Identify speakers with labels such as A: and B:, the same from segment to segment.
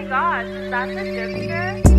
A: gosh, is that the Dipster?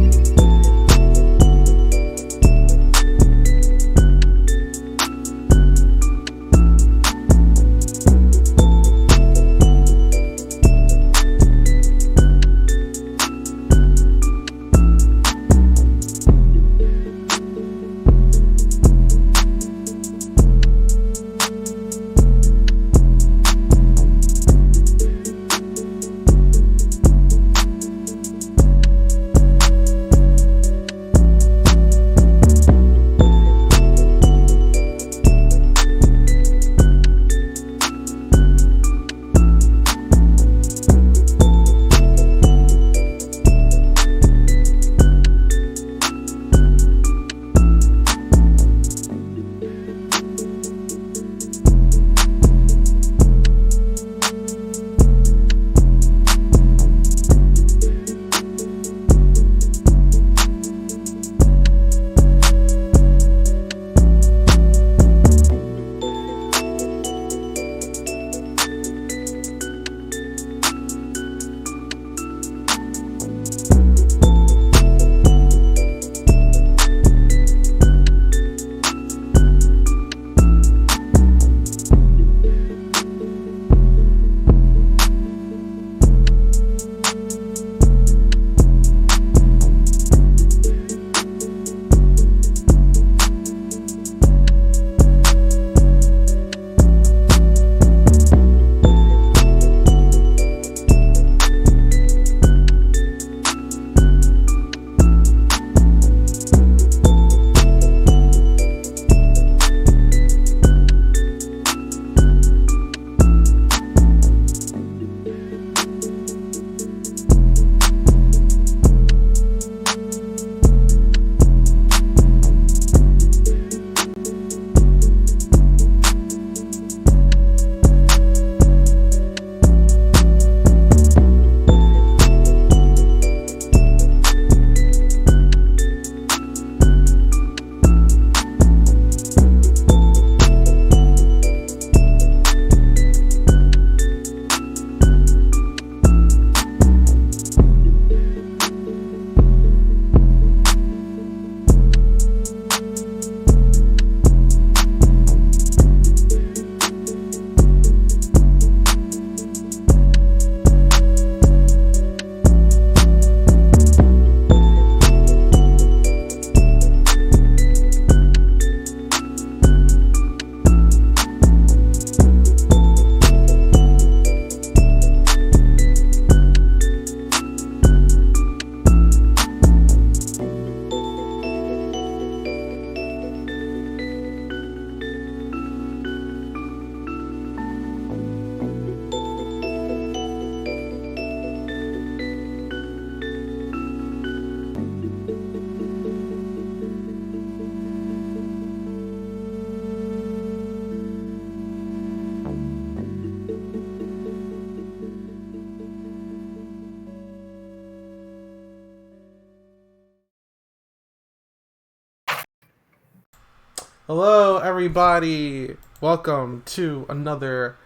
B: Hello, everybody. Welcome to another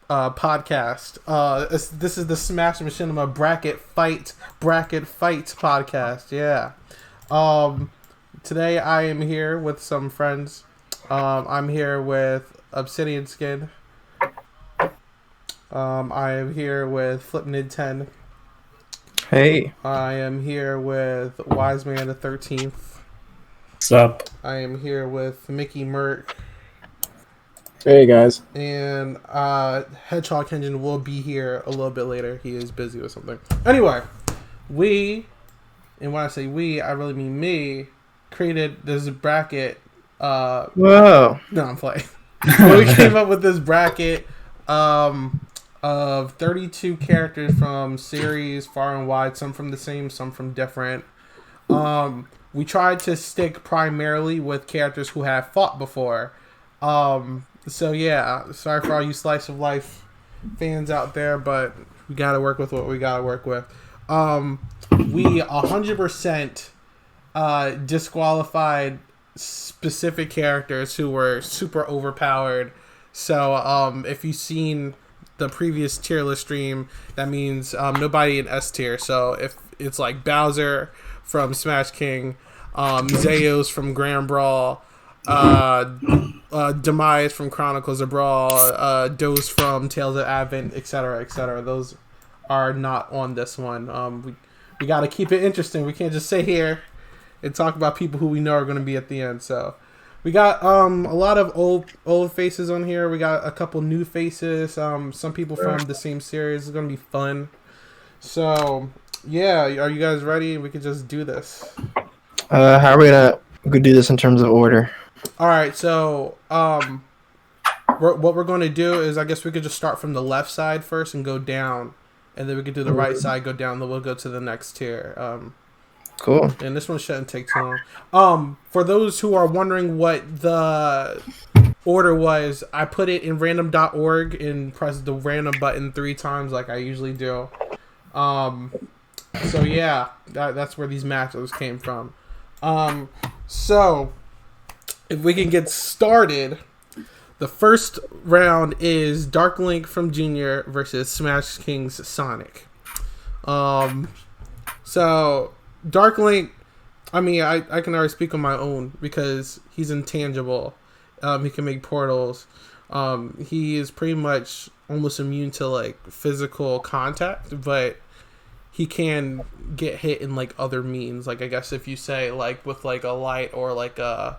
B: podcast. This is the SmashMachinima BracketFight podcast. Yeah. Today I am here with some friends. I'm here with ObsidianSkin. I am here with FlipNinten.
C: Hey.
B: I am here with Wisemanthe13th.
C: What's up?
B: I am here with MickeyMurk.
C: Hey guys.
B: And HedgehogEngine will be here a little bit later. He is busy with something. Anyway, and when I say we, I really mean me, created this bracket.
C: Whoa.
B: No, I'm playing. We came up with this bracket of 32 characters from series far and wide, some from the same, some from different. We tried to stick primarily with characters who have fought before. So yeah, sorry for all you slice of life fans out there, but we gotta work with what we gotta work with. We 100% disqualified specific characters who were super overpowered. So if you've seen the previous tier list stream, that means nobody in S tier. So if it's like Bowser from Smash King, Zeos from Grand Brawl, Demise from Chronicles of Brawl, Dose from Tales of Advent, etc., etc., those are not on this one. We got to keep it interesting. We can't just sit here and talk about people who we know are going to be at the end. So we got a lot of old faces on here. We got a couple new faces. Some people from the same series. It's going to be fun. So yeah, are you guys ready? We could just do this.
C: How are we gonna do this in terms of order?
B: All right. So what we're going to do is, I guess we could just start from the left side first and go down. And then we could do the right side, go down, then we'll go to the next tier.
C: Cool.
B: And this one shouldn't take too long. For those who are wondering what the order was, I put it in random.org and pressed the random button 3 times like I usually do. So yeah, that's where these matchups came from. So if we can get started... The first round is Dark Link from Junior versus Smash King's Sonic. So Dark Link, I mean, I can already speak on my own because he's intangible. He can make portals. He is pretty much almost immune to like physical contact, but he can get hit in like other means. Like I guess if you say like with like a light or like a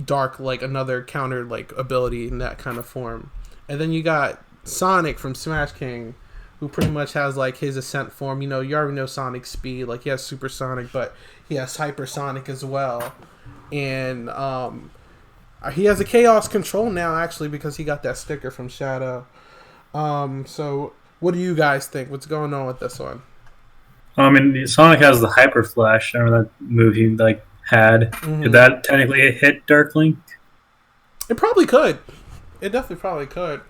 B: dark, like another counter like ability in that kind of form. And then you got Sonic from Smash King, who pretty much has like his ascent form. You know, you already know Sonic's speed. Like he has Supersonic, but he has Hypersonic as well. And he has a Chaos Control now actually because he got that sticker from Shadow. So what do you guys think? What's going on with this one?
D: I mean, Sonic has the Hyper Flash. Remember that move he like had? Could that technically hit Dark Link?
B: It probably could. It definitely probably could.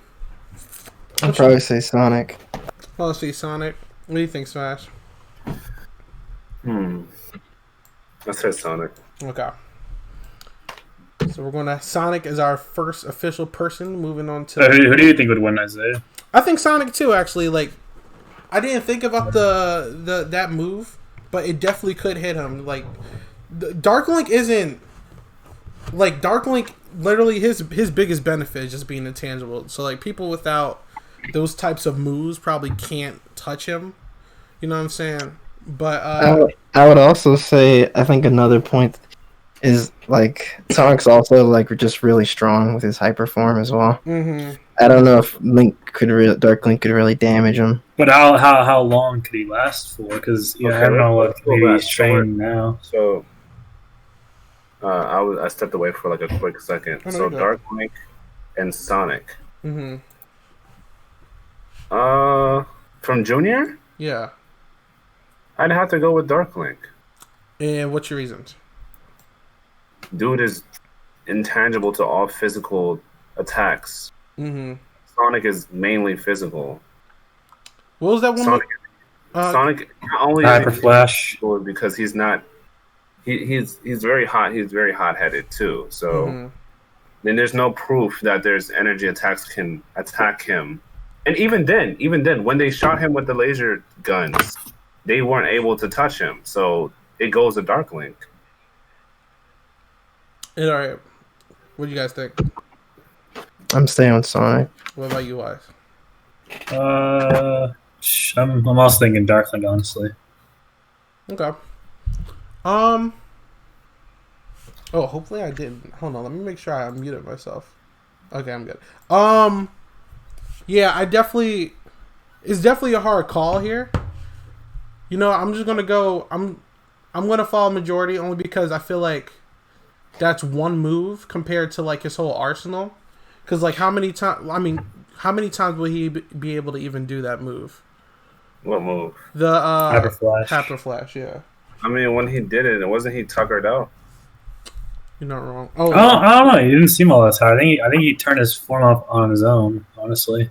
C: I'd probably say Sonic.
B: I'll see Sonic. What do you think, Smash?
E: I said Sonic.
B: Okay. So we're going to Sonic as our first official person. Moving on to...
D: Who do you think would win, Isaiah?
B: I think Sonic too, actually. Like, I didn't think about that move, but it definitely could hit him. Like, Dark Link isn't... Like, Dark Link, literally, his biggest benefit is just being intangible. So, like, people without those types of moves probably can't touch him. You know what I'm saying? But,
C: I would also say, I think another point is, like, Sonic's also, like, just really strong with his hyper form as well. I don't know if Dark Link could really damage him.
D: But how long could he last for? Because I don't know what he's training now.
E: So, I stepped away for like a quick second.
B: Oh, no,
E: so Dark Link and Sonic. From Junior?
B: Yeah.
E: I'd have to go with Dark Link.
B: And what's your reasons?
E: Dude is intangible to all physical attacks. Sonic is mainly physical.
B: What was that one?
E: Sonic not only
D: Hyper Flash
E: because he's not. He's very hot. He's very hot-headed too. So then there's no proof that there's energy attacks can attack him. And even then, when they shot him with the laser guns, they weren't able to touch him. So it goes to Dark Link.
B: All right. What do you guys think?
C: I'm staying with Sonic.
B: What about you, Wise?
D: I'm also thinking Dark Link, honestly.
B: Okay. Oh, hopefully I didn't. Hold on, let me make sure I unmuted myself. Okay, I'm good. Yeah, it's definitely a hard call here. You know, I'm just gonna go. I'm gonna follow majority only because I feel like that's one move compared to like his whole arsenal. Because like how many times? I mean, how many times will he be able to even do that move?
E: What move?
B: The
D: Hyper Flash.
B: Hyper Flash, yeah.
E: I mean, when he did it, wasn't he tuckered out?
B: You're not wrong. Oh,
D: I don't know. He didn't seem all that tired. I think he turned his form up on his own. Honestly.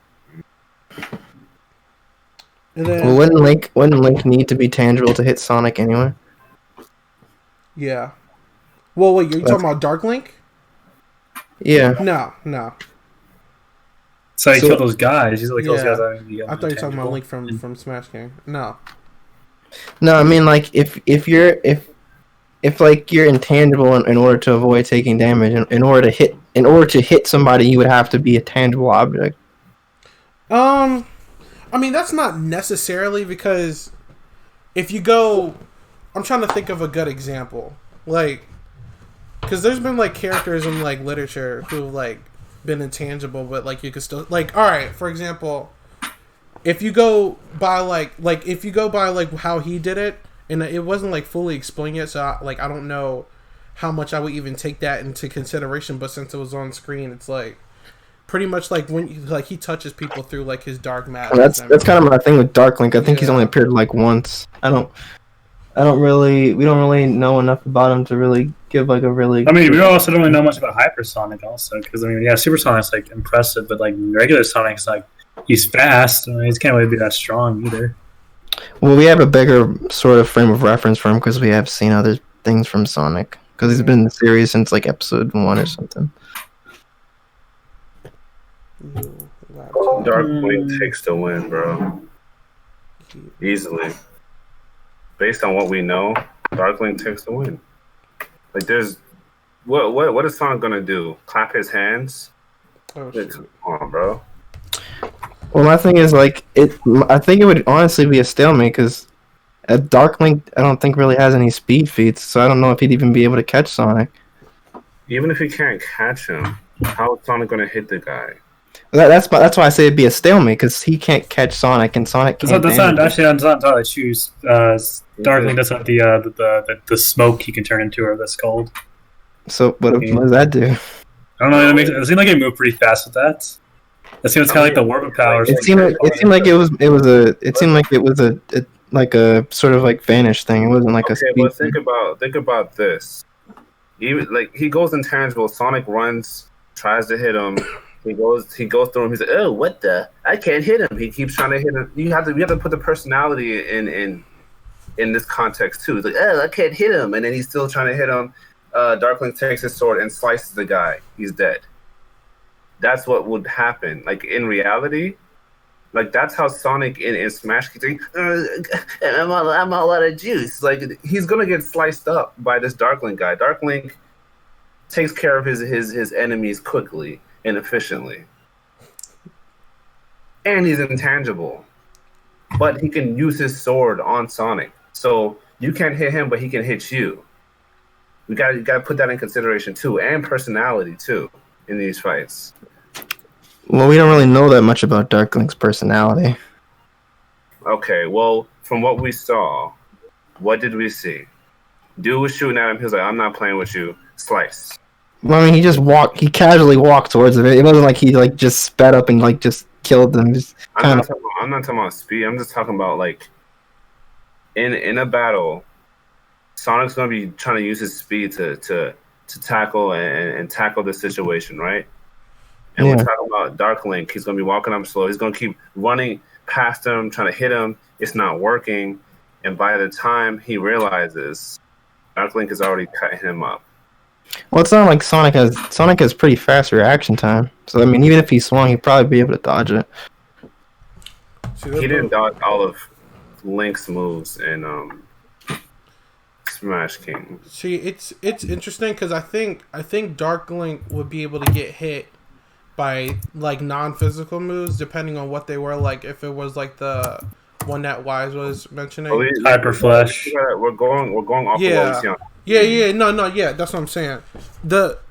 B: And then,
C: Well, wouldn't Link need to be tangible to hit Sonic anyway?
B: Yeah. Well, wait. You're talking about Dark Link?
C: Yeah.
B: No.
D: So he killed those guys. He's like those guys.
B: I thought you were talking about Link from Smash King. No.
C: No, I mean like if you're like you're intangible in order to avoid taking damage, in order to hit somebody, you would have to be a tangible object.
B: I mean that's not necessarily, because if you go, I'm trying to think of a good example, like, because there's been like characters in like literature who've like been intangible, but like you could still, like, all right, for example, if you go by like if you go by like how he did it, and it wasn't like fully explained yet, so I don't know how much I would even take that into consideration, but since it was on screen, it's like pretty much like when like he touches people through like his dark mask.
C: Well, that's kind of my thing with Dark Link. I think he's only appeared like once. We don't really know enough about him to really give like a really.
D: I mean, we also don't really know much about Hypersonic also, because I mean, yeah, Supersonic's like impressive, but like regular Sonic's like he's fast. I mean, he can't really be that strong either.
C: Well, we have a bigger sort of frame of reference for him because we have seen other things from Sonic, because he's been in the series since like episode 1 or something.
E: Dark Link takes the win, bro. Easily. Based on what we know, Dark Link takes the win. Like, there's what is Sonic gonna do? Clap his hands? Come on, bro.
C: Well, my thing is like I think it would honestly be a stalemate because Dark Link I don't think really has any speed feats, so I don't know if he'd even be able to catch Sonic.
E: Even if he can't catch him, how is Sonic gonna hit the guy?
C: That's why I say it'd be a stalemate, because he can't catch Sonic and Sonic can't.
D: That's not entirely true. Dark Link doesn't have the smoke he can turn into, or the Scald.
C: So what does that do?
D: I don't know. It seemed like it moved pretty fast with that. It seems kind of like the warp of power.
C: It seemed like it was a sort of like vanish thing. It wasn't like a speed
E: but
C: thing.
E: think about this. Even like he goes intangible. Sonic runs, tries to hit him. He goes through him. He's like, oh, what the? I can't hit him. He keeps trying to hit him. You have to put the personality in this context too. He's like, oh, I can't hit him, and then he's still trying to hit him. Dark Link takes his sword and slices the guy. He's dead. That's what would happen. Like in reality, like that's how Sonic in Smash keeps saying, I'm all out of juice. Like he's gonna get sliced up by this Dark Link guy. Dark Link takes care of his enemies quickly and efficiently. And he's intangible. But he can use his sword on Sonic. So you can't hit him, but he can hit you. You gotta put that in consideration too, and personality too in these fights.
C: Well, we don't really know that much about Dark Link's personality.
E: Okay, well, from what we saw, what did we see? Dude was shooting at him. He was like, I'm not playing with you. Slice.
C: Well, I mean, he casually walked towards it. It wasn't like he like just sped up and like just killed them.
E: I'm not talking about speed. I'm just talking about like in a battle, Sonic's gonna be trying to use his speed to tackle and tackle the situation, right? And we're talking about Dark Link. He's gonna be walking up slow. He's gonna keep running past him, trying to hit him. It's not working, and by the time he realizes, Dark Link has already cut him up.
C: Well, it's not like Sonic has pretty fast reaction time. So I mean, even if he swung, he'd probably be able to dodge it.
E: He didn't dodge all of Link's moves in Smash King.
B: See, it's interesting because I think Dark Link would be able to get hit by like non-physical moves depending on what they were. Like if it was like the one that Wise was mentioning,
D: Hyper Flash.
E: We're going off of what we see on.
B: Yeah, that's what I'm saying. But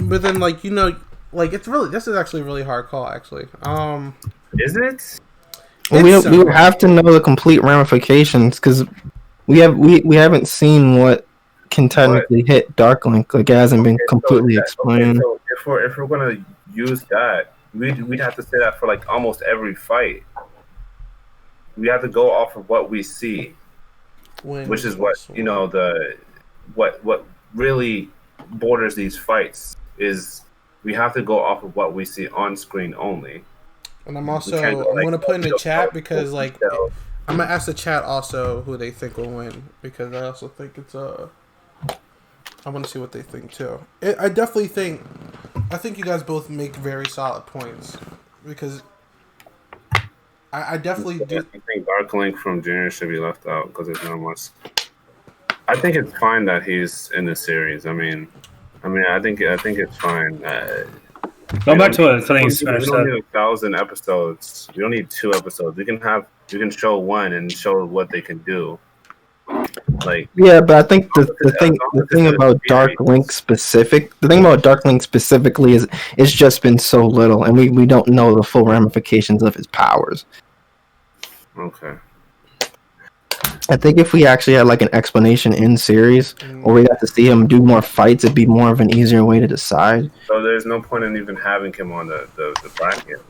B: then like this is actually a really hard call actually.
E: Is it?
C: Well, we would have to know the complete ramifications because we haven't seen what can technically hit Dark Link. Like it hasn't been completely explained.
E: So if we're gonna use that, we'd have to say that for like almost every fight. We have to go off of what we see, which is what what really borders these fights is. We have to go off of what we see on screen only.
B: And I'm gonna put in the chat because like I'm gonna ask the chat also who they think will win because I also think it's I want to see what they think too. I definitely think I think you guys both make very solid points because I definitely do.
E: I think Dark Link from Junior should be left out because there's not much. I think it's fine that he's in the series. I mean, I think it's fine.
D: Going back to what something Smash
E: we don't need 1,000 episodes. We don't need 2 episodes. You can show 1 and show what they can do. Like
C: yeah, but I think the thing about Dark Link specifically is it's just been so little, and we don't know the full ramifications of his powers.
E: Okay.
C: I think if we actually had like an explanation in series, or we got to see him do more fights, it'd be more of an easier way to decide.
E: So there's no point in even having him on the bracket.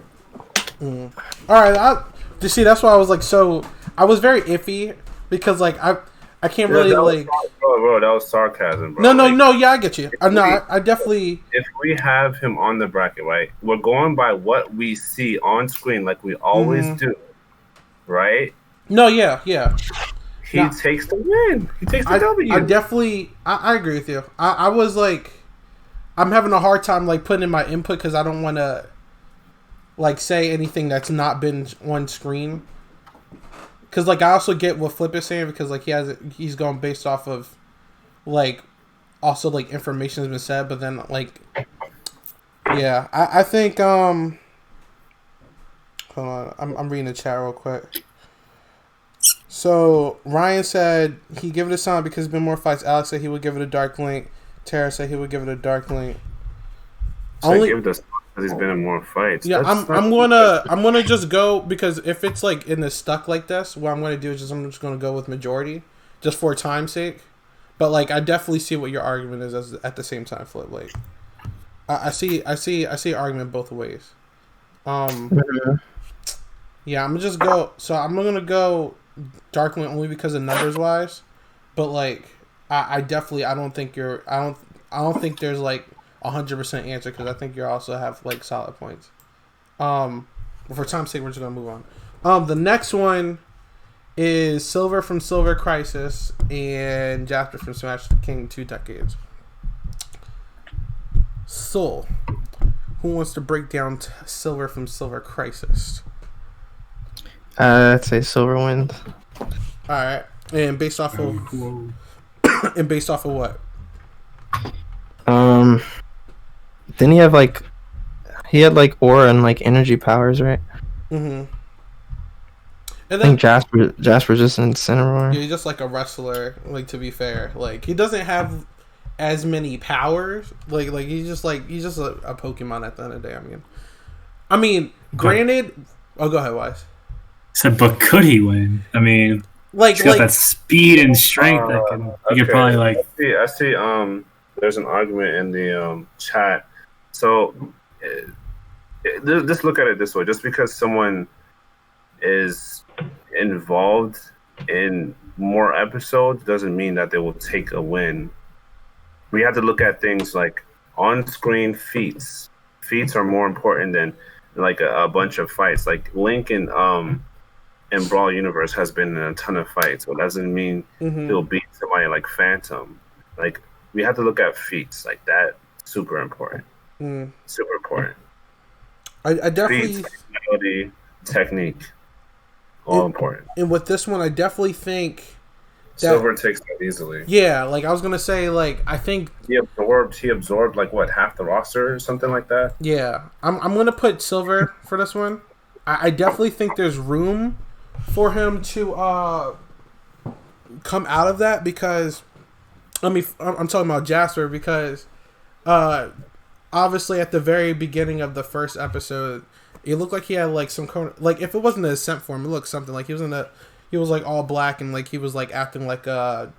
B: All right, you see, that's why I was like, so I was very iffy because like I can't really
E: bro, that was sarcasm, bro.
B: No, yeah, I get you. I definitely.
E: If we have him on the bracket, right, we're going by what we see on screen, like we always do, right?
B: No, yeah.
E: He takes the win. He takes the W.
B: I definitely, I agree with you. I was like, I'm having a hard time like putting in my input because I don't want to like say anything that's not been on screen. Because like I also get what Flip is saying because like he's going based off of like also like information has been said, but then like yeah, I think hold on, I'm reading the chat real quick. So Ryan said he give it a Sonic because there's been more fights. Alex said he would give it a Dark Link. Tara said he would give it a Dark Link.
E: So give it a Sonic because he's been in more fights.
B: Yeah, I'm gonna just go because if it's like in the stuck like this, what I'm gonna do is I'm just gonna go with majority, just for time's sake. But like I definitely see what your argument is at the same time, Flip. Like I see argument both ways. Yeah, I'm gonna just go. So I'm gonna go Dark Link only because of numbers wise, but like I definitely I don't think think there's like 100% answer because I think you also have like solid points. But for time's sake, we're just gonna move on. The next one is Silver from Silver Crisis and Jasper from Smash King 2 Decades. Soul, who wants to break down Silver from Silver Crisis?
C: I'd say Silver wins.
B: All right, and based off of what?
C: Didn't he have like aura and like energy powers, right?
B: Mm-hmm.
C: I think Jasper's just an Incineroar.
B: Yeah, he's just like a wrestler. Like to be fair, like he doesn't have as many powers. Like he's just a Pokemon at the end of the day. I mean, granted. Oh, go ahead, Wise.
D: So, but could he win? I mean, he's got that speed and strength that you could probably like.
E: I see. There's an argument in the chat. So, just look at it this way: just because someone is involved in more episodes doesn't mean that they will take a win. We have to look at things like on-screen feats. Feats are more important than like a bunch of fights. Like Link in Brawl Universe has been in a ton of fights, but doesn't mean he'll beat somebody like Phantom. Like we have to look at feats like that. Super important. Super important.
B: I definitely
E: feats, ability, technique, all important.
B: And with this one, I definitely think that,
E: Silver takes that easily.
B: Yeah, like I was gonna say, like I think
E: he absorbed like what, half the roster or something like that.
B: Yeah, I'm gonna put Silver for this one. I definitely think there's room for him to come out of that because I'm talking about Jasper because obviously at the very beginning of the first episode, it looked like he had like some like if it wasn't an ascent form, it looked something like he was like all black and like he was like acting like out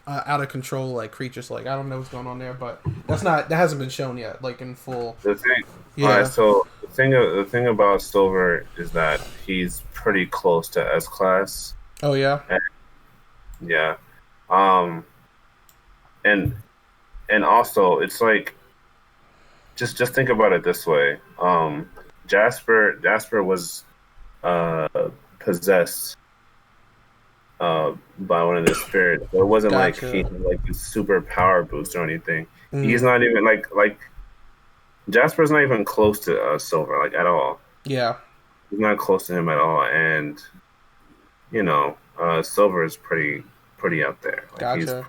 B: of control like creatures. Like I don't know what's going on there, but that hasn't been shown yet, like in full.
E: The thing,
B: yeah.
E: All right, so the thing about Silver is that he's pretty close to S class.
B: Oh yeah.
E: Yeah, and also it's like just think about it this way. Jasper was possessed by one of the spirits. So it wasn't like he had like a super power boost or anything. He's not even like Jasper's not even close to Silver, like at all.
B: Yeah,
E: he's not close to him at all, and Silver is pretty up there. Like,
B: gotcha.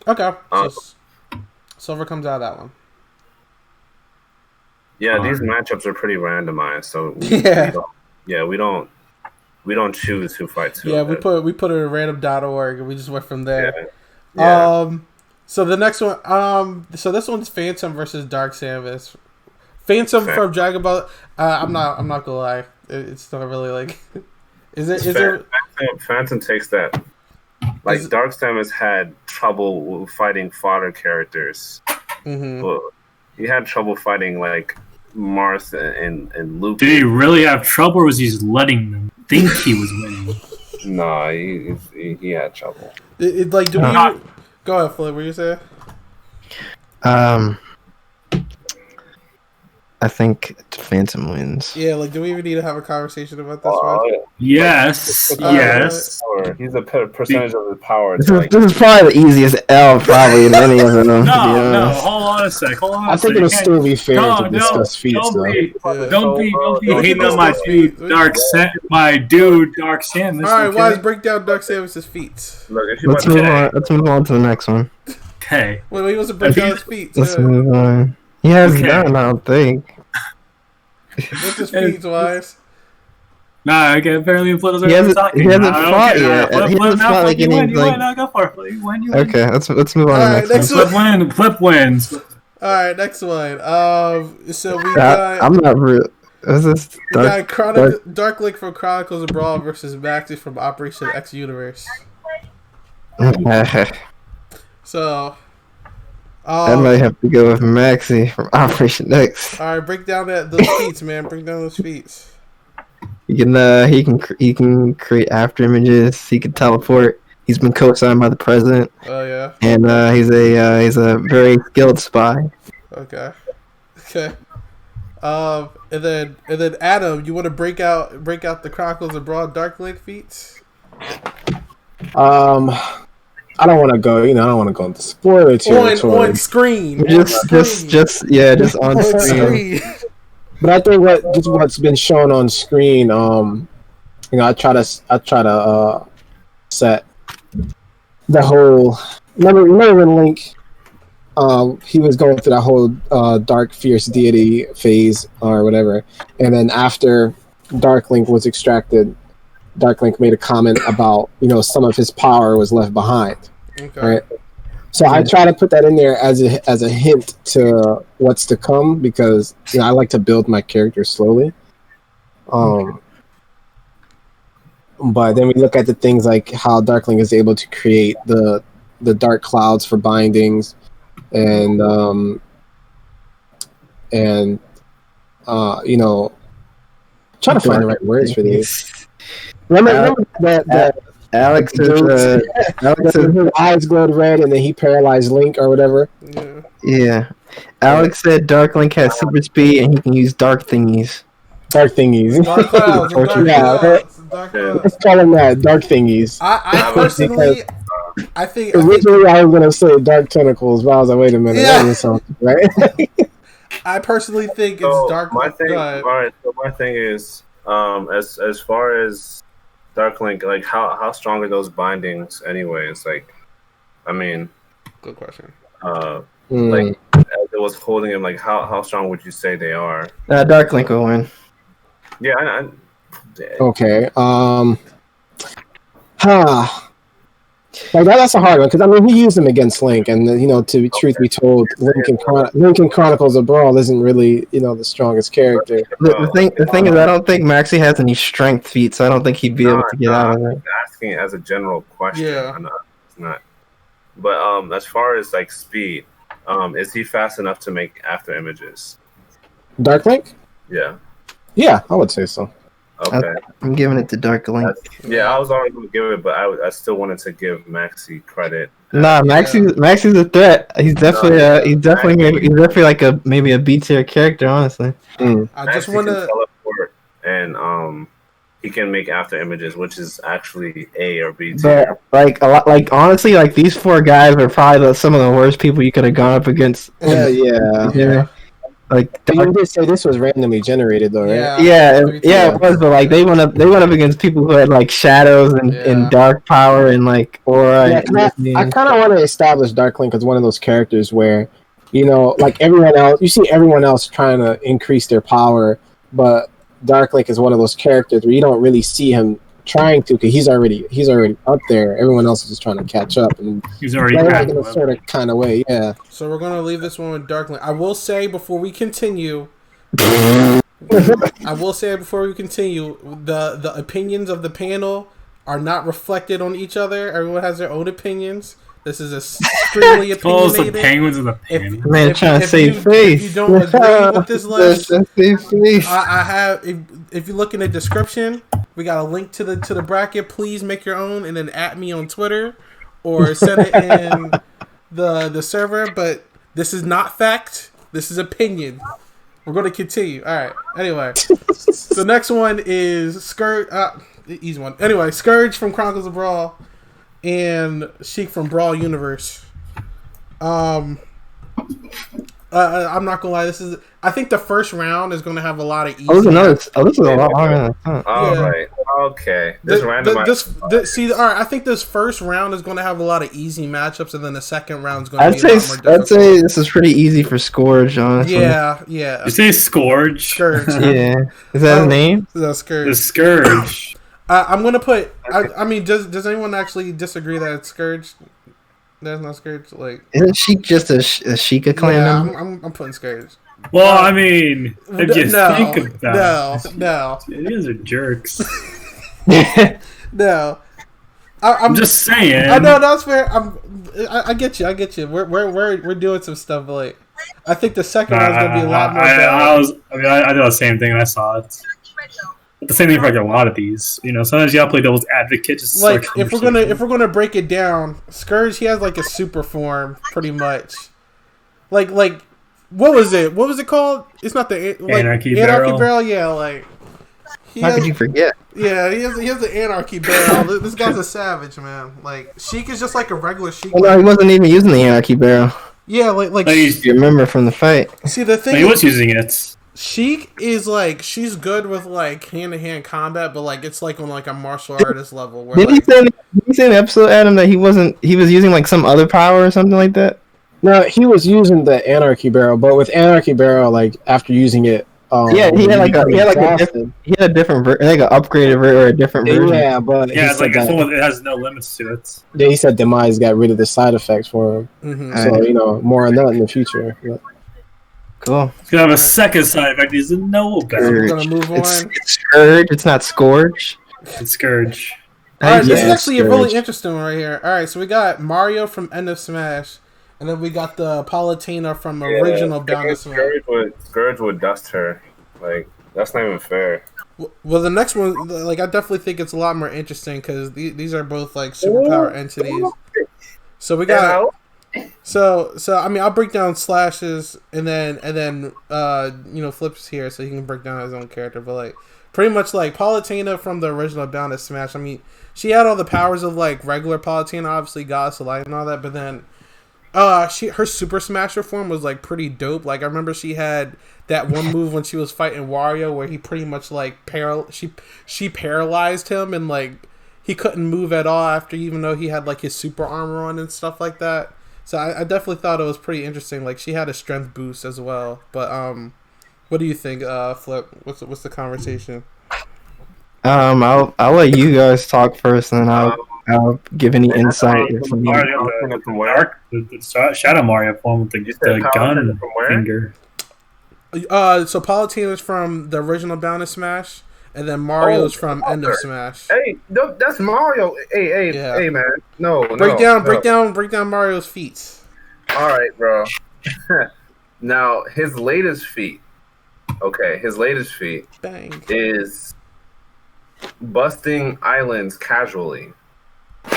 B: Okay, so Silver comes out of that one.
E: Yeah, these matchups are pretty randomized, so we don't choose who fights who.
B: Yeah, we put it in random.org and we just went from there.
E: Yeah.
B: So the next one, so this one's Phantom versus Dark Samus. Phantom from Dragon Ball. I'm not gonna lie, it's not really like.
E: Phantom takes that. Like Dark Samus had trouble fighting fodder characters. Mm-hmm. Well, he had trouble fighting like Marth and Luke.
D: Did he really have trouble, or was he just letting them think he was winning?
E: No, he had trouble.
B: Go ahead, Flip. What you say?
C: I think Phantom wins.
B: Yeah, like, do we even need to have a conversation about this one?
D: Yes, yes.
E: He's a percentage of the power.
C: This is probably the easiest L probably in any of them.
D: No, hold on a sec.
F: I think it'll still be fair to discuss feats, though.
D: Don't be hating on my feet, Dark Samus.
B: All right, why break down Dark Samus' feats?
C: Let's move on to the next one.
D: Okay.
B: Wait, he wants to break down his feats.
C: Let's move on. He has none, I don't think.
B: What's his feats, Wise?
D: Nah, okay, apparently Flip doesn't
C: He hasn't fought yet.
D: He hasn't fought like any. Go for it. You win.
C: Okay, let's move on to the next
D: one. Flip wins.
B: Alright, next one. So we got...
C: I'm not real. Is this
B: Dark Link from Chronicles of Brawl versus Maxi from Operation X Universe. So...
C: I might have to go with Maxi from Operation X.
B: All right, break down those feats, man. Break down those feats.
C: He can create after images. He can teleport. He's been co-signed by the president.
B: Oh yeah.
C: And he's a very skilled spy.
B: Okay. And then Adam, you want to break out the Chronicles of Brawl Dark Link feats?
F: I don't want to go. I don't want to go into spoiler territory.
B: On screen.
C: Just on screen.
F: But I think what's been shown on screen. I try to set the whole. Remember when Link, he was going through that whole dark fierce deity phase or whatever, and then after Dark Link was extracted, Dark Link made a comment about some of his power was left behind. Okay. Right. So I try to put that in there as a hint to what's to come because I like to build my character slowly. But then we look at the things like how Dark Link is able to create the dark clouds for bindings, and trying to find the right words for these. Remember that Alex's eyes glowed red, and then he paralyzed Link or whatever.
C: Yeah. Alex said Dark Link has super speed, and he can use dark thingies.
F: Dark thingies.
B: Dark clouds.
F: Let's call them that. Dark thingies.
B: I personally, I think
F: originally I was gonna say dark tentacles, but I was like, wait a minute, that is something, right?
B: I personally think it's dark.
E: My thing, So my thing is, as far as Dark Link, like how strong are those bindings anyways? Like, I mean,
B: good question.
E: Like as it was holding him, like how strong would you say they are?
C: Dark Link will win.
E: Yeah.
F: Okay. Like that's a hard one because he used them against Link, and to be truth be told, Link in Chronicles of Brawl isn't really the strongest character.
C: The thing is, I don't think Maxi has any strength feats, so I don't think he'd be able to get out of it.
E: I'm asking as a general question.
B: Yeah.
E: It's not. But as far as like speed, is he fast enough to make after images?
F: Dark Link?
E: Yeah.
F: Yeah, I would say so.
E: Okay.
C: I'm giving it to Dark Link.
E: I was already going to give it, but I still wanted to give Maxi credit.
C: Nah, Maxi's a threat. He's definitely like maybe a B tier character, honestly.
B: I just want to
E: teleport, and he can make after images, which is actually A or B tier.
C: But honestly, these four guys are probably some of the worst people you could have gone up against.
F: Yeah.
C: like
F: But you did say this was randomly generated, though, right?
C: yeah,
B: Three
C: yeah,
B: times.
C: it was, but like they went up against people who had like shadows and,
B: Yeah.
C: and dark power and like aura.
F: Yeah,
C: and
F: I kind of want to establish Darklink as one of those characters where, you know, like everyone else, you see everyone else trying to increase their power, but Darklink is one of those characters where you don't really see him trying to, because he's already up there. Everyone else is just trying to catch up, and
D: He's already
F: like
D: at
F: in a sort of kind of way, yeah.
B: So we're gonna leave this one with Darklink. I will say before we continue, the opinions of the panel are not reflected on each other. Everyone has their own opinions. This is extremely
D: Calls the
B: opinionated.
D: penguins of the pen.
C: Man, trying to save face.
B: If you don't agree with this list,
C: Trying to save face.
B: I have. If you look in the description, we got a link to the bracket. Please make your own and then at me on Twitter or send it in the server. But this is not fact. This is opinion. We're going to continue. All right. Anyway, the next one is Scourge. Easy one. Anyway, Scourge from Chronicles of Brawl and Sheik from Brawl Universe. I'm not gonna lie. I think the first round is gonna have a lot of easy.
C: This is a lot longer than I thought.
E: All
B: Yeah.
E: right. Okay. This randomized.
B: All right. I think this first round is gonna have a lot of easy matchups, and then the second round is gonna
C: I'd
B: be a lot more
C: say
B: difficult.
C: this is pretty easy for Scourge, honestly.
B: Yeah.
D: You say Scourge?
B: Scourge.
C: Yeah. Is that his name?
B: The Scourge.
D: The Scourge.
B: I'm gonna put. I mean, does anyone actually disagree that it's Scourge? There's no Scourge. Like,
C: Isn't she just a Sheikah clan
B: yeah,
C: member?
B: I'm putting Scourge.
D: Well, I mean, if you think about it,
B: No.
D: these are jerks.
B: No.
D: I'm just saying.
B: I know that's fair. I get you. We're doing some stuff, but like, I think the second one's gonna be a lot more.
D: I did the same thing when I saw it. But the same thing for like a lot of these. You know, sometimes you gotta play devil's advocate. Just
B: Like if we're gonna break it down, Scourge, he has like a super form, pretty much. Like what was it? What was it called? It's not the
D: Anarchy Barrel.
B: Yeah, like
C: How could you forget?
B: Yeah, he has the Anarchy Barrel. This guy's a savage, man. Like Sheik is just like a regular Sheik.
C: Well, no, he wasn't even using the Anarchy Barrel.
B: Yeah, like
C: You remember from the fight?
B: see the thing.
D: he was using it.
B: Sheik is like she's good with like hand-to-hand combat, but like it's like on like a martial artist level. Where,
C: Did he say in the episode, Adam, that he was using like some other power or something like that?
F: No, he was using the Anarchy Barrel, but with Anarchy Barrel, like after using it,
C: He had a different like an upgraded or a different version.
F: Yeah, but
D: Yeah, it's like it has no limits to it.
F: yeah, he said Demise got rid of the side effects for him.
B: Mm-hmm.
F: So more on that in the future. But
C: Cool.
D: It's gonna have a second side effect. He's a know about.
B: We're gonna move on.
C: It's Scourge. It's not Scourge.
D: It's Scourge.
B: All right, this is
F: Yeah,
B: actually a really
F: Scourge.
B: interesting one right here. All right, so we got Mario from End of Smash, and then we got the Palutena from original Bound to Smash.
E: Scourge would dust her. Like, that's not even fair.
B: Well, the next one, like, I definitely think it's a lot more interesting because these are both like superpower entities. So we got. So I mean, I'll break down Slash's and then Flip's here so he can break down his own character. But like, pretty much like Palutena from the original Bound to Smash. I mean, she had all the powers of like regular Palutena, obviously Goddess of Light and all that. But then, her Super Smasher form was like pretty dope. Like I remember she had that one move when she was fighting Wario where he pretty much like she paralyzed him and like he couldn't move at all after, even though he had like his super armor on and stuff like that. So I definitely thought it was pretty interesting. Like she had a strength boost as well. But what do you think, Flip? What's the conversation?
C: I'll let you guys talk first, and then I'll give any insight.
E: From where?
D: The Shadow Mario form with the gun finger.
B: So Palutena's from the original Bound to Smash, and then Mario's from End of Smash.
E: Hey, that's Mario. Hey, man. No,
B: break down Mario's feats.
E: All right, bro. Now his latest feat. Okay, his latest feat
B: Bang.
E: is busting islands casually.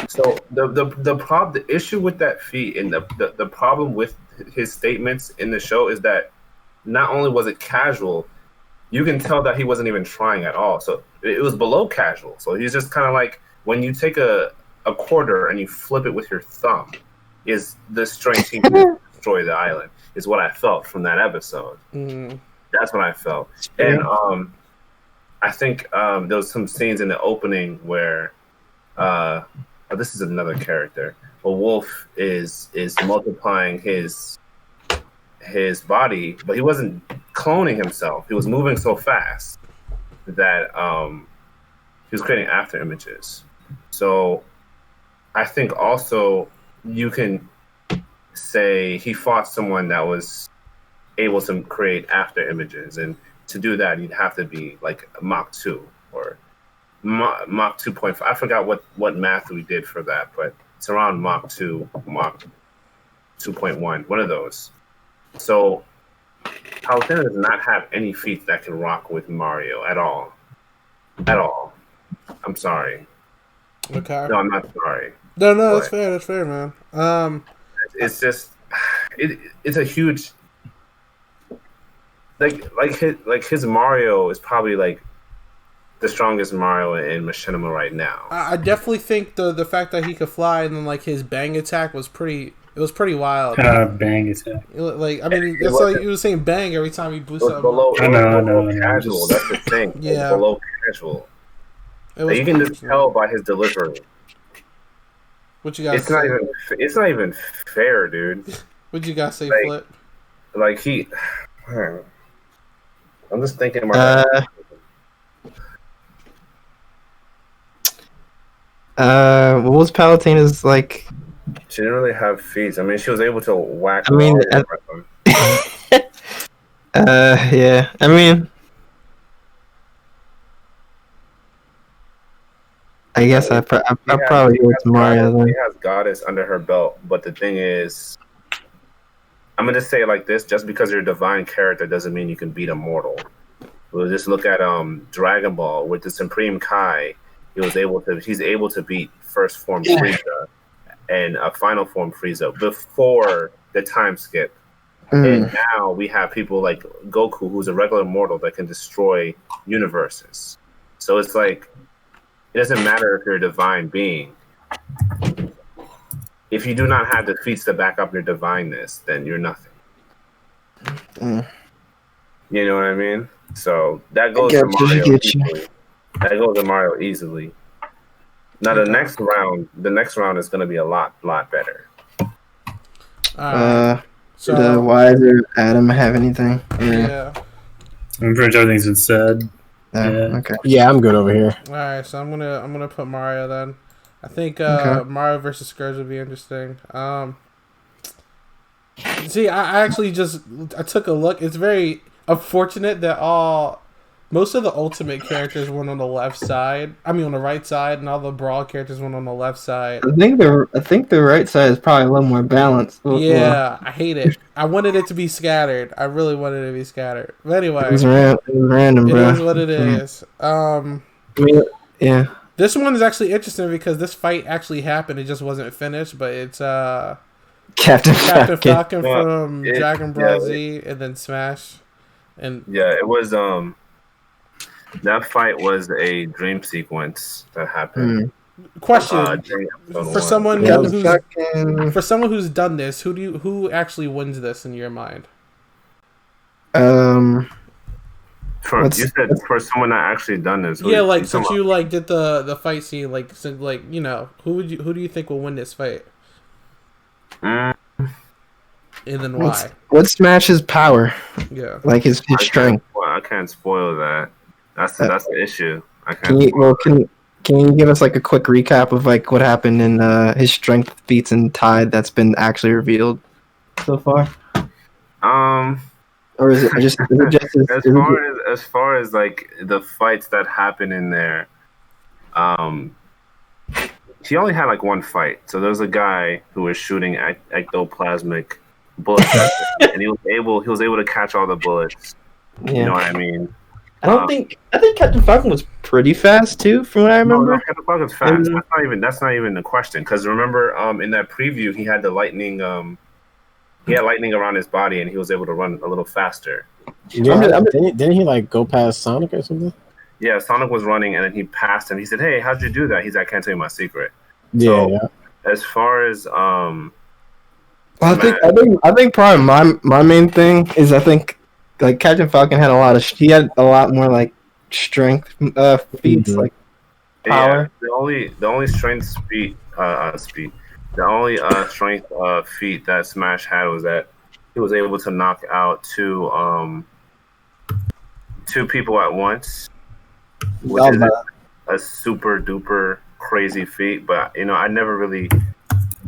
E: So the issue with that feat and the problem with his statements in the show is that not only was it casual, you can tell that he wasn't even trying at all. So it was below casual. So he's just kind of like when you take a quarter and you flip it with your thumb, is the strength he can destroy the island. is what I felt from that episode.
B: Mm.
E: That's what I felt. And I think there was some scenes in the opening where this is another character. A wolf is multiplying his body, but he wasn't cloning himself. He was moving so fast that he was creating after images. So I think also you can say he fought someone that was able to create after images, and to do that you'd have to be like Mach 2 or Mach 2.5. I forgot what math we did for that, but it's around Mach 2, Mach 2.1, one of those. So Palutena does not have any feats that can rock with Mario at all. I'm sorry.
B: Okay.
E: No, I'm not sorry.
B: No, that's fair. That's fair, man.
E: It's just it's a huge like his Mario is probably like the strongest Mario in Machinima right now.
B: I definitely think the fact that he could fly and then like his bang attack was pretty wild.
D: Bang attack.
B: Like I mean, it's like he was saying bang every time he blew something.
E: I know. Casual. That's the thing.
B: Yeah.
E: Below casual. Like, you can just tell by his delivery.
B: What you guys?
E: It's not even fair, dude.
B: What you guys say,
E: like,
B: Flip?
E: Like I'm just thinking about.
C: What was Palutena's like?
E: She didn't really have feats. I mean, she was able to whack.
C: I mean, yeah. I mean, I guess I probably go with Mario.
E: She has Goddess under her belt, but the thing is, I'm gonna say it like this: just because you're a divine character doesn't mean you can beat a mortal. We'll just look at Dragon Ball with the Supreme Kai. He's able to beat first form Frieza and a final form Frieza before the time skip. And now we have people like Goku, who's a regular mortal that can destroy universes. So it's like, it doesn't matter if you're a divine being. If you do not have the feats to back up your divineness, then you're nothing. You know what I mean? So that goes to Mario easily. That goes to Mario easily. Now the next round is going to be a lot better.
C: So the wiser Adam have anything?
B: Yeah.
D: I'm pretty sure everything's been said.
C: Yeah. Okay.
F: Yeah, I'm good over here.
B: All right, so I'm gonna put Mario then. I think Mario versus Scourge would be interesting. See, I actually I took a look. It's very unfortunate that most of the ultimate characters went on the left side. I mean, on the right side, and all the brawl characters went on the left side.
C: I think the right side is probably a little more balanced.
B: Yeah, I hate it. I wanted it to be scattered. I really wanted it to be scattered. But anyway,
C: it was random, bro.
B: It is what it is.
C: Yeah.
B: This one is actually interesting because this fight actually happened. It just wasn't finished, but it's
C: Captain
B: Falcon from Dragon Ball Z and then Smash. And
E: yeah, it was that fight was a dream sequence that happened.
B: Question for someone who's done this, who actually wins this in your mind?
E: You said for someone that actually done this.
B: Yeah, like since you like did the fight scene, you know, who do you think will win this fight? And then why?
C: What's Smash's power?
B: Yeah,
C: like his strength.
E: I can't spoil that. That's the issue.
C: Can you give us like a quick recap of like what happened in his strength feats and Tide that's been actually revealed so far? Or is it just
E: as far as like the fights that happen in there? He only had like one fight. So there was a guy who was shooting ectoplasmic bullets at him, and he was able to catch all the bullets.
C: Yeah.
E: You know what I mean?
C: I think Captain Falcon was pretty fast too, from what I remember.
E: No, Captain Falcon's fast. That's not even the question. Because remember, in that preview, he had the lightning. He had lightning around his body, and he was able to run a little faster.
F: Yeah, didn't he like go past Sonic or something?
E: Yeah, Sonic was running, and then he passed him. He said, "Hey, how'd you do that?" He's like, "I can't tell you my secret."
F: Yeah.
E: So, as far as
C: I think probably my main thing is I think like Captain Falcon had he had a lot more like strength feats like power.
E: Yeah, the only strength feat that Smash had was that he was able to knock out two people at once, which is a super duper crazy feat. But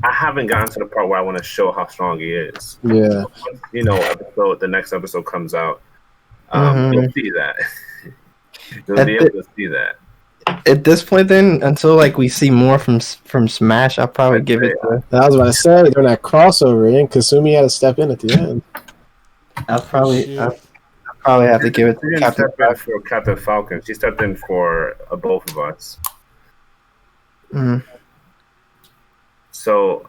E: I haven't gotten to the part where I want to show how strong he is.
F: Yeah.
E: The next episode comes out. You'll see that. You'll be able to see that.
C: At this point, then, until like we see more from Smash, I'll probably give it.
F: I was about to say during that crossover, and Kasumi had to step in at the end.
C: I'll probably have to give it to
E: Captain Falcon. She stepped in for both of us.
C: Mm.
E: So,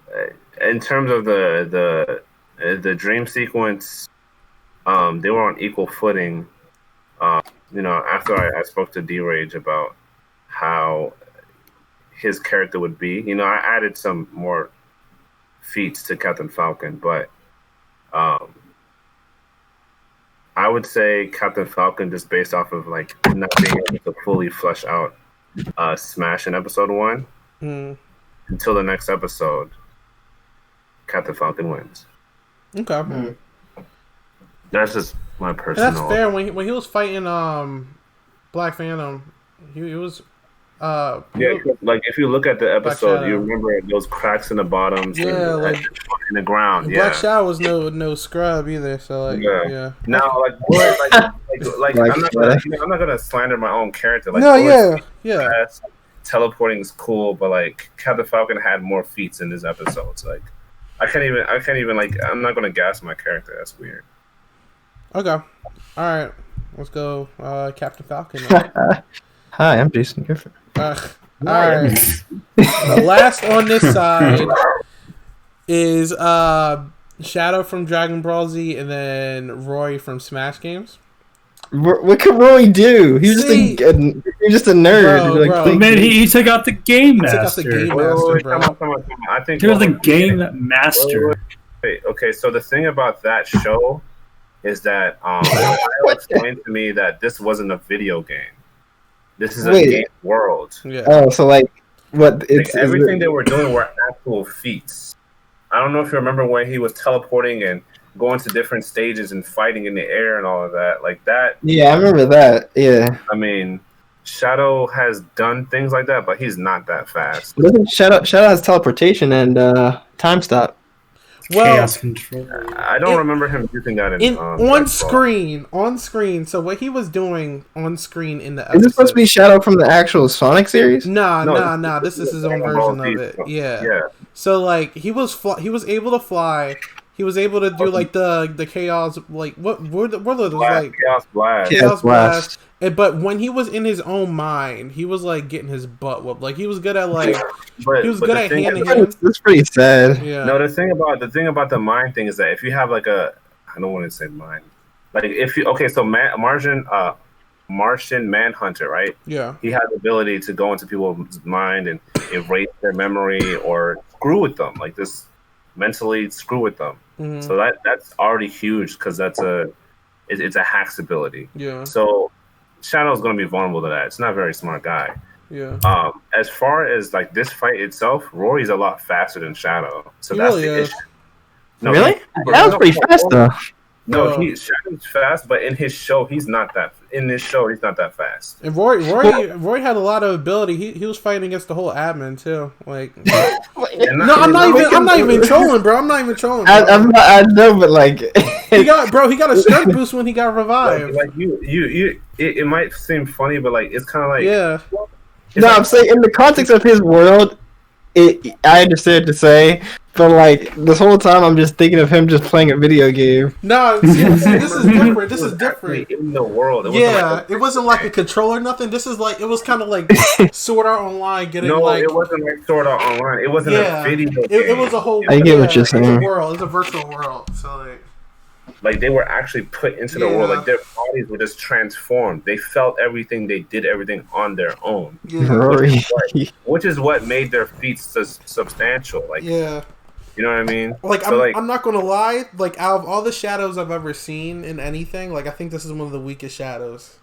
E: in terms of the dream sequence, they were on equal footing. After I spoke to D-Rage about how his character would be, I added some more feats to Captain Falcon, but I would say Captain Falcon, just based off of like not being able to fully flesh out Smash in episode 1. Until the next episode, Captain Falcon wins.
B: Okay.
E: That's just my personal.
B: That's fair. When he was fighting Black Phantom, he was
E: like if you look at the episode, you remember those cracks in the bottoms, in the ground.
B: Black Shadow was no scrub either. So like, yeah.
E: Now, I'm not gonna slander my own character. Like,
B: yeah.
E: Teleporting is cool, but like Captain Falcon had more feats in this episode. So, like, I can't even like. I'm not gonna gas my character. That's weird.
B: Okay. All right. Let's go. Captain Falcon.
C: Hi, I'm Jason Griffin.
B: All right. The last on this side is Shadow from Dragon Ball Z, and then Roy from Smash Games.
C: What could Roy do? He was just a nerd.
B: Bro.
D: Man, he took out the game master.
E: I think
D: he was the game master.
E: Wait, okay, so the thing about that show is that Kyle explained to me that this wasn't a video game. This is a game world.
B: Yeah.
C: Oh, so like what?
E: Everything they were doing were actual feats. I don't know if you remember when he was teleporting and going to different stages and fighting in the air and all of that, like that.
C: Yeah, I remember that. Yeah.
E: I mean, Shadow has done things like that, but he's not that fast.
C: Shadow has teleportation and time stop.
B: Well,
D: Chaos control.
E: I don't remember him using that
B: on screen. So what he was doing on screen in the episode.
C: Is this supposed to be Shadow from the actual Sonic series?
B: Nah. This is his own version of it. Yeah. So like he was able to fly. He was able to do like the chaos, like what were those like
E: Chaos
C: Blast.
B: But when he was in his own mind, he was like getting his butt whooped. Like he was good at like handing him.
C: That's pretty sad.
B: Yeah.
E: No, the thing about the mind thing is that if you have like I don't want to say mind, like if you Martian Manhunter, right?
B: Yeah.
E: He has the ability to go into people's mind and erase their memory or screw with them, like this. Mentally screw with them. Mm-hmm. So that's already huge because it's a hacks ability.
B: Yeah.
E: So Shadow's going to be vulnerable to that. It's not a very smart guy.
B: Yeah.
E: As far as like this fight itself, Rory's a lot faster than Shadow. So that's the issue. No,
C: really? That was pretty fast though.
E: No, Shadow's fast, but in his show, he's not that. In this show, he's not that fast.
B: And Roy had a lot of ability. He was fighting against the whole admin too. Like, I'm not even trolling, bro. I'm not even trolling. Bro.
C: I know, but like,
B: he got a strength boost when he got revived.
E: Like it might seem funny, but like it's kind of like
C: I'm saying in the context of his world, I understand to say. But like this whole time, I'm just thinking of him just playing a video game.
B: No, see, this is different. This is different.
E: In the world,
B: it wasn't like a control or nothing. This is like it was kind of like Sword Art Online.
E: It wasn't like Sword Art Online. It wasn't a video game.
B: It was a whole.
C: I get what you're saying.
B: It's a world. It's a virtual world. So
E: like they were actually put into the world. Like their bodies were just transformed. They felt everything. They did everything on their own.
C: Yeah.
E: Which is what made their feats substantial. Like You know what I mean?
B: Like,
E: So,
B: I'm not gonna lie. Like, out of all the shadows I've ever seen in anything, like, I think this is one of the weakest shadows.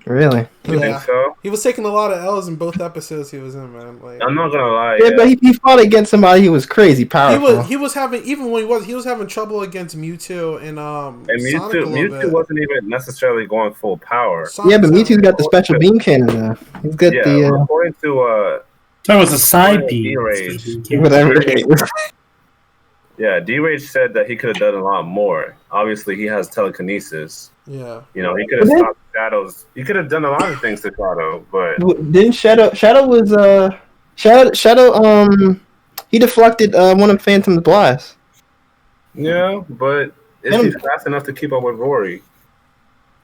C: Really?
E: you think so?
B: He was taking a lot of L's in both episodes he was in, man. Like,
E: I'm not gonna lie.
C: Yeah, but he fought against somebody who was crazy powerful.
B: he was having, even when he was having trouble against Mewtwo and
E: And
B: Sonic a little
E: Mewtwo
B: bit.
E: wasn't even necessarily going full power.
C: Yeah, but
B: Sonic's
C: Mewtwo's got the special beam cannon now. He's got
E: Yeah,
C: the
E: according to
D: That was a side beam.
E: D-Rage.
C: whatever.
E: Yeah, D-Rage said that he could have done a lot more. Obviously, he has telekinesis.
B: Yeah.
E: You know, he could have stopped Shadows. He could have done a lot of things to Shadow, but
C: Didn't Shadow was Shadow he deflected one of Phantom's blasts.
E: yeah, but is he fast enough to keep up with Rory?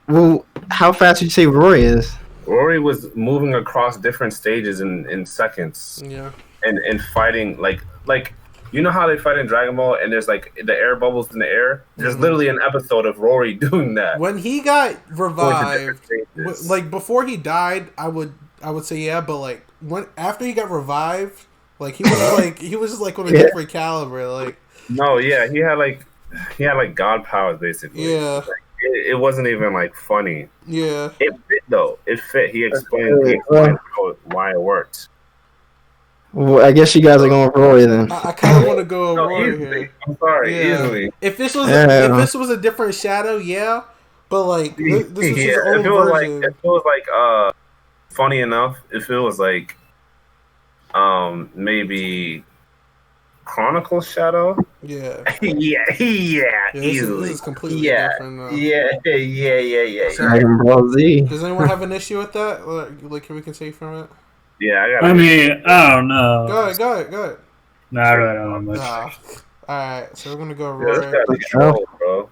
C: Well, how fast would you say Rory is?
E: Rory was moving across different stages in seconds
B: Yeah.
E: and fighting like you know how they fight in Dragon Ball and there's like the air bubbles in the air? There's literally an episode of Rory doing that.
B: When he got
E: Going to
B: revived,
E: different stages.
B: like before he died, I would say yeah, but like after he got revived, like he was just like on a different caliber, like
E: No, yeah, he had like god powers basically.
B: yeah,
E: Like, it wasn't even like funny.
B: yeah.
E: It fit though. It fit. He explained why it worked.
C: Well, I guess you guys are going with Rory then.
B: I kind of want to go
E: No,
B: Rory
E: easily.
B: here.
E: I'm sorry,
B: Yeah.
E: easily.
B: If this was a different Shadow, yeah, but like this was his own
E: if it was
B: version.
E: like funny enough, if it was like maybe Chronicle Shadow.
B: Yeah.
E: yeah,
B: This
E: easily.
B: is completely
E: Yeah,
B: different.
E: yeah.
C: Dragon Ball Z.
B: Does anyone have an issue with that? Like, can we can take from it?
E: Yeah,
D: I mean, I don't know.
B: Go ahead.
D: No, I really don't know much.
B: Nah. All right, so we're gonna go
E: Yeah, this
B: Rory.
E: guy's control, bro.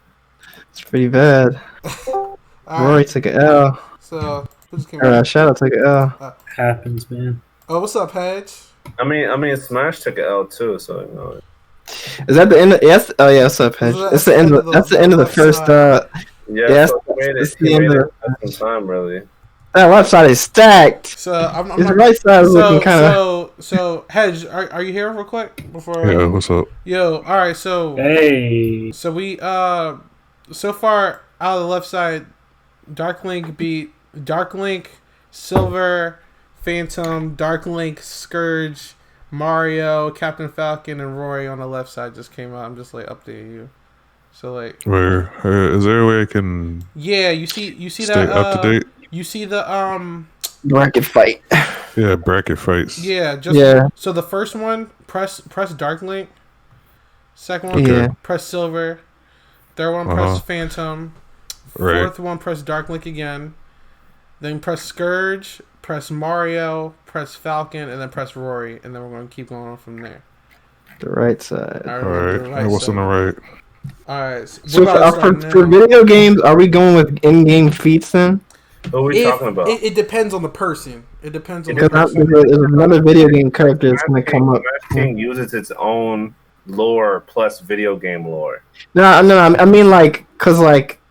C: It's pretty bad.
B: All
C: Rory
B: right,
C: took an L.
B: so who just came out?
C: Shadow took an L.
D: Happens, man.
B: Oh, what's up, Hedge?
E: I mean, Smash took an L too, so you know.
C: Is that the end? Yes. Oh yeah. What's up, Hedge? That's the end. That's the end of the first.
E: Yeah,
C: Yes,
E: so he
C: it's the
E: made
C: end
E: it
C: of-
E: some time, really.
C: That left side is stacked.
B: So I'm
C: His
B: not.
C: right side is looking kind of.
B: So Hedge, are you here real quick before?
G: Yeah, what's up?
B: Yo, all right. So
D: Hey.
B: so we so far out of the left side, Dark Link beat Dark Link, Silver, Phantom, Dark Link, Scourge, Mario, Captain Falcon, and Rory on the left side just came out. I'm just like updating you. So like,
G: Where is there a way I can
B: yeah, you see
G: stay
B: that
G: up to date?
B: You see the
C: Bracket fight.
G: Yeah, bracket fights.
B: yeah, just
C: Yeah.
B: So the first one, press Dark Link. Second one,
C: Yeah.
B: press Silver. Third one, press Phantom.
G: Right.
B: Fourth one, press Dark Link again. Then press Scourge, press Mario, press Falcon, and then press Rory, and then we're going to keep going on from there.
C: The right side.
B: All
G: All right. What's on the right?
B: All right.
C: So for video games, are we going with in-game feats then?
E: What are we talking about?
B: It depends on the person. It depends on the
C: Because
B: person.
C: there's another video game character that's going to come up.
E: Smash King uses its own lore plus video game lore.
C: No, I mean like, cause like,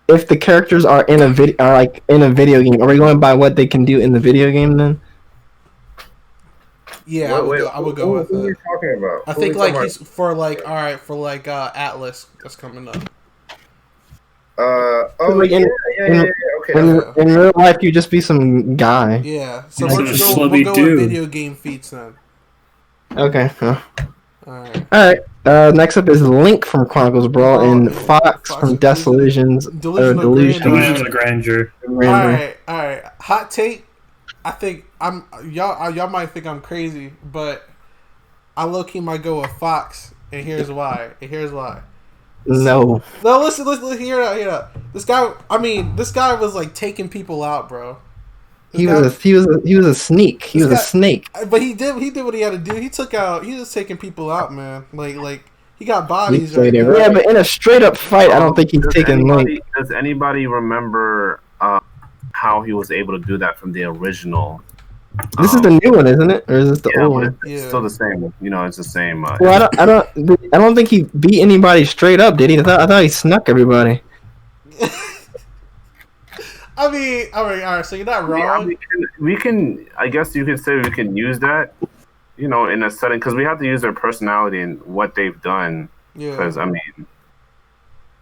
C: if the characters are in a video game, are we going by what they can do in the video game then?
B: Yeah, I would go with
E: Who are you
B: it.
E: talking about?
B: I
E: Who
B: think
E: are we
B: like
E: talking
B: he's for like all right for like Atlas that's coming up.
C: Like in real life, you just be some guy.
B: Yeah, so
D: He's
B: we'll
D: a
B: go
D: slubby
B: with
D: dude.
B: video game feats then.
C: Okay.
B: All right.
C: All right. Next up is Link from Chronicles Brawl and Fox from Delusions.
B: Delusional
C: Delusion.
B: Grandeur.
D: Delusions of Grandeur.
B: All right. Hot take. I think y'all might think I'm crazy, but I low key might go with Fox, and here's why.
C: No.
B: No, listen, hear it out. This guy was like taking people out, bro.
C: He was a sneak. He was a snake.
B: But he did what he had to do. He was taking people out, man. Like he got bodies. Right now.
C: Yeah, but in a straight up fight, I don't think he's taking Link.
E: Does anybody remember how he was able to do that from the original?
C: This is the new one, isn't it? Or is this the
E: Yeah,
C: old
E: but
C: one?
E: it's still the same. You know, it's the same.
C: Well, I don't think he beat anybody straight up, did he? I thought he snuck everybody.
B: I mean, all right. So you're not wrong.
E: We can. I guess you could say we can use that. in a setting, because we have to use their personality and what they've done.
B: Yeah.
E: Because I mean,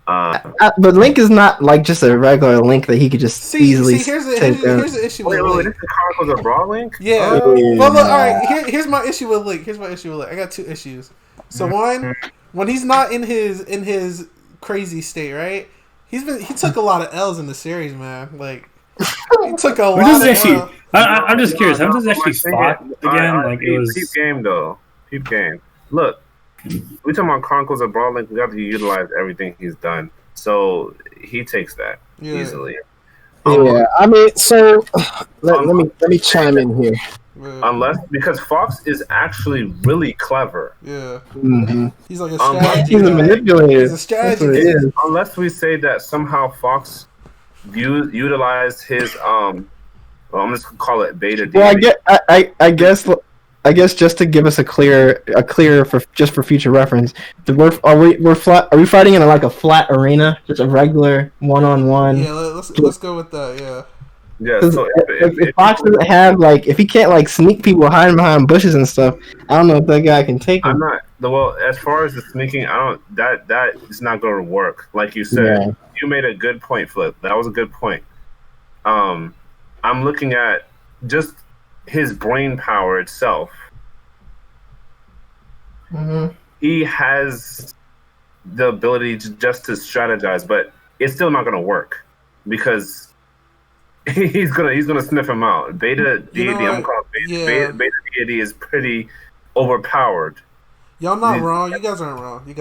C: but Link is not like just a regular Link that he could just easily
B: here's
C: take down.
B: the issue with
E: wait,
B: Link.
E: this is Chronicles of Brawl Link?
B: Yeah. But look, all right. Here's my issue with Link. I got 2 issues. So one, when he's not in his crazy state, right? He took a lot of L's in the series, man. Like he took a lot of L's.
D: I'm just curious. How does he actually fought again? Like it was
E: Peep game though. Peep game. Look, we talking about Chronicles of Brawl Link. We have to utilize everything he's done, so he takes that easily.
F: Yeah, I mean, so let me chime in here.
E: Unless because Fox is actually really clever.
B: Yeah,
C: He's
B: like a strategy.
C: He's a manipulator.
B: He's a strategy.
E: Unless we say that somehow Fox utilized his I'm just gonna call it beta.
C: Well, I guess just to give us a clear for future reference, are we fighting in a flat arena, just a regular 1-on-1?
B: Yeah, let's go with that. Yeah.
E: Yeah. So
C: if Fox doesn't have if he can't sneak people hiding behind bushes and stuff, I don't know if that guy can take him.
E: I'm not. Well, as far as the sneaking, I don't. That is not going to work. Like you said, you made a good point, Flip. That was a good point. I'm looking at just his brain power itself. He has the ability to strategize, but it's still not going to work because he's gonna sniff him out. Beta deity, I'm calling beta deity is pretty overpowered.
B: Y'all not wrong. You guys aren't wrong.
E: I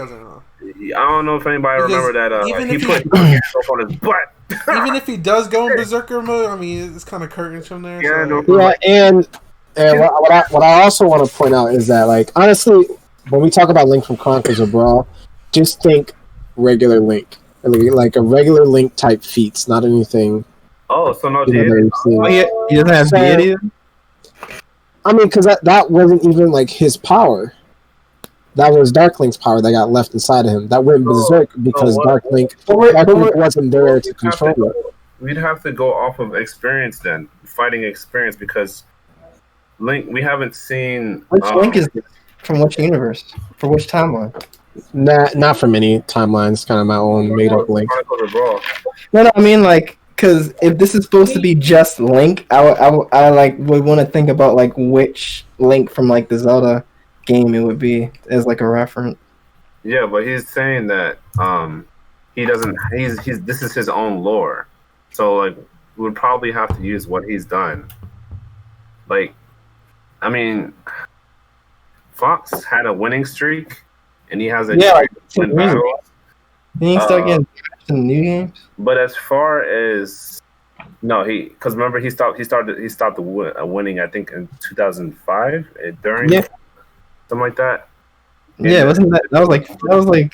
E: don't know if anybody remember that he put himself on his butt.
B: Even if he does go in berserker mode, I mean, it's kind of curtains from there.
F: Yeah, and what I also want to point out is that, honestly, when we talk about Link from Chronicles of Brawl, just think regular Link, like a regular Link type feats, not anything.
E: Oh, so no deity.
C: He doesn't have deity.
F: I mean, because that wasn't even his power. That was Dark Link's power that got left inside of him. That went berserk because Dark Link wasn't there to control it.
E: We'd have to go off of experience then, fighting experience, because Link, we haven't seen.
C: Which Link is this? From which universe? For which timeline?
F: Not from any timelines. Kind of my own made up Link.
C: No, I mean because if this is supposed to be just Link, I would want to think about which Link from the Zelda game it would be as a reference.
E: Yeah, but he's saying that he doesn't. This is his own lore, so we would probably have to use what he's done. I mean, Fox had a winning streak, and he has a win battle.
C: Then you start getting in the new games.
E: But as far as because remember he stopped winning, I think in 2005 during something like that.
C: Yeah, wasn't that was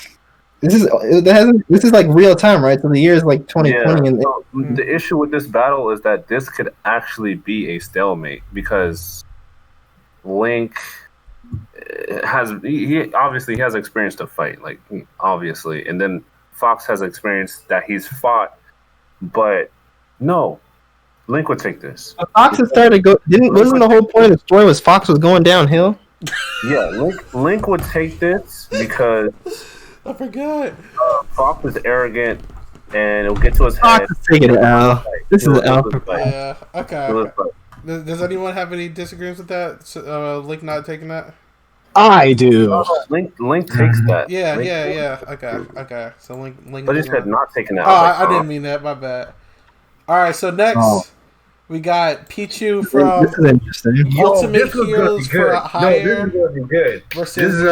C: this is real time, right? So the year is 2020.
E: Yeah. The issue with this battle is that this could actually be a stalemate because Link he obviously has experience to fight, obviously, and then Fox has experience that he's fought, but no, Link would take this.
C: Fox has started wasn't the whole point of the story was Fox was going downhill?
E: Yeah, Link would take this because
B: I forgot.
E: Fox is arrogant and it'll get to his head.
C: Fox is taking it out. This is an L.
B: Yeah, okay. Does anyone have any disagreements with that? Link not taking that?
F: I do.
E: Link takes that.
B: Yeah. Okay. So Link.
E: But he said not taking that.
B: Oh, I didn't mean that. My bad. All right. So next, we got Pichu from
C: this is interesting.
B: Ultimate Heroes for Hire versus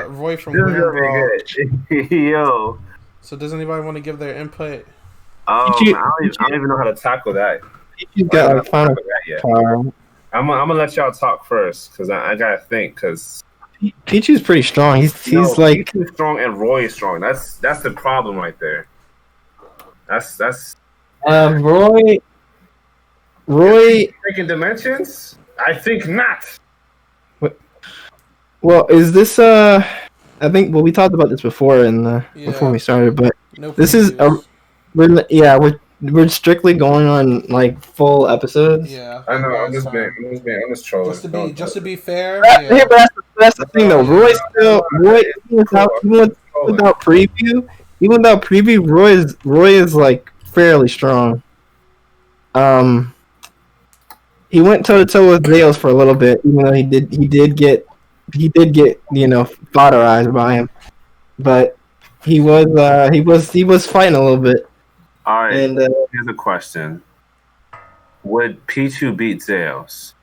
B: Roy from Green.
E: Yo.
B: So does anybody want to give their input?
E: I don't even know how to tackle that.
C: You got final power.
E: I'm gonna let y'all talk first because I gotta think because
C: Pichu's pretty strong. He's
E: Pichu's strong and Roy is strong. That's the problem right there. That's
C: Roy
E: breaking dimensions. I think not.
C: Well, is this I think we talked about this before before we started, but this is we're strictly going on like full episodes.
B: Yeah.
E: I know. I'm
B: last
E: just
B: time.
E: trolling.
B: Just to be fair.
C: Hey,
B: Yeah.
C: but that's the thing though. Roy even without preview, Roy is like fairly strong. He went toe to toe with Zeus for a little bit, even though he did get fodderized by him, but he was fighting a little bit.
E: All right.
C: And
E: here's a question: would Pichu beat Zeus?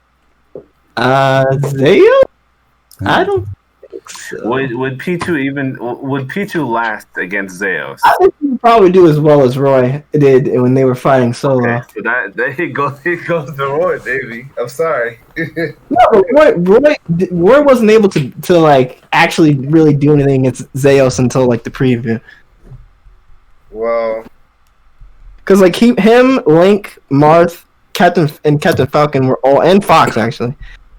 C: Zeus? I don't think so.
E: Would Pichu last against Zeus?
C: I think he would probably do as well as Roy did when they were fighting solo.
E: Okay, so that it goes to Roy, baby. I'm sorry.
C: No, Roy wasn't able to like actually really do anything against Zeus until like the preview.
E: Well,
C: because like him, Link, Marth, Captain Falcon were all, and Fox actually,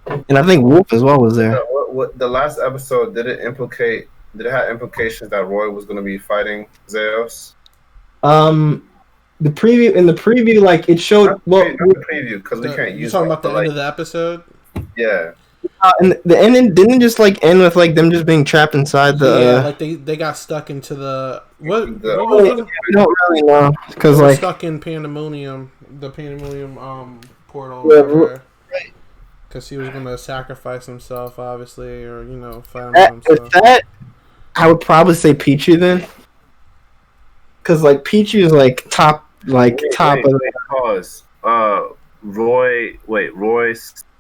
C: and I think Wolf as well was there.
E: what the last episode did it have implications that Roy was going to be fighting Zeus?
C: The preview, like it showed.
E: Not the preview because we can't use.
B: You talking about the end of the episode?
E: Yeah.
C: And the ending didn't just like end with like them just being trapped inside the.
B: Yeah, like they got stuck into the what?
C: We don't really know because like
B: stuck in Pandemonium, the Pandemonium portal.
C: Yeah,
B: because he was gonna sacrifice himself, obviously, or fight himself.
C: With that, I would probably say Pichu then, because like Pichu is like top of the.
E: Pause. Roy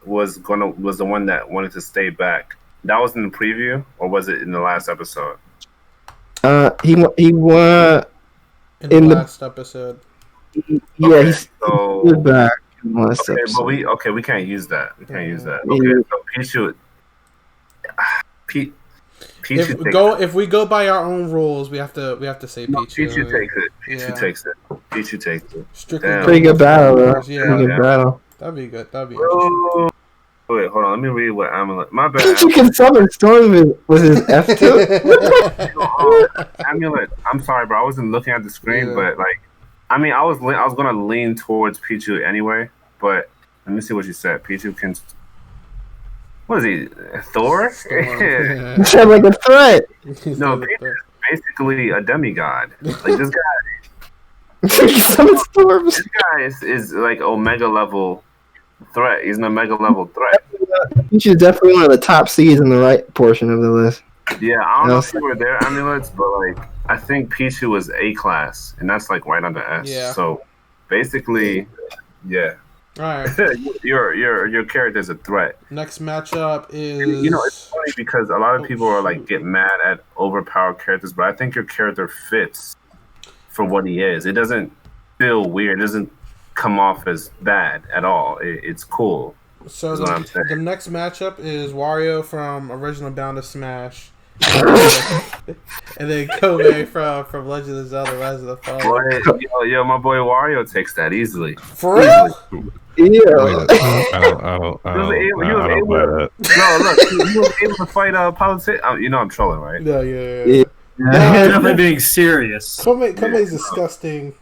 E: was the one that wanted to stay back. That was in the preview, or was it in the last episode?
C: He won
B: in the last episode.
C: Yeah,
E: okay,
C: he's back in the last episode.
E: But we can't use that. We can't use that. Okay, so Pichu.
B: If we go by our own rules, we have to say Pichu.
E: Pichu takes it. Pichu takes it.
B: Strictly
C: pretty good battle, though.
B: Yeah,
C: pretty good battle.
B: That'd be good. That'd be interesting.
E: Wait, hold on. Let me read what Amulet. My bad.
C: Pichu can summon Storm with his F2.
E: Amulet. I'm sorry, bro. I wasn't looking at the screen, but like, I mean, I was gonna lean towards Pichu anyway. But let me see what you said. Pichu can. What is he? Thor?
C: You said like a threat.
E: No, Pichu is basically a demigod. Like this guy.
C: Summon storms.
E: This guy is like Omega level threat. He's an Omega level threat.
C: Pichu's definitely one of the top seeds in the right portion of the list.
E: Yeah, I don't know if you were there, Amulets, but like I think Pichu was A class, and that's like right under S.
B: Yeah.
E: So basically, yeah.
B: All right.
E: your character's a threat.
B: Next matchup is.
E: It's funny because a lot of people are like get mad at overpowered characters, but I think your character fits for what he is. It doesn't feel weird. It doesn't come off as bad at all. It's cool.
B: So the next matchup is Wario from Original Bound to Smash, and then Kobe from Legend of Zelda: Rise of the Fallen.
E: Yo, my boy Wario takes that easily.
B: For real?
C: Yeah.
G: I don't buy that.
E: No, look, you was able to fight politics. I'm trolling, right?
B: Yeah.
D: Definitely being serious.
B: Kobe's disgusting.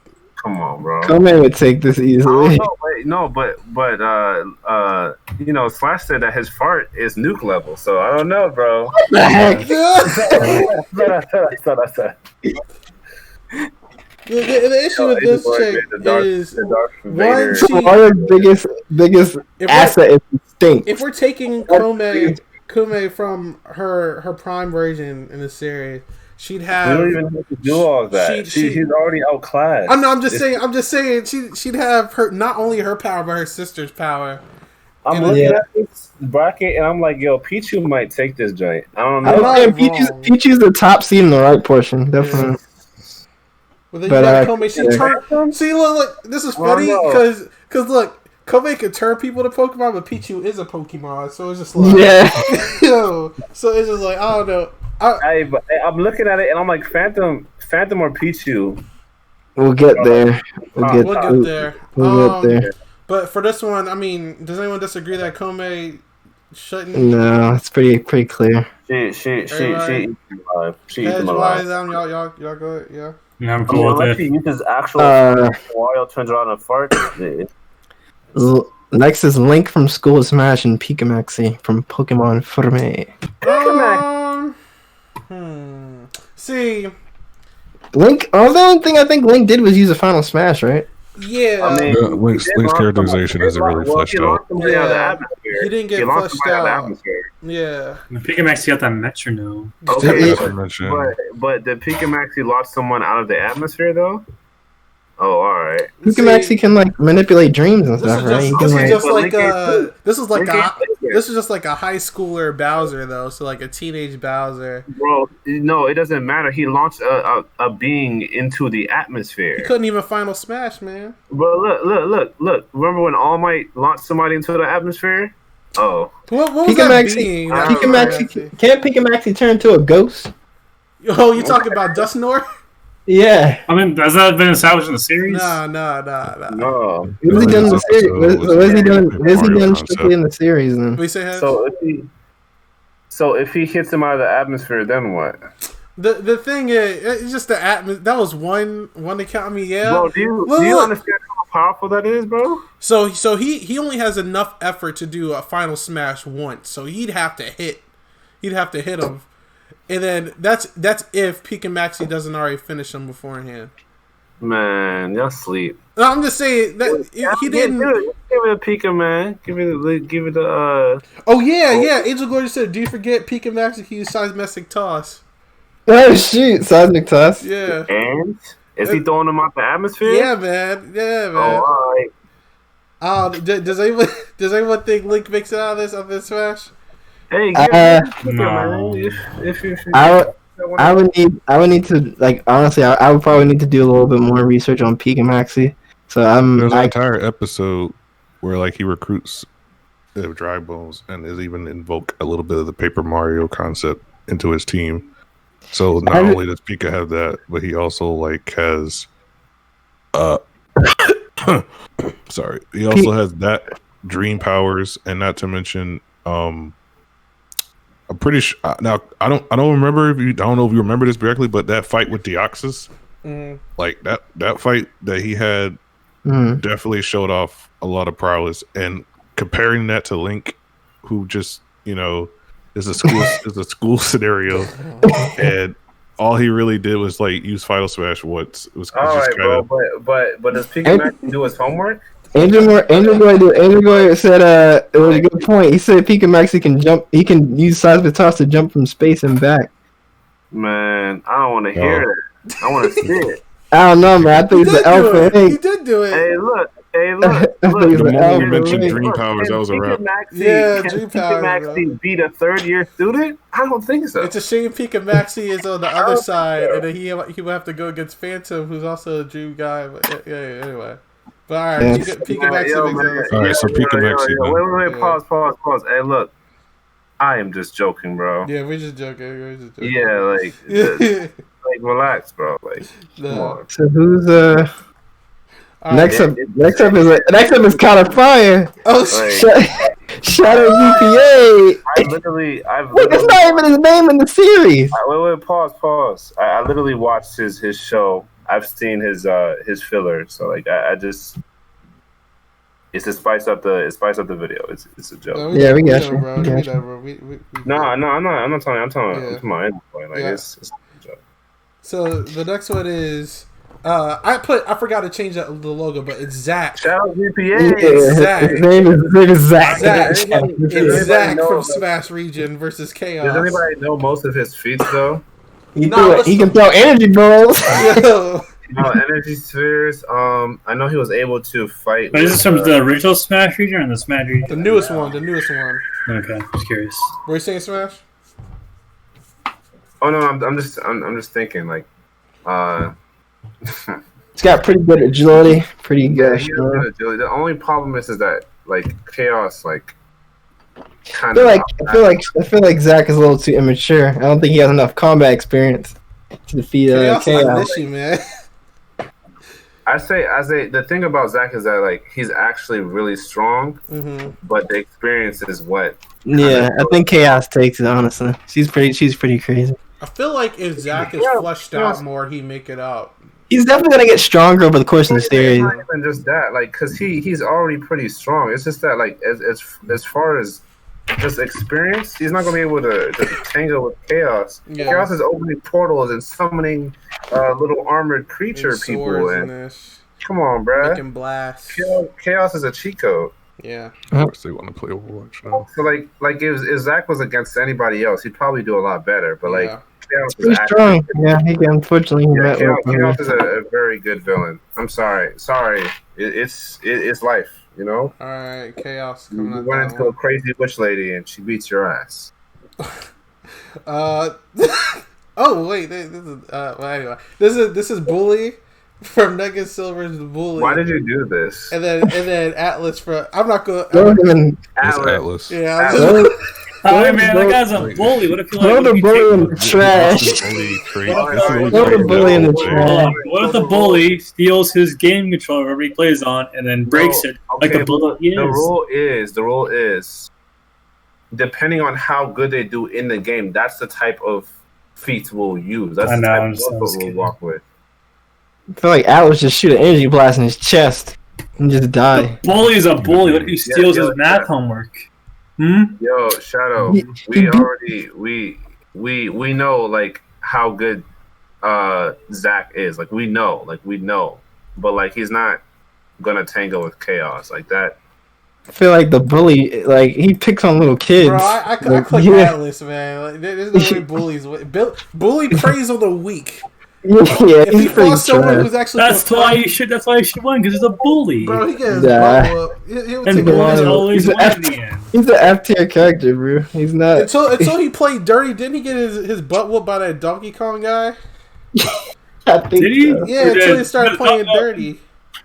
E: Come on, bro.
C: Kome would take this easily.
E: But Slash said that his fart is nuke level, so I don't know, bro.
C: What the heck?
E: That's what I said.
B: The issue with this chick is one,
C: Wario's biggest asset is instinct.
B: If we're taking Kome from her prime version in the series, she'd have.
E: We don't even have to do all that. She's already outclassed.
B: I'm just saying. She'd have not only her power but her sister's power.
E: I'm looking at this bracket and I'm like, yo, Pichu might take this joint. I don't know.
C: Pichu's the top seed in the right portion, definitely.
B: Well, then you got Kome. See, look, this is funny because look, Kome can turn people to Pokemon, but Pichu is a Pokemon, so it's just like so it's just like I don't know.
E: I'm looking at it and I'm like, Phantom or Pichu.
C: We'll get there.
B: We'll get there. But for this one, I mean, does anyone disagree that Kome shouldn't?
C: No, it's pretty clear.
E: She eats them alive.
B: Y'all go ahead, yeah.
D: Yeah, I'm cool with
E: unless
D: it.
E: he uses actual Wario turns around and farts.
C: Next is Link from School of Smash and Pikachu from Pokemon Ferme.
B: See,
C: Link. Oh, the only thing I think Link did was use a Final Smash, right?
B: yeah.
E: I mean,
G: Link's characterization isn't really fleshed out.
B: He didn't get fleshed out. Yeah.
D: The Pikachu got that metronome.
E: Okay,
G: Yeah.
E: but did Pikachu launch someone out of the atmosphere though? Oh, all right.
C: Pikachu can like manipulate dreams and stuff, right?
B: This is just like a high schooler Bowser though, so like a teenage Bowser.
E: Bro, no, it doesn't matter. He launched a being into the atmosphere.
B: He couldn't even Final Smash, man.
E: Bro, look. Remember when All Might launched somebody into the atmosphere? Oh.
B: What was that being?
C: Can't Pikachu turn into a ghost?
B: Oh, you talking about Dustnor?
C: Yeah.
D: I mean, has that been established in the series?
B: No.
E: No.
C: What has he done in the series? What has he done strictly in the series then?
E: So if he hits him out of the atmosphere, then what?
B: The thing is, it's just the atmosphere. That was one account. I mean, yeah.
E: Bro, do you understand how powerful that is, bro?
B: So he only has enough effort to do a Final Smash once. So he'd have to hit him. And then that's if Pikachu doesn't already finish him beforehand.
E: Man, y'all sleep.
B: No, I'm just saying that he didn't.
E: Give it a Pika, man. Give it the.
B: Oh yeah. Angel Glory said, "Do you forget Pikachu can use seismic toss?"
C: Oh shoot, seismic toss.
B: Yeah.
E: And is he throwing them out the atmosphere?
B: Yeah, man.
E: Oh, all right.
B: Does anyone think Link makes it out of this Smash?
E: Hey,
D: no.
C: I would need to like honestly. I would probably need to do a little bit more research on Pikachu. So
G: There's an entire episode where like he recruits the Dry Bones and is even invoke a little bit of the Paper Mario concept into his team. So not only does Pika have that, but he also like has sorry. He also has that dream powers, and not to mention I'm pretty sure now. I don't remember I don't know if you remember this directly, but that fight with Deoxys, like that fight that he had, definitely showed off a lot of prowess. And comparing that to Link, who just is a school scenario, and all he really did was like use Final Smash once. It was
E: all right, bro. But does Pikachu do his homework?
C: Andrew Goy said it was a good point. He said Pikachu can jump. He can use seismic toss to jump from space and back.
E: Man, I don't want to hear it. I want to see it.
C: I don't know, man. I think it's the alpha.
B: He did do it.
E: Hey, look.
G: The moment you mentioned dream powers, that was a wrap.
B: Dream powers.
E: Pikachu beat a third-year student? I don't think so.
B: It's a shame Pikachu is on the other side, and then he will have to go against Phantom, who's also a dream guy. But yeah, anyway. But all right, Pikachu.
G: All right, so Pikachu.
E: Wait, pause. Hey, look, I am just joking, bro.
B: Yeah, we're just joking.
E: Yeah, like relax, bro. Like, come on.
C: So who's next up is kind of fire.
B: Oh,
C: Shadow UPA.
E: Wait,
C: that's not even his name in the series.
E: Wait, pause. I literally watched his show. I've seen his filler, so like I just it's to spice up the video. It's a joke.
B: No,
C: we got you.
E: No, I'm not talking. I'm talking about any point. Like it's a joke.
B: So the next one is I forgot to change the logo, but it's Zach.
E: Shout out GPA.
C: Yeah,
B: Zach.
C: His name is Zach.
B: It's Zach from Smash Region versus Chaos.
E: Does anybody know most of his feats though?
C: He can throw energy balls.
E: Energy spheres. I know he was able to fight.
D: But is this from the original Smash region or the Smash region?
B: The newest one.
D: Okay, just curious.
B: Were you saying Smash?
E: Oh no, I'm just thinking like.
C: He's got pretty good agility. Pretty good.
E: The only problem is that like Chaos like.
C: I feel like Zach is a little too immature. I don't think he has enough combat experience to defeat Chaos.
B: I miss you, man.
E: I say the thing about Zach is that like he's actually really strong, but the experience is what.
C: Yeah, I think Chaos takes it. Honestly, she's pretty crazy.
B: I feel like if Zach is fleshed out more, he'd make it out.
C: He's definitely gonna get stronger over the course of the series.
E: It's not even just that, like, cause he's already pretty strong. It's just that, like, as far as just experience, he's not gonna be able to tangle with Chaos.
B: Yeah.
E: Chaos is opening portals and summoning little armored creature people. And come on, bruh.
B: Making blasts.
E: Chaos is a cheat code.
B: Yeah.
G: Of course, they want to play Overwatch now.
E: So like if Zach was against anybody else, he'd probably do a lot better. But like, Chaos
C: He's
E: is
C: strong. Yeah, unfortunately, he met
E: Chaos is a very good villain. I'm sorry. It's life. You know.
B: All right, Chaos
E: You
B: coming out.
E: run into a crazy witch lady and she beats your ass.
B: Oh wait, this is well, anyway. This is Bully from Nugget Silver's Bully.
E: Why did you do this?
B: And then Atlas from I'm not going.
G: Atlas.
B: Yeah.
D: Oh man, that guy's a bully. What if you
C: Throw the bully in the trash.
G: Throw
C: the bully in the trash.
D: What if the bully steals his game controller wherever he plays on and then breaks it like the bully is?
E: The rule is depending on how good they do in the game, that's the type of feats we'll use. That's the type of weapon we'll walk with.
C: I feel like Atlas just shoot an energy blast in his chest and just die.
D: The bully is a bully. What if he steals his math homework?
E: Yo, Shadow, we know like how good Zach is. Like we know. But like he's not gonna tangle with Chaos like that.
C: I feel like the bully, like he picks on little kids.
B: Bro, I click Atlas, man. Like, there's no way bullies. Bully preys on the weak.
C: Yeah,
B: if he fought someone who's actually
D: that's why you should win because he's a bully.
B: Bro, he gets he'll
D: and
B: take
D: bullies always win in the end.
C: He's an F tier character, bro. He's not
B: until he played dirty. Didn't he get his butt whooped by that Donkey Kong guy?
C: I think
D: Did he?
C: So.
B: Yeah, until he started playing dirty.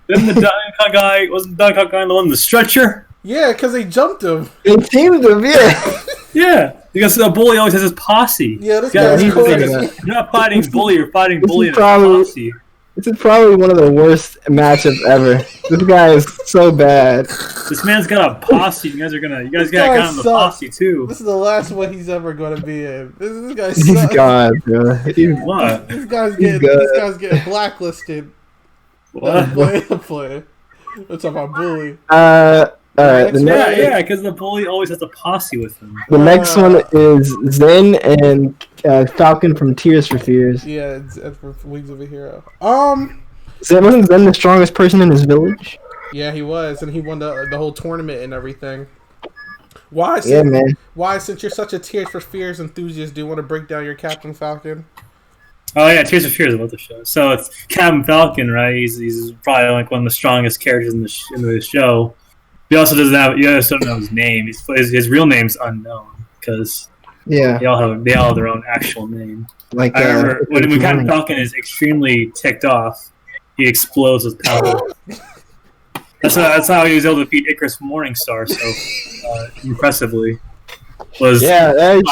D: Then the Donkey Kong guy wasn't the Donkey Kong guy the one in the stretcher?
B: Yeah, because they jumped him.
C: They teamed him, yeah.
D: Yeah, because the bully always has his posse.
B: Yeah, this guy's
D: crazy. You're not fighting bully, you're fighting bully and his posse.
C: This is probably one of the worst matchups ever. This guy is so bad.
D: This man's got a posse. You guys got him the posse too.
B: This is the last one he's ever going to be in. This guy sucks.
C: He's God, bro.
D: What?
B: This guy's getting blacklisted.
D: What?
B: Play. We're talking about bully.
C: Alright,
D: because the bully always has a posse with him.
C: The next one is Zen and Falcon from Tears for Fears.
B: Yeah, it's for Wings of a Hero.
C: Wasn't Zen the strongest person in his village?
B: Yeah, he was, and he won the whole tournament and everything. Why, since you're such a Tears for Fears enthusiast, do you want to break down your Captain Falcon?
D: Oh yeah, Tears for Fears about the show. So it's Captain Falcon, right? He's probably like one of the strongest characters in the show. He also doesn't have. You also don't know his name. His real name's unknown because they all have their own actual name.
C: Like
D: I remember when Captain Falcon is extremely ticked off, he explodes with power. That's how he was able to defeat Icarus Morningstar so impressively.
C: That's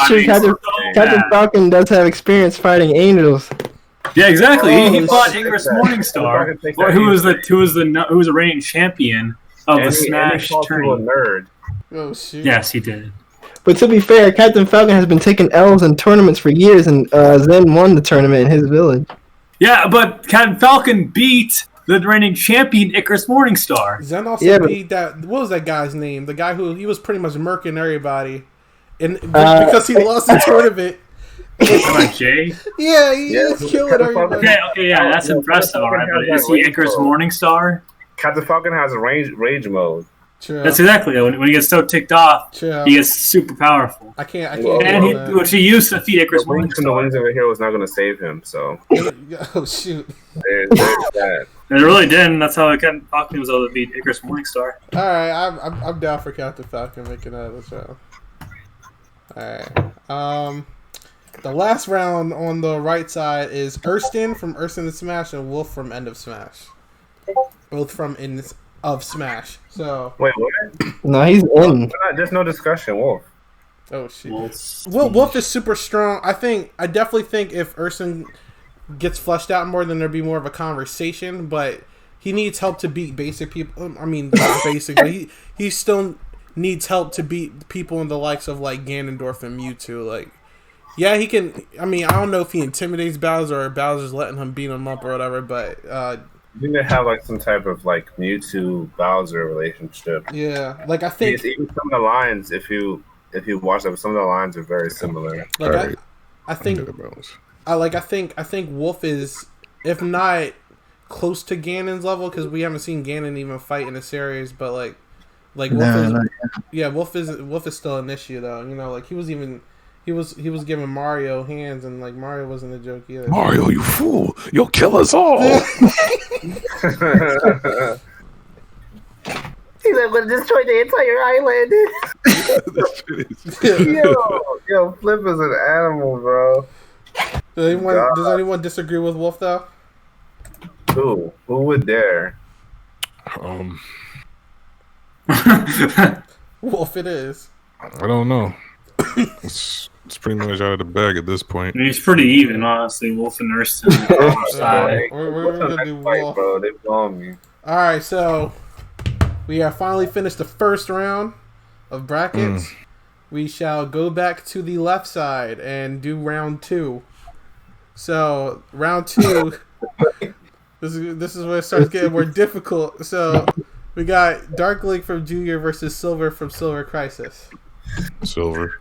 C: true. Captain Falcon does have experience fighting angels.
D: Yeah, exactly. He fought Icarus Morningstar, who was a reigning champion of the Smash tournament.
B: Oh shoot!
D: Yes, he did.
C: But to be fair, Captain Falcon has been taking L's in tournaments for years, and Zen won the tournament in his village.
D: Yeah, but Captain Falcon beat the reigning champion Icarus Morningstar.
B: Zen also beat that. What was that guy's name? The guy he was pretty much murking everybody, and because he lost the tournament.
D: Jay?
B: Yeah, he was killing everybody.
D: Okay, yeah, that's impressive. All right, but is he Icarus Morningstar?
E: Captain Falcon has a rage mode.
B: True.
D: That's exactly it. When he gets so ticked off, he gets super powerful.
B: I can't.
D: Which he used to defeat Icarus Morningstar.
E: The Wings of a Hero is not going to save him. So.
B: Oh shoot!
E: There's that.
D: It really didn't. That's how Captain Falcon was able to beat Icarus Morningstar.
B: All right, I'm down for Captain Falcon making that of the show. All right. The last round on the right side is Urstin from Urstin and Smash and Wolf from End of Smash. Both from End of Smash. So
E: wait, what?
C: No, he's in.
E: There's no discussion, Wolf.
B: Oh shit. Wolf is super strong. I definitely think if Urstin gets fleshed out more, then there'd be more of a conversation. But he needs help to beat basic people. I mean, not basic, but he still needs help to beat people in the likes of like Ganondorf and Mewtwo. Like Yeah, he can. I mean, I don't know if he intimidates Bowser or Bowser's letting him beat him up or whatever, but
E: I think they have like some type of like Mewtwo Bowser relationship.
B: yeah, like I think
E: even some of the lines, if you watch them, some of the lines are very similar.
B: like
G: Alright.
B: I think I think Wolf is, if not close to Ganon's level, because we haven't seen Ganon even fight in the series, but like Wolf is still an issue though. You know, like he was giving Mario hands, and like Mario wasn't a joke either.
G: Mario, you fool! You'll kill us all.
E: He's like, "Gonna destroy the entire island." yo, Flip is an animal, bro.
B: Does anyone disagree with Wolf though?
E: Who would dare?
B: Wolf, it is.
G: I don't know. It's pretty much out of the bag at this point.
D: I mean, it's pretty even, honestly. Wolf and Urston.
B: We're gonna do Wolf,
E: bro. They blowing me.
B: All right, so we have finally finished the first round of brackets. We shall go back to the left side and do round 2. So round 2, this is where it starts getting more difficult. So we got Dark Link from Junior versus Silver from Silver Crisis.
G: Silver.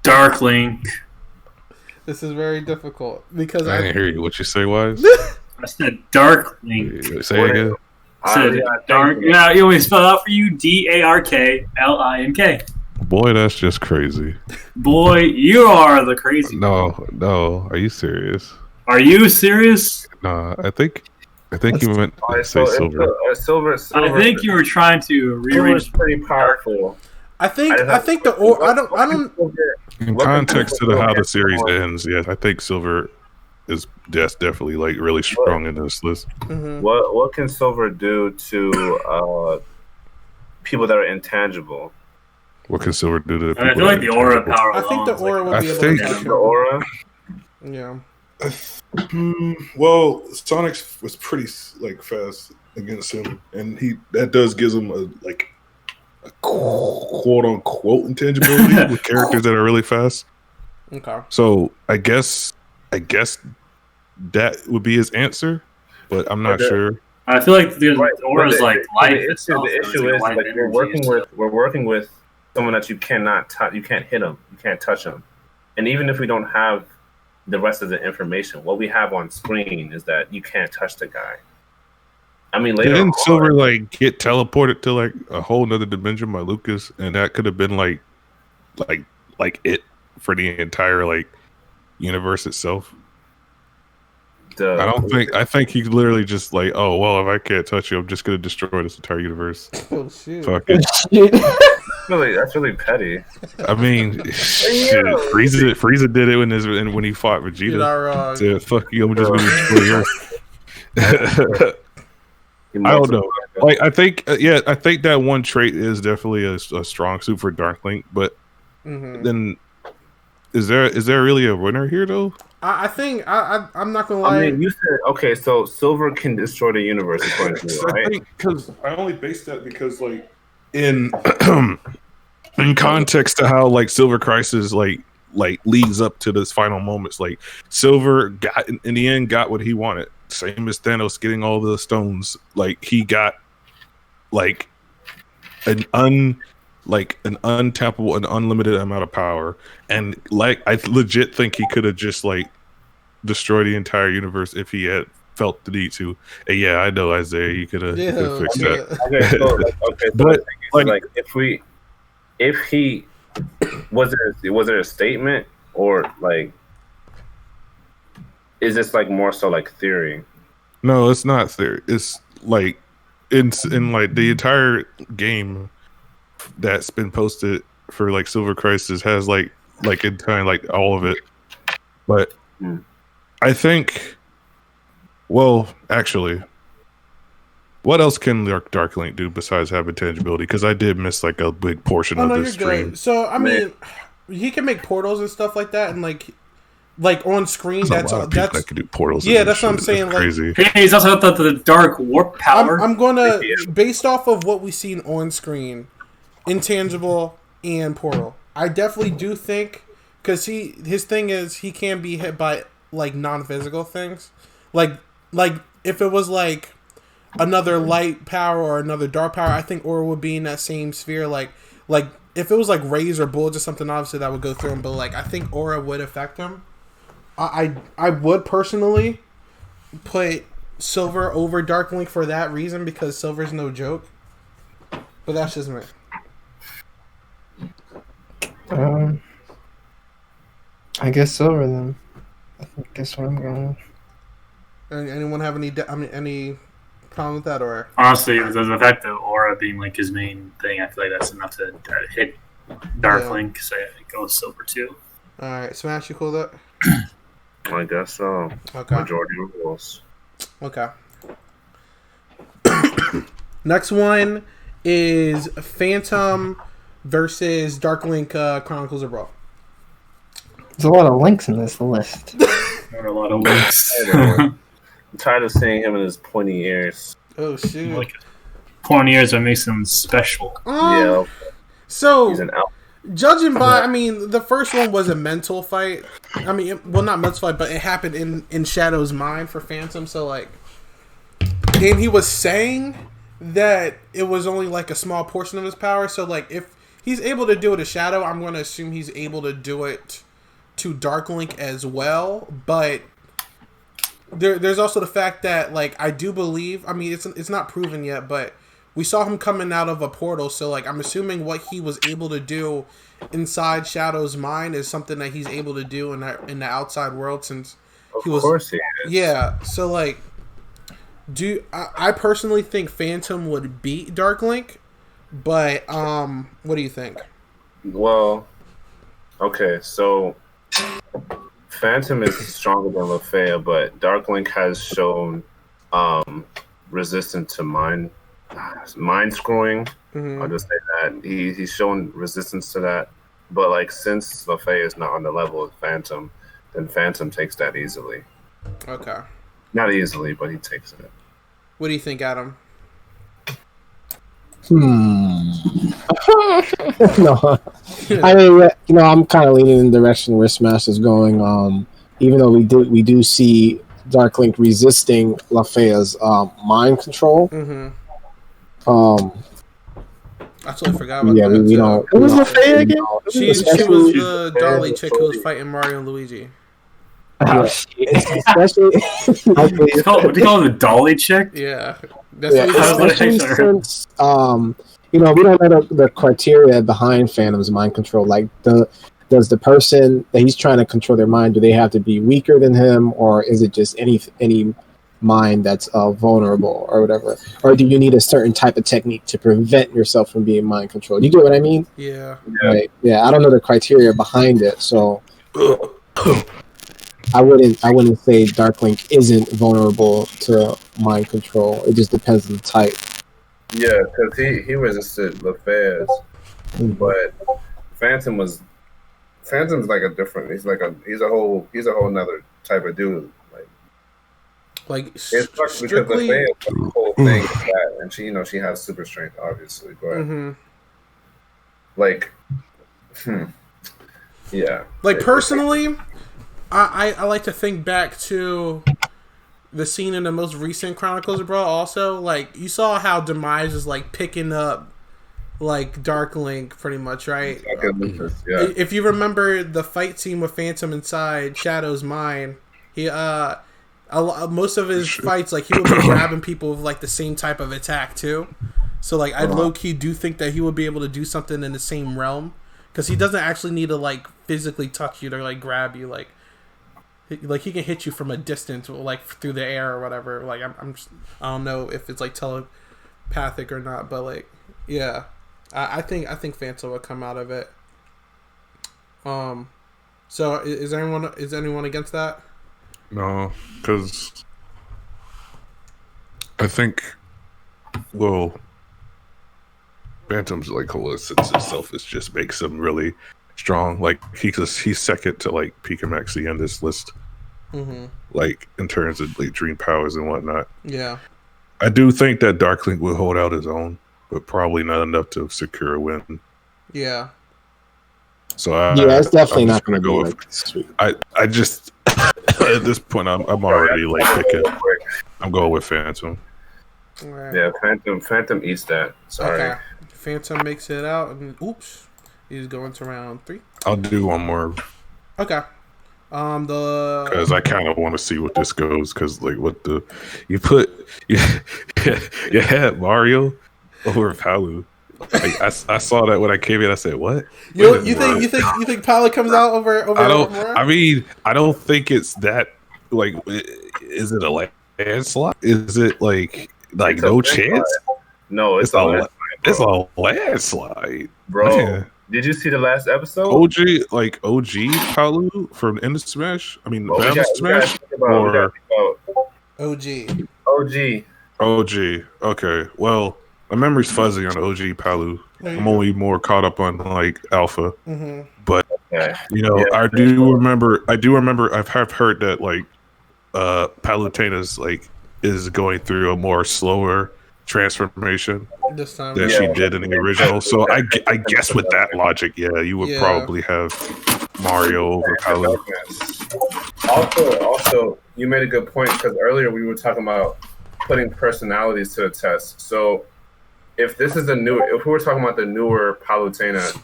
D: Dark Link.
B: This is very difficult because
G: I didn't hear you. What you say, Wise?
D: I said Dark Link.
G: Say it again.
D: I said Dark. Yeah, you want me to spell it out for you? DARKLINK.
G: Boy, that's just crazy.
D: Boy, you are the crazy.
G: No. Are you serious?
D: Are you serious?
G: Nah, I think you meant to say Silver.
E: Silver.
D: I think you were trying to rearrange.
E: Silver's pretty powerful.
B: I think the or I don't.
G: In context to how the series ends, yes, I think Silver is definitely like really strong in this list.
B: Mm-hmm.
E: What can Silver do to people that are intangible?
G: What can Silver do to the people?
D: I feel like the aura power.
B: I think the aura would be a little bit.
E: The aura.
B: Yeah.
G: Well, Sonic's was pretty like fast against him, and that does gives him a quote unquote intangibility with characters that are really fast.
B: Okay.
G: So I guess that would be his answer, but I'm not sure.
D: I feel like the aura is like life itself.
E: The issue is like we're working with someone that you cannot touch. You can't hit him. You can't touch him. And even if we don't have the rest of the information, what we have on screen is that you can't touch the guy. I mean, later
G: didn't Silver like get teleported to like a whole nother dimension by Lucas, and that could have been like it for the entire like universe itself. I think he's literally just like, oh well, if I can't touch you, I'm just gonna destroy this entire universe.
B: Oh shit!
G: Fuck it.
E: That's really petty.
G: I mean, shit. Frieza did it when he fought Vegeta.
B: You're not wrong.
G: Said, "Fuck you, I'm just gonna destroy Earth." I don't know. Like, I think that one trait is definitely a strong suit for Dark Link, but then is there really a winner here though?
B: I think I'm not gonna lie.
E: I mean, you said okay, so Silver can destroy the universe according to you, right?
G: Because I only based that because like in context to how like Silver Crisis like leads up to this final moments. Like Silver got in the end got what he wanted. Same as Thanos getting all the stones. Like he got like an untappable, an unlimited amount of power, and like I legit think he could have just like destroyed the entire universe if he had felt the need to. And yeah, I know Isaiah, you could have fixed that.
E: But like if he was there a statement or like is this like more so like theory?
G: No, it's not theory. It's like in like the entire game that's been posted for like Silver Crisis has like in time like all of it. But I think, well, actually, what else can Dark Link do besides have intangibility? Because I did miss like a big portion of this stream.
B: Good. So I mean, he can make portals and stuff like that, and like on screen. That's
G: that can do portals.
B: Yeah, that's what I'm saying.
G: That's crazy.
D: Hey, he's also got the dark warp power.
B: I'm gonna based off of what we've seen on screen, intangible and portal. I definitely do think because his thing is he can be hit by like non-physical things, like if it was like another light power or another dark power, I think Aura would be in that same sphere. Like if it was like rays or bullets or something, obviously that would go through him. But like I think Aura would affect him. I would personally put Silver over Dark Link for that reason, because Silver's no joke. But that's just me.
C: I guess Silver then. I think that's what I'm going.
B: Anyone have any problem with that, or
D: Honestly, the fact that Aura being like his main thing, I feel like that's enough to hit Dark Link. So I go with Silver too.
B: All right, Smash, you cool with that?
E: I guess so.
B: Okay.
E: Majority rules.
B: Okay. Next one is Phantom versus Dark Link Chronicles of Brawl.
C: There's a lot of links in this list.
D: There are a lot of links.
E: I'm tired of seeing him in his pointy ears.
B: Oh shoot!
D: Like pointy ears that makes him special.
E: Yeah.
B: So
E: He's an out.
B: judging by, I mean, the first one was a mental fight. I mean, well, not mental fight, but it happened in Shadow's mind for Phantom. So like, and he was saying that it was only like a small portion of his power. So like, if he's able to do it to Shadow, I'm going to assume he's able to do it to Dark Link as well. But there's also the fact that like I do believe, I mean, it's not proven yet, but we saw him coming out of a portal. So like, I'm assuming what he was able to do inside Shadow's mind is something that he's able to do in the outside world, since he was.
E: Of course he is.
B: Yeah. So like, I personally think Phantom would beat Dark Link, but what do you think?
E: Well, okay, so Phantom is stronger than Lafayette, but Dark Link has shown resistance to mind screwing.
B: Mm-hmm.
E: I'll just say that he's shown resistance to that. But like, since Lafayette is not on the level of Phantom, then Phantom takes that easily.
B: Okay.
E: Not easily, but he takes it.
B: What do you think, Adam?
F: No, I mean, I'm kind of leaning in the direction where Smash is going. Even though we do see Dark Link resisting Lafayette's mind control.
B: Mm-hmm.
F: I
B: totally forgot about
F: that.
B: We
F: don't.
C: Who was Lafayette again?
B: She was the Dolly chick who was fighting Mario and Luigi.
F: Yeah. Especially,
D: What do you call the Dolly chick?
B: Yeah, that's
F: especially since we don't know the criteria behind Phantom's mind control. Like, does the person that he's trying to control their mind, do they have to be weaker than him, or is it just any mind that's vulnerable or whatever? Or do you need a certain type of technique to prevent yourself from being mind controlled? You get what I mean?
B: Yeah.
F: Right. Yeah, I don't know the criteria behind it, so I wouldn't say Dark Link isn't vulnerable to mind control. It just depends on the type.
E: Yeah, because he resisted Lafayette, but Phantom's like a different. He's a whole nother type of dude.
B: Like
E: it's because
B: strictly
E: Lafayette's the whole thing is that, and she has super strength, obviously, but yeah.
B: Like, personally, I like to think back to the scene in the most recent Chronicles of Brawl. Also, like, you saw how Demise is like picking up like Dark Link pretty much, right?
E: Yeah.
B: If you remember the fight scene with Phantom inside Shadow's mind, he most of his fights, like, he would be grabbing people with like the same type of attack too. So like, I low key do think that he would be able to do something in the same realm, because he doesn't actually need to like physically touch you to like grab you. Like he can hit you from a distance, like through the air or whatever. Like I don't know if it's like telepathic or not, but like, yeah, I think Phantom will come out of it. So is anyone against that?
G: No, because I think, well, Phantom's like coalescence itself is just makes him really strong. Like, he's second to like Pika Maxi on this list.
B: Mm-hmm.
G: Like, in terms of like dream powers and whatnot.
B: Yeah,
G: I do think that Dark Link will hold out his own, but probably not enough to secure a win.
B: yeah.
G: So
F: Yeah, it's definitely
G: I'm
F: not
G: just
F: going to
G: go
F: go
G: with.
F: like sweet.
G: I just at this point I'm already like picking. I'm going with Phantom.
B: Right.
E: Yeah, Phantom eats that. Sorry.
B: Okay. Phantom makes it out, and oops, he's going to round 3.
G: I'll do one more
B: Okay.
G: because I kind of want to see what this goes. Because like, what the you had Mario over Palu. Like, I saw that when I came in. I said, "What?
B: You think Pilot comes out over?
G: I don't.
B: Over?
G: I mean, I don't think it's that. Like, is it a landslide? Is it like
E: It's
G: no
E: a
G: chance?
E: No, it's a
G: landslide,
E: bro.
G: Man.
E: Did you see the last episode?
G: OG Palu from End of Smash. I mean,
E: Well,
G: Smash or
B: OG.
G: OG. Okay, well, my memory's fuzzy on OG Palu. I'm only more caught up on like Alpha, but you know, I do remember. I've heard that like Palutena's like is going through a more slower transformation
B: this time
G: than she did in the original. So I guess with that logic, you would probably have Mario over Palu.
E: Also, you made a good point because earlier we were talking about putting personalities to the test. So if we were talking about the newer Palutena,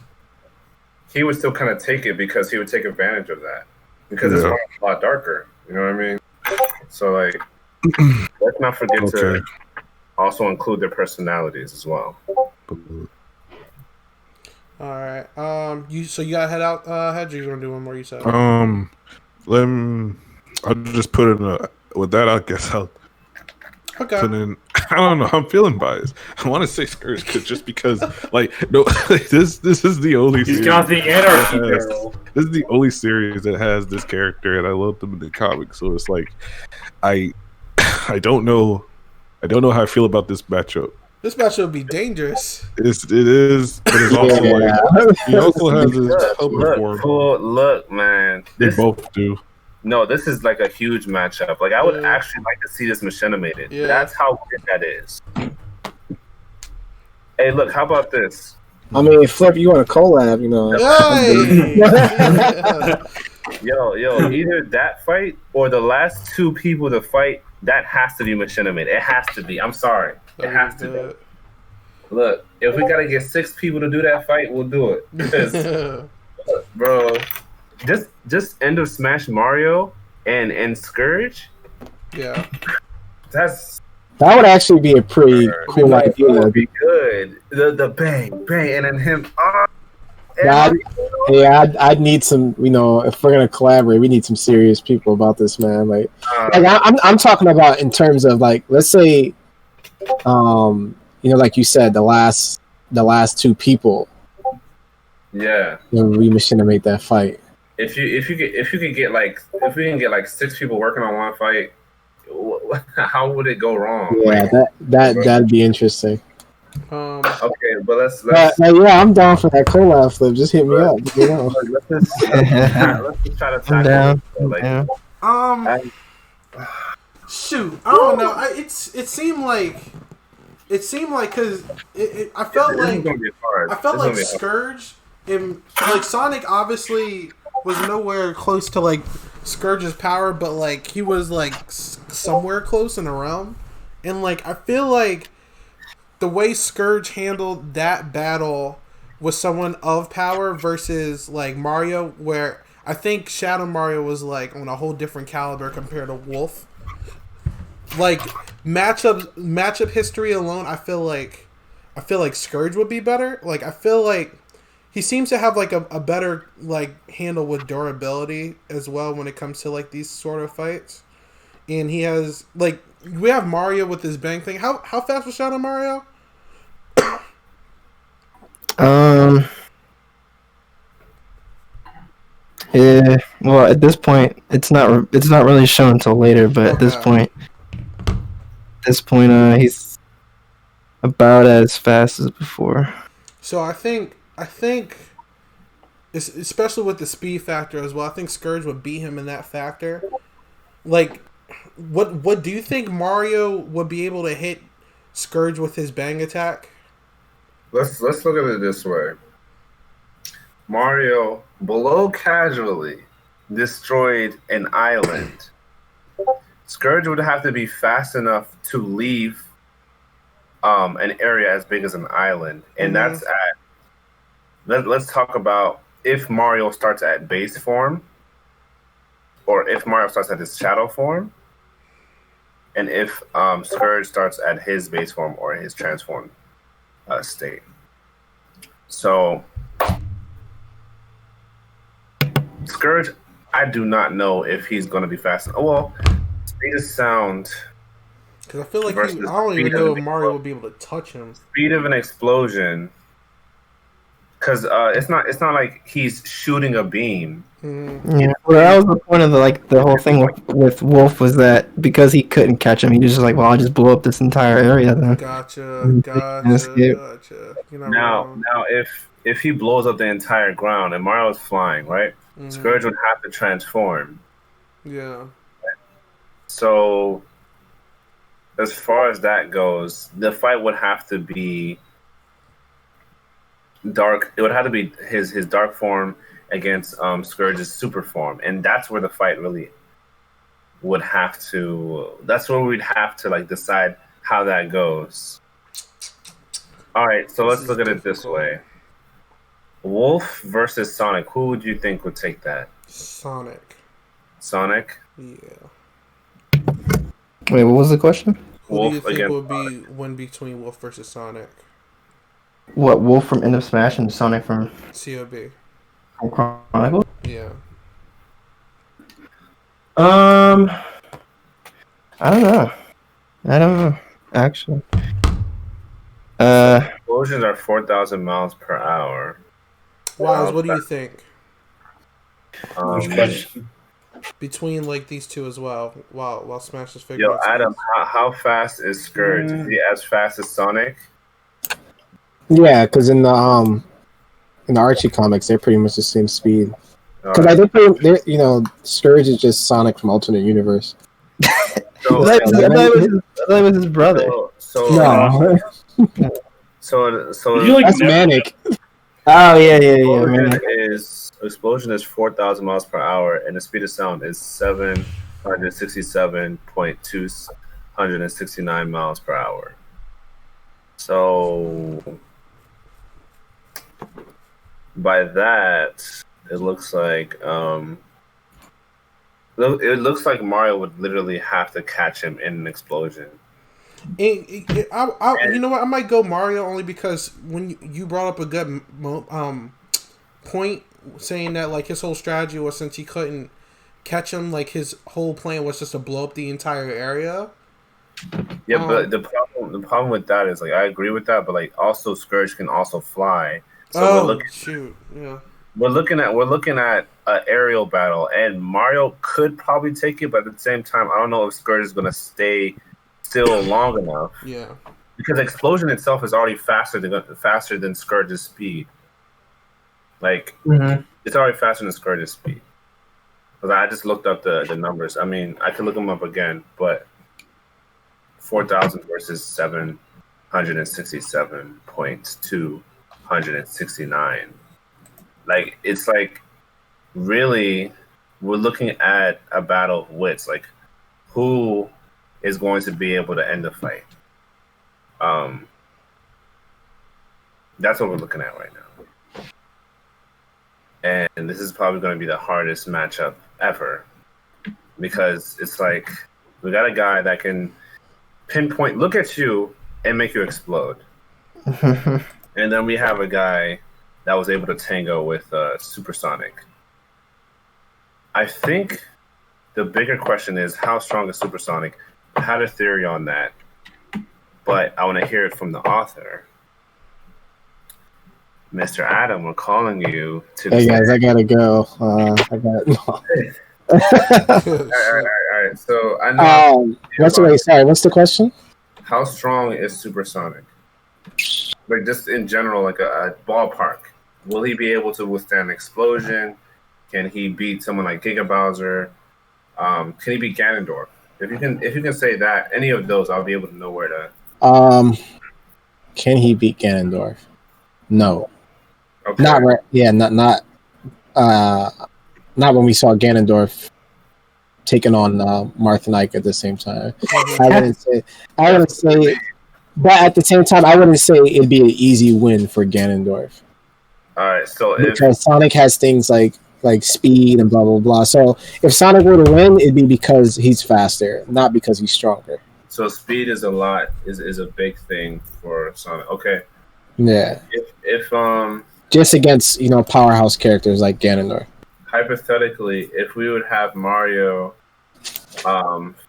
E: he would still kind of take it because he would take advantage of that because it's a lot darker. You know what I mean? So like, let's not forget to also include their personalities as well.
B: All right. You gotta head out. Hedge, or you gonna do one more? You said.
G: I'll just put in with that. I guess I'll put in. I don't know. I'm feeling biased. I want to say Scourge because like no, this is the only.
D: He's got the anarchy barrel.
G: This is the only series that has this character, and I love them in the comics. So it's like, I don't know how I feel about this matchup.
B: This matchup would be dangerous.
G: It is, but it's also like he also has his
E: Look, man.
G: They both do.
E: No, this is like a huge matchup. Like I would actually like to see this machinimated. Yeah. That's how good that is. Hey, look, how about this?
F: I mean, Flip, you want a collab, you know?
E: Yo, either that fight or the last two people to fight. That has to be machinimated. It has to be. I'm sorry. It has to be. Look, if we gotta get 6 people to do that fight, we'll do it. Because, bro, just end of Smash Mario and Scourge.
B: Yeah,
F: that would actually be a pretty cool idea.
E: That would be good. The bang, and then him.
F: I'd need some. You know, if we're gonna collaborate, we need some serious people about this, man. Like I'm talking about in terms of like, let's say, you know, like you said, the last 2 people.
E: Yeah.
F: We machinimate that fight.
E: If we can get like 6 people working on one fight, how would it go wrong?
F: Yeah, that'd be interesting.
E: Okay, but let's
F: I'm down for that collab, Flip. Just hit me up. You know.
E: let's just try to tackle it.
B: Shoot, I don't know. It seemed like because I felt like Scourge and like Sonic obviously was nowhere close to like Scourge's power, but like he was like somewhere close in the realm, and like I feel like the way Scourge handled that battle with someone of power versus like Mario, where I think Shadow Mario was like on a whole different caliber compared to Wolf. Like matchup history alone, I feel like Scourge would be better. Like I feel like he seems to have like a better like handle with durability as well when it comes to like these sort of fights. And he has like we have Mario with his bang thing. How fast was Shadow Mario?
C: Yeah. Well, at this point, it's not really shown until later. But at this point, he's about as fast as before.
B: So I think, especially with the speed factor as well, I think Scourge would beat him in that factor. Like, what do you think Mario would be able to hit Scourge with his bang attack?
E: Let's look at it this way. Mario below casually destroyed an island. Scourge would have to be fast enough to leave an area as big as an island, and that's at. Let's talk about if Mario starts at base form, or if Mario starts at his shadow form, and if Scourge starts at his base form or his transformed state. So, Scourge, I do not know if he's going to be fast. Oh, well, speed of sound.
B: Because I feel like I don't even know if Mario would be able to touch him.
E: Speed of an explosion. Because it's not like he's shooting a beam.
C: Yeah, well, that was the point of the whole thing with Wolf was that because he couldn't catch him, he was just like, well, I'll just blow up this entire area then.
B: Gotcha. You know,
E: now if he blows up the entire ground and Mario's flying, right? Scourge would have to transform.
B: Yeah.
E: So as far as that goes, the fight would have to be dark. It would have to be his dark form against Scourge's super form, and that's where the fight really would have to. That's where we'd have to decide how that goes. All right, so let's look at it this way: Wolf versus Sonic. Who would you think would take that?
B: Sonic.
E: Sonic.
B: Yeah.
C: Wait, what was the question?
B: Who do you think would win between Wolf versus Sonic?
C: What, Wolf from End of Smash and Sonic from
B: COB?
C: From Chronicles?
B: Yeah.
C: I don't know. Actually.
E: Explosions are 4,000 miles per hour.
B: Wise, what do you think?
D: Question.
B: Between these two as well, while Smash is figuring.
E: Yo, Adam, how fast is Scourge? Is he as fast as Sonic?
F: Yeah, because in the Archie comics, they're pretty much the same speed. Because Scourge is just Sonic from alternate universe.
E: So,
C: I thought it was his brother.
F: No,
E: so
D: You
F: that's Manic.
C: Oh yeah.
E: Explosion is 4,000 miles per hour, and the speed of sound is 767.269 miles per hour. So by that, it looks like Mario would literally have to catch him in an explosion.
B: You know what? I might go Mario only because when you brought up a good point, saying that his whole strategy was since he couldn't catch him, his whole plan was just to blow up the entire area.
E: Yeah, but the problem with that is I agree with that, but also Scourge can also fly. So we're looking at an aerial battle, and Mario could probably take it, but at the same time, I don't know if Scourge is gonna stay still long enough.
B: Yeah,
E: because explosion itself is already faster than Scourge's speed. It's already faster than Scourge's speed. Because I just looked up the numbers. I mean, I could look them up again, but 4,000 versus 767.269. It's really, we're looking at a battle of wits. Who is going to be able to end the fight? That's what we're looking at right now. And this is probably going to be the hardest matchup ever. Because it's we got a guy that can pinpoint, look at you, and make you explode. And then we have a guy that was able to tango with Supersonic. I think the bigger question is how strong is Supersonic? I had a theory on that, but I want to hear it from the author. Mr. Adam, we're calling you to...
F: Hey guys, I gotta go. All
E: right. So I know...
F: what's the question?
E: How strong is Supersonic? Just in general, a ballpark. Will he be able to withstand an explosion? Can he beat someone like Giga Bowser? Can he beat Ganondorf? If you can say that, any of those, I'll be able to know where to...
F: Can he beat Ganondorf? No.
E: Okay.
F: Not right. Yeah, not when we saw Ganondorf taking on Marth and Ike at the same time. I wouldn't say, but at the same time, I wouldn't say it'd be an easy win for Ganondorf.
E: All right. So
F: because Sonic has things like speed and blah blah blah. So if Sonic were to win, it'd be because he's faster, not because he's stronger.
E: So speed is a big thing for Sonic. Okay.
F: Yeah.
E: If
F: just against powerhouse characters like Ganondorf.
E: Hypothetically, if we would have Mario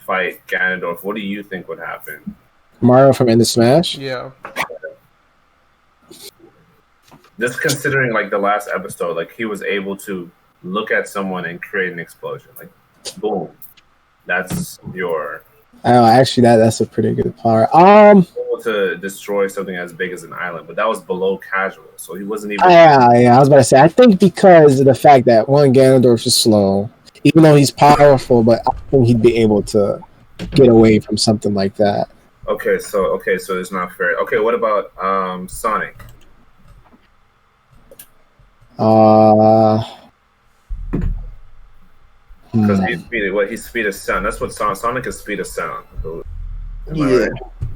E: fight Ganondorf, what do you think would happen?
F: Mario from End of Smash?
B: Yeah.
E: Just considering like the last episode, like he was able to look at someone and create an explosion. Like, boom. That's your...
F: Oh, actually, that's a pretty good power.
E: Able to destroy something as big as an island, but that was below casual, so he wasn't even...
F: Yeah, I was about to say, I think because of the fact that, one, Ganondorf is slow, even though he's powerful, but I think he'd be able to get away from something like that.
E: Okay, so it's not fair. Okay, what about Sonic? Because he's speed of sound. That's what Sonic is, speed of sound.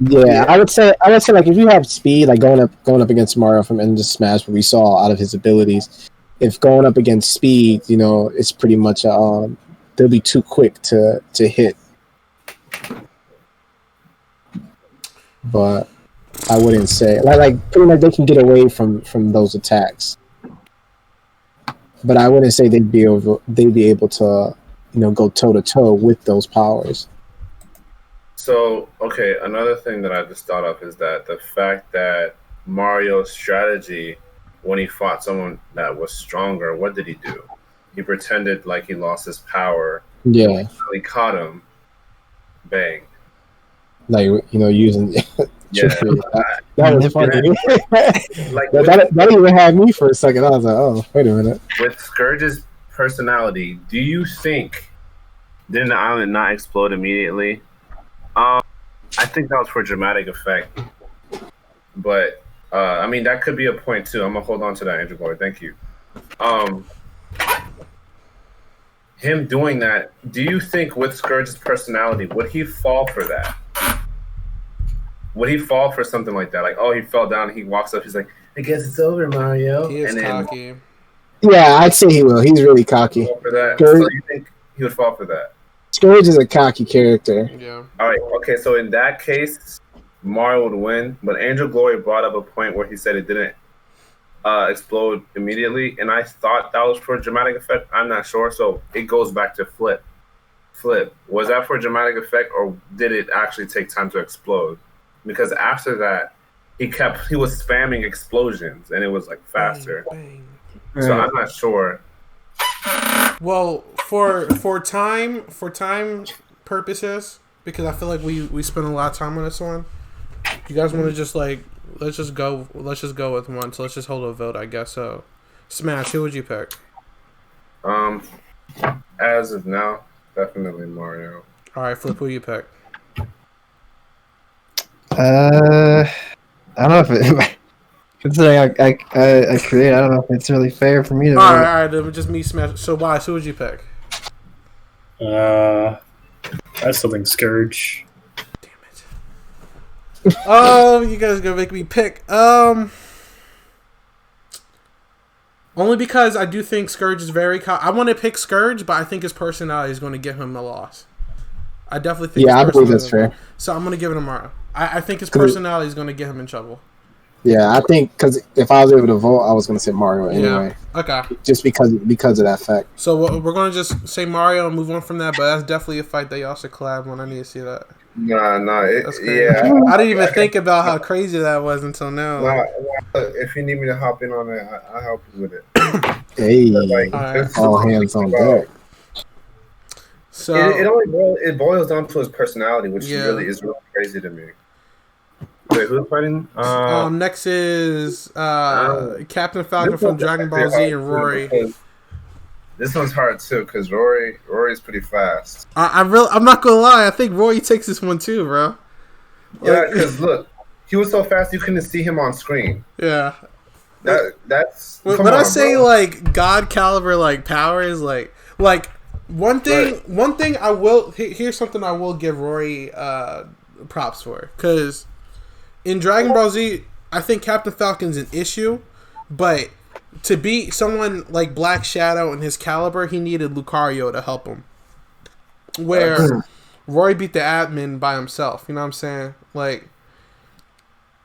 F: Yeah, I would say like if you have speed, like going up against Mario from End of Smash, what we saw out of his abilities, if going up against speed, it's pretty much they'll be too quick to hit. But I wouldn't say like pretty much they can get away from those attacks. But I wouldn't say they'd be able to go toe to toe with those powers.
E: So, okay, another thing that I just thought of is that the fact that Mario's strategy when he fought someone that was stronger, what did he do? He pretended like he lost his power.
F: Yeah.
E: He caught him. Bang.
F: Like, using...
E: Yeah.
F: that was funny. That even had me for a second. I was like, oh, wait a minute.
E: With Scourge's personality, do you think... Didn't the island not explode immediately? I think that was for dramatic effect. But, I mean, that could be a point, too. I'm going to hold on to that, Andrew Boy. Thank you. Him doing that, do you think with Scourge's personality, would he fall for that? Would he fall for something like that? Like, oh, he fell down, he walks up, he's like, I guess it's over, Mario.
B: He is cocky.
F: Yeah, I'd say he will. He's really cocky.
E: For that? So you think he would fall for that?
F: Scourge is a cocky character.
B: Yeah.
E: All right. Okay. So in that case, Mario would win. But Angel Glory brought up a point where he said it didn't explode immediately, and I thought that was for dramatic effect. I'm not sure. So it goes back to Flip. Was that for dramatic effect, or did it actually take time to explode? Because after that, he was spamming explosions, and it was like faster.
B: Bang,
E: bang. So I'm not sure.
B: Well, for time purposes, because I feel like we spent a lot of time on this one. You guys want to just let's just go with one. So let's just hold a vote, I guess. So, Smash, who would you pick?
E: As of now, definitely Mario.
B: All right, Flip, who you pick?
C: I don't know if it. Considering I create, I don't know if it's really fair for me to.
B: All right, then just me, Smash. So, Wise, who would you pick?
D: That's something Scourge.
B: Damn it! Oh, you guys are gonna make me pick. Only because I do think Scourge is very. I want to pick Scourge, but I think his personality is going to get him a loss. I definitely think.
F: Yeah, I believe that's fair.
B: So I'm going to give it to Mario. I think his personality is going to get him in trouble.
F: Yeah, I think because if I was able to vote, I was going to say Mario anyway.
B: Yeah. Okay.
F: Just because of that fact.
B: So we're going to just say Mario and move on from that, but that's definitely a fight that y'all should collab on. I need to see that.
E: Nah,
B: That's crazy.
E: yeah.
B: I didn't even think about how crazy that was until now.
E: Nah, if you need me to hop in on it, I'll help you with it.
F: Hey,
B: right.
F: all hands on deck.
B: So
E: it boils down to his personality, which really is really crazy to me. Wait, who's fighting?
B: Next is Captain Falcon from Dragon Ball Z and Rory.
E: This one's hard too because Rory's pretty fast.
B: I'm not gonna lie. I think Rory takes this one too, bro.
E: Yeah, because look, he was so fast you couldn't see him on screen.
B: Yeah.
E: That's
B: when I say like God caliber like power is like one thing I will here's something I will give Rory props for, because in Dragon Ball Z I think Captain Falcon's an issue, but to beat someone like Black Shadow and his caliber, he needed Lucario to help him. Where Roy beat the admin by himself. You know what I'm saying? Like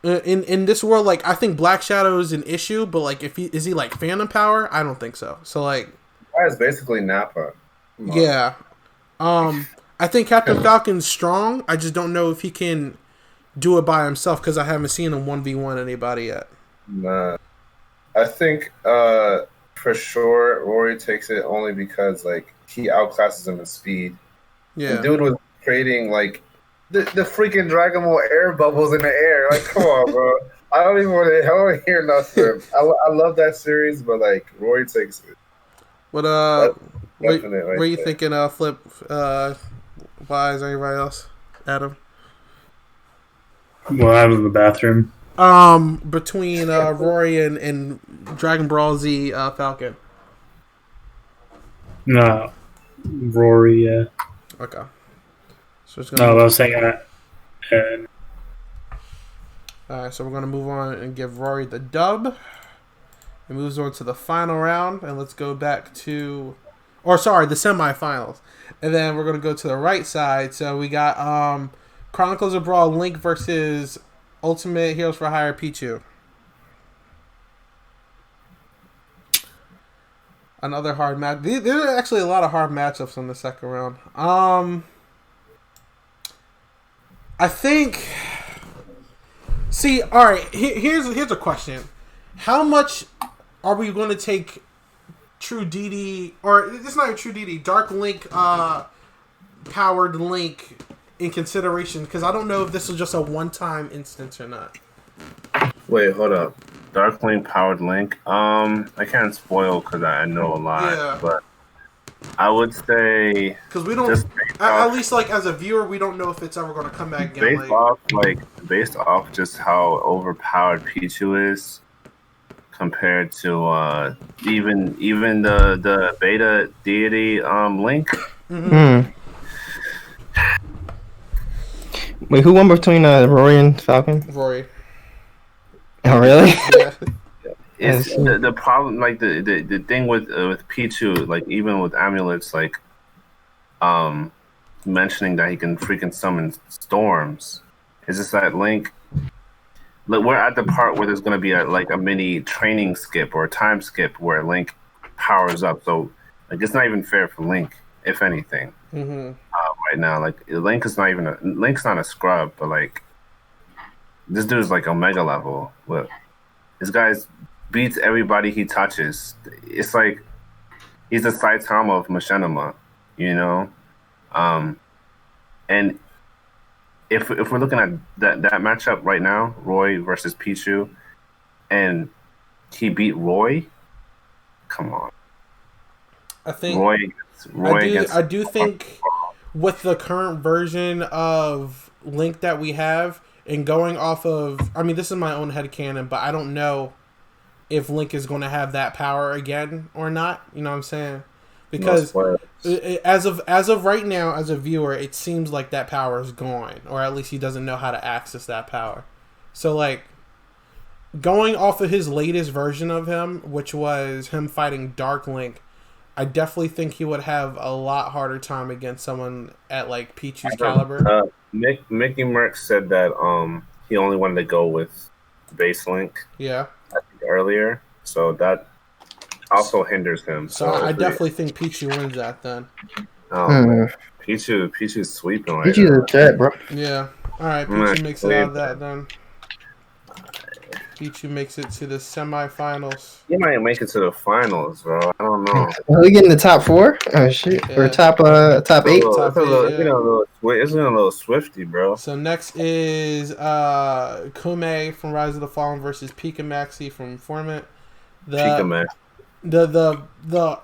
B: in this world, like I think Black Shadow is an issue, but like is he like Phantom Power? I don't think so. So like
E: that's basically Nappa.
B: Yeah. I think Captain Falcon's strong. I just don't know if he can do it by himself because I haven't seen him 1v1 anybody yet.
E: Nah. I think for sure Rory takes it only because like he outclasses him in speed.
B: Yeah.
E: The dude was creating like the freaking Dragon Ball air bubbles in the air. Like, come on, bro. I don't even want to hear nothing. I love that series, but like Rory takes it.
B: What what are you thinking? Flip, Wise, or anybody else? Adam.
D: Well, I was in the bathroom.
B: Between Rory and Dragon Ball Z Falcon.
D: No, Rory. Yeah.
B: Okay. So it's
D: I was saying
B: Alright, so we're gonna move on and give Rory the dub. It moves on to the final round, and let's go back to, the semifinals, and then we're gonna go to the right side. So we got Chronicles of Brawl Link versus Ultimate Heroes for Hire Pichu. Another hard match. There are actually a lot of hard matchups in the second round. I think. See, all right. Here's a question: how much are we going to take True DD, or it's not a True DD, Dark Link, powered Link in consideration? Because I don't know if this is just a one-time instance or not.
E: Wait, hold up. Dark Link, powered Link. I can't spoil because I know a lot, but I would say
B: because we don't. At least, like as a viewer, we don't know if it's ever going to come back again.
E: Based off just how overpowered Pichu is compared to even the beta deity Link.
C: Mm-hmm. Wait, who won between Rory and Falcon?
B: Rory.
C: Oh, really?
B: Yeah.
E: It's the problem, like the thing with Pichu, like even with amulets, like mentioning that he can freaking summon storms. It's just that Link. Like, we're at the part where there's gonna be a mini training skip or a time skip where Link powers up. So like it's not even fair for Link, if anything.
B: Mm-hmm.
E: Right now, like Link's not a scrub, but like this dude's like Omega level. Look, this guy's beats everybody he touches. It's like he's the Saitama of Machinima, you know. And if we're looking at that matchup right now, Roy versus Pichu, and he beat Roy, come on.
B: I think
E: I
B: do think with the current version of Link that we have, and going off of, I mean, this is my own headcanon, but I don't know if Link is going to have that power again or not. You know what I'm saying? Because as of right now, as a viewer, it seems like that power is gone, or at least he doesn't know how to access that power. So, like, going off of his latest version of him, which was him fighting Dark Link, I definitely think he would have a lot harder time against someone at like Pichu's caliber.
E: MickeyMurk said that he only wanted to go with base Link.
B: Yeah.
E: I think earlier, so that also hinders him.
B: So I definitely think Pichu wins that then.
E: Oh, Pichu's sweeping right
C: Pichu's
E: now.
C: a threat, bro.
B: Yeah. All right, Pichu makes it out of that then. Pichu makes it to the semifinals.
E: He might make it to the finals, bro. I don't know.
C: Are we getting the top 4? Oh shit!
B: Yeah.
C: Or top 8?
E: It's a little swifty, bro.
B: So next is Kume from Rise of the Fallen versus Pika Maxi from Formant. The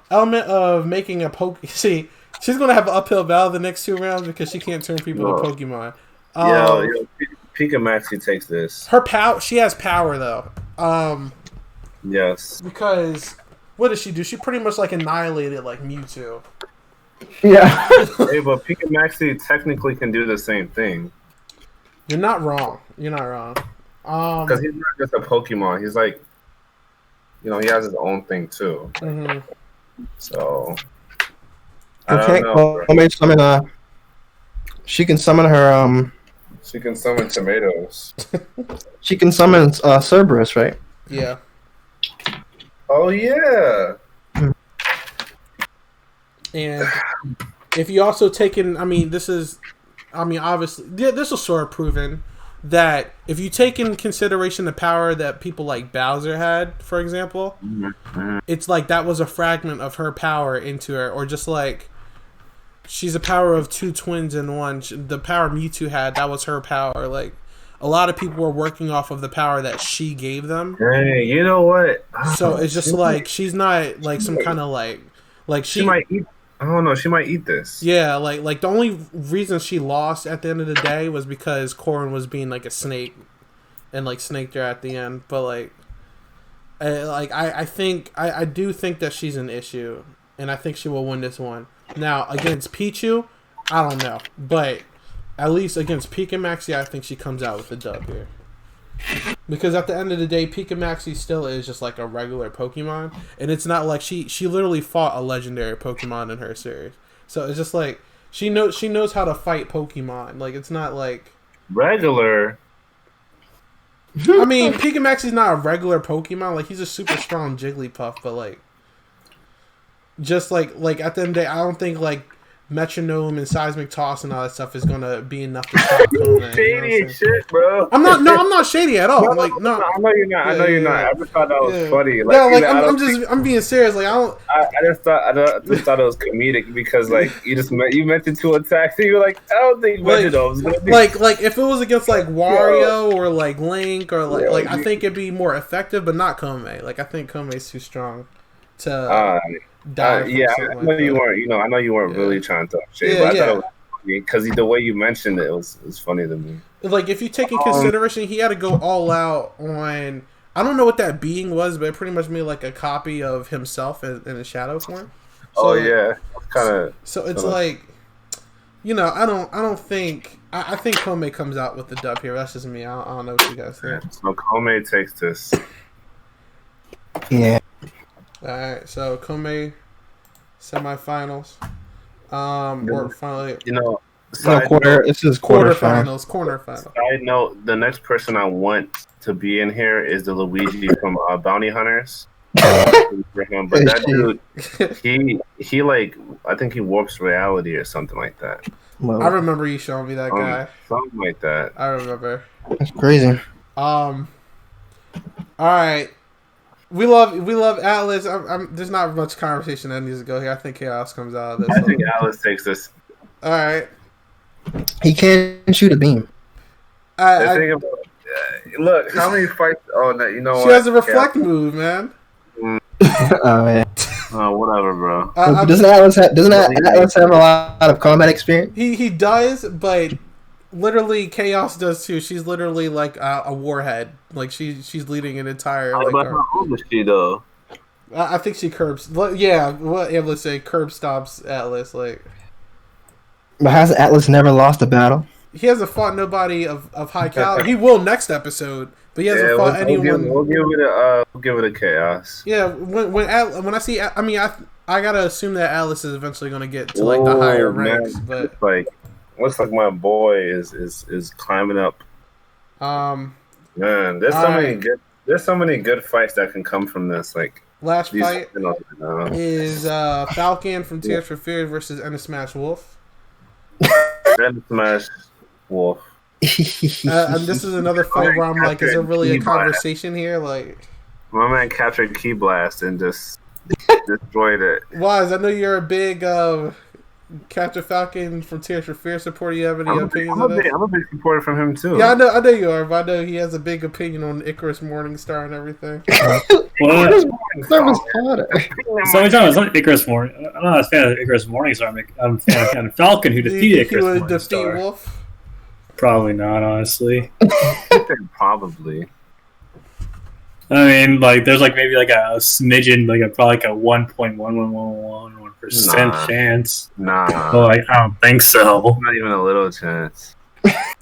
B: element of making a See, she's gonna have an uphill battle the next 2 rounds because she can't turn people to Pokemon.
E: Yo, Pika Maxi takes this.
B: She has power though.
E: Yes.
B: Because what did she do? She pretty much like annihilated like Mewtwo.
C: Yeah.
E: Hey, but Pika Maxi technically can do the same thing.
B: You're not wrong. You're not wrong.
E: Because he's not just a Pokemon. He's like, he has his own thing too.
B: Mm-hmm.
E: So I
C: Okay.
E: don't know.
C: Well, summon. She can summon her.
E: She can summon tomatoes.
C: She can summon Cerberus, right?
B: Yeah.
E: Oh yeah.
B: And if you also take in, obviously, this was sort of proven that if you take in consideration the power that people like Bowser had, for example, it's like that was a fragment of her power into her, or just like she's a power of two twins in one. The power Mewtwo had, that was her power. Like a lot of people were working off of the power that she gave them.
E: Hey, you know what?
B: So it's just like she's not like some kind of like
E: she might eat. I don't know. She might eat this.
B: Yeah, like the only reason she lost at the end of the day was because Corrin was being like a snake, and like snaked her at the end. But I do think that she's an issue, and I think she will win this one. Now against Pichu, I don't know, but at least against Pika Maxi, I think she comes out with the dub here. Because at the end of the day, Pika Maxi still is just like a regular Pokemon, and it's not like she literally fought a legendary Pokemon in her series. So it's just like she knows how to fight Pokemon. Like it's not like
E: regular.
B: I mean, Pika Maxi's not a regular Pokemon. Like he's a super strong Jigglypuff, but like just like at the end of the day, I don't think like Metronome and Seismic Toss and all that stuff is gonna be enough to stop Kone.
E: Shady as shit, bro.
B: I'm not shady at all.
E: No,
B: like no,
E: I know you're not. I know you're not. I just thought that was funny.
B: Like, yeah, like I'm being serious. Like
E: I just thought it was comedic because like you mentioned two attacks and you were like, I don't think Metronome is gonna be
B: like if it was against like Wario or like Link or like I think it'd be more effective, but not Kome. Like I think Kome's too strong to.
E: Yeah, I know you weren't. I know you weren't really trying to shade, but I thought it was funny because the way you mentioned it was funny to me.
B: Like if you take in consideration, he had to go all out on. I don't know what that being was, but it pretty much made like a copy of himself in a shadow form. So,
E: kind of.
B: So it's like, I don't think. I think Kome comes out with the dub here. That's just me. I don't know what you guys think.
E: So Kome takes this.
C: Yeah.
B: Alright, so Kome semifinals. Or finally
C: this is quarterfinals.
B: Quarterfinals.
E: Side note, the next person I want to be in here is the Luigi from Bounty Hunters. For him, but that dude, he like I think he warps reality or something like that.
B: I remember you showing me that guy.
E: Something like that.
B: I remember.
C: That's crazy.
B: Alright. We love Atlas. There's not much conversation that needs to go here. I think Chaos comes out of this.
E: I think Atlas takes this.
B: All right.
C: He can shoot a beam.
E: Look, how many fights? Oh, no, you know
B: she
E: what?
B: Has a reflect move, man.
C: Oh yeah.
E: Oh, whatever, bro.
C: Doesn't Atlas have a lot of combat experience?
B: He does, but literally Chaos does too. She's literally like a warhead. Like she's leading an entire.
E: But how old is she though?
B: I think she curbs. Yeah, let's say curb stops Atlas. Like,
C: but has Atlas never lost a battle?
B: He hasn't fought nobody of high caliber. He will next episode, but he hasn't fought anyone.
E: We'll give it a Chaos.
B: Yeah, when I see, I gotta assume that Atlas is eventually gonna get to like the higher ranks, but
E: like. Looks like my boy is climbing up. Man, there's so many good fights that can come from this. Like
B: last fight is Falcon from Tears for Fears versus Smash Wolf.
E: Smash Wolf.
B: And this is another fight where I'm like, is there really a conversation here? Like,
E: my man captured Key Blast and just destroyed it.
B: Wise, I know you're a big Captain Falcon from Tears for Fear supporter. You have any opinions on that?
E: I'm a big supporter from him too.
B: Yeah, I know you are, but I know he has a big opinion on Icarus Morningstar and everything.
D: So it's not Icarus Morning. I'm not a fan of Icarus Morningstar. I'm a fan of Falcon who defeated Icarus Morningstar.
B: Defeat Wolf?
D: Probably not, honestly.
E: Probably.
D: I mean, like, there's like maybe like a smidgen, probably like a 1.1111% chance.
E: Nah.
D: Well, like, I don't think so.
E: Not even a little chance.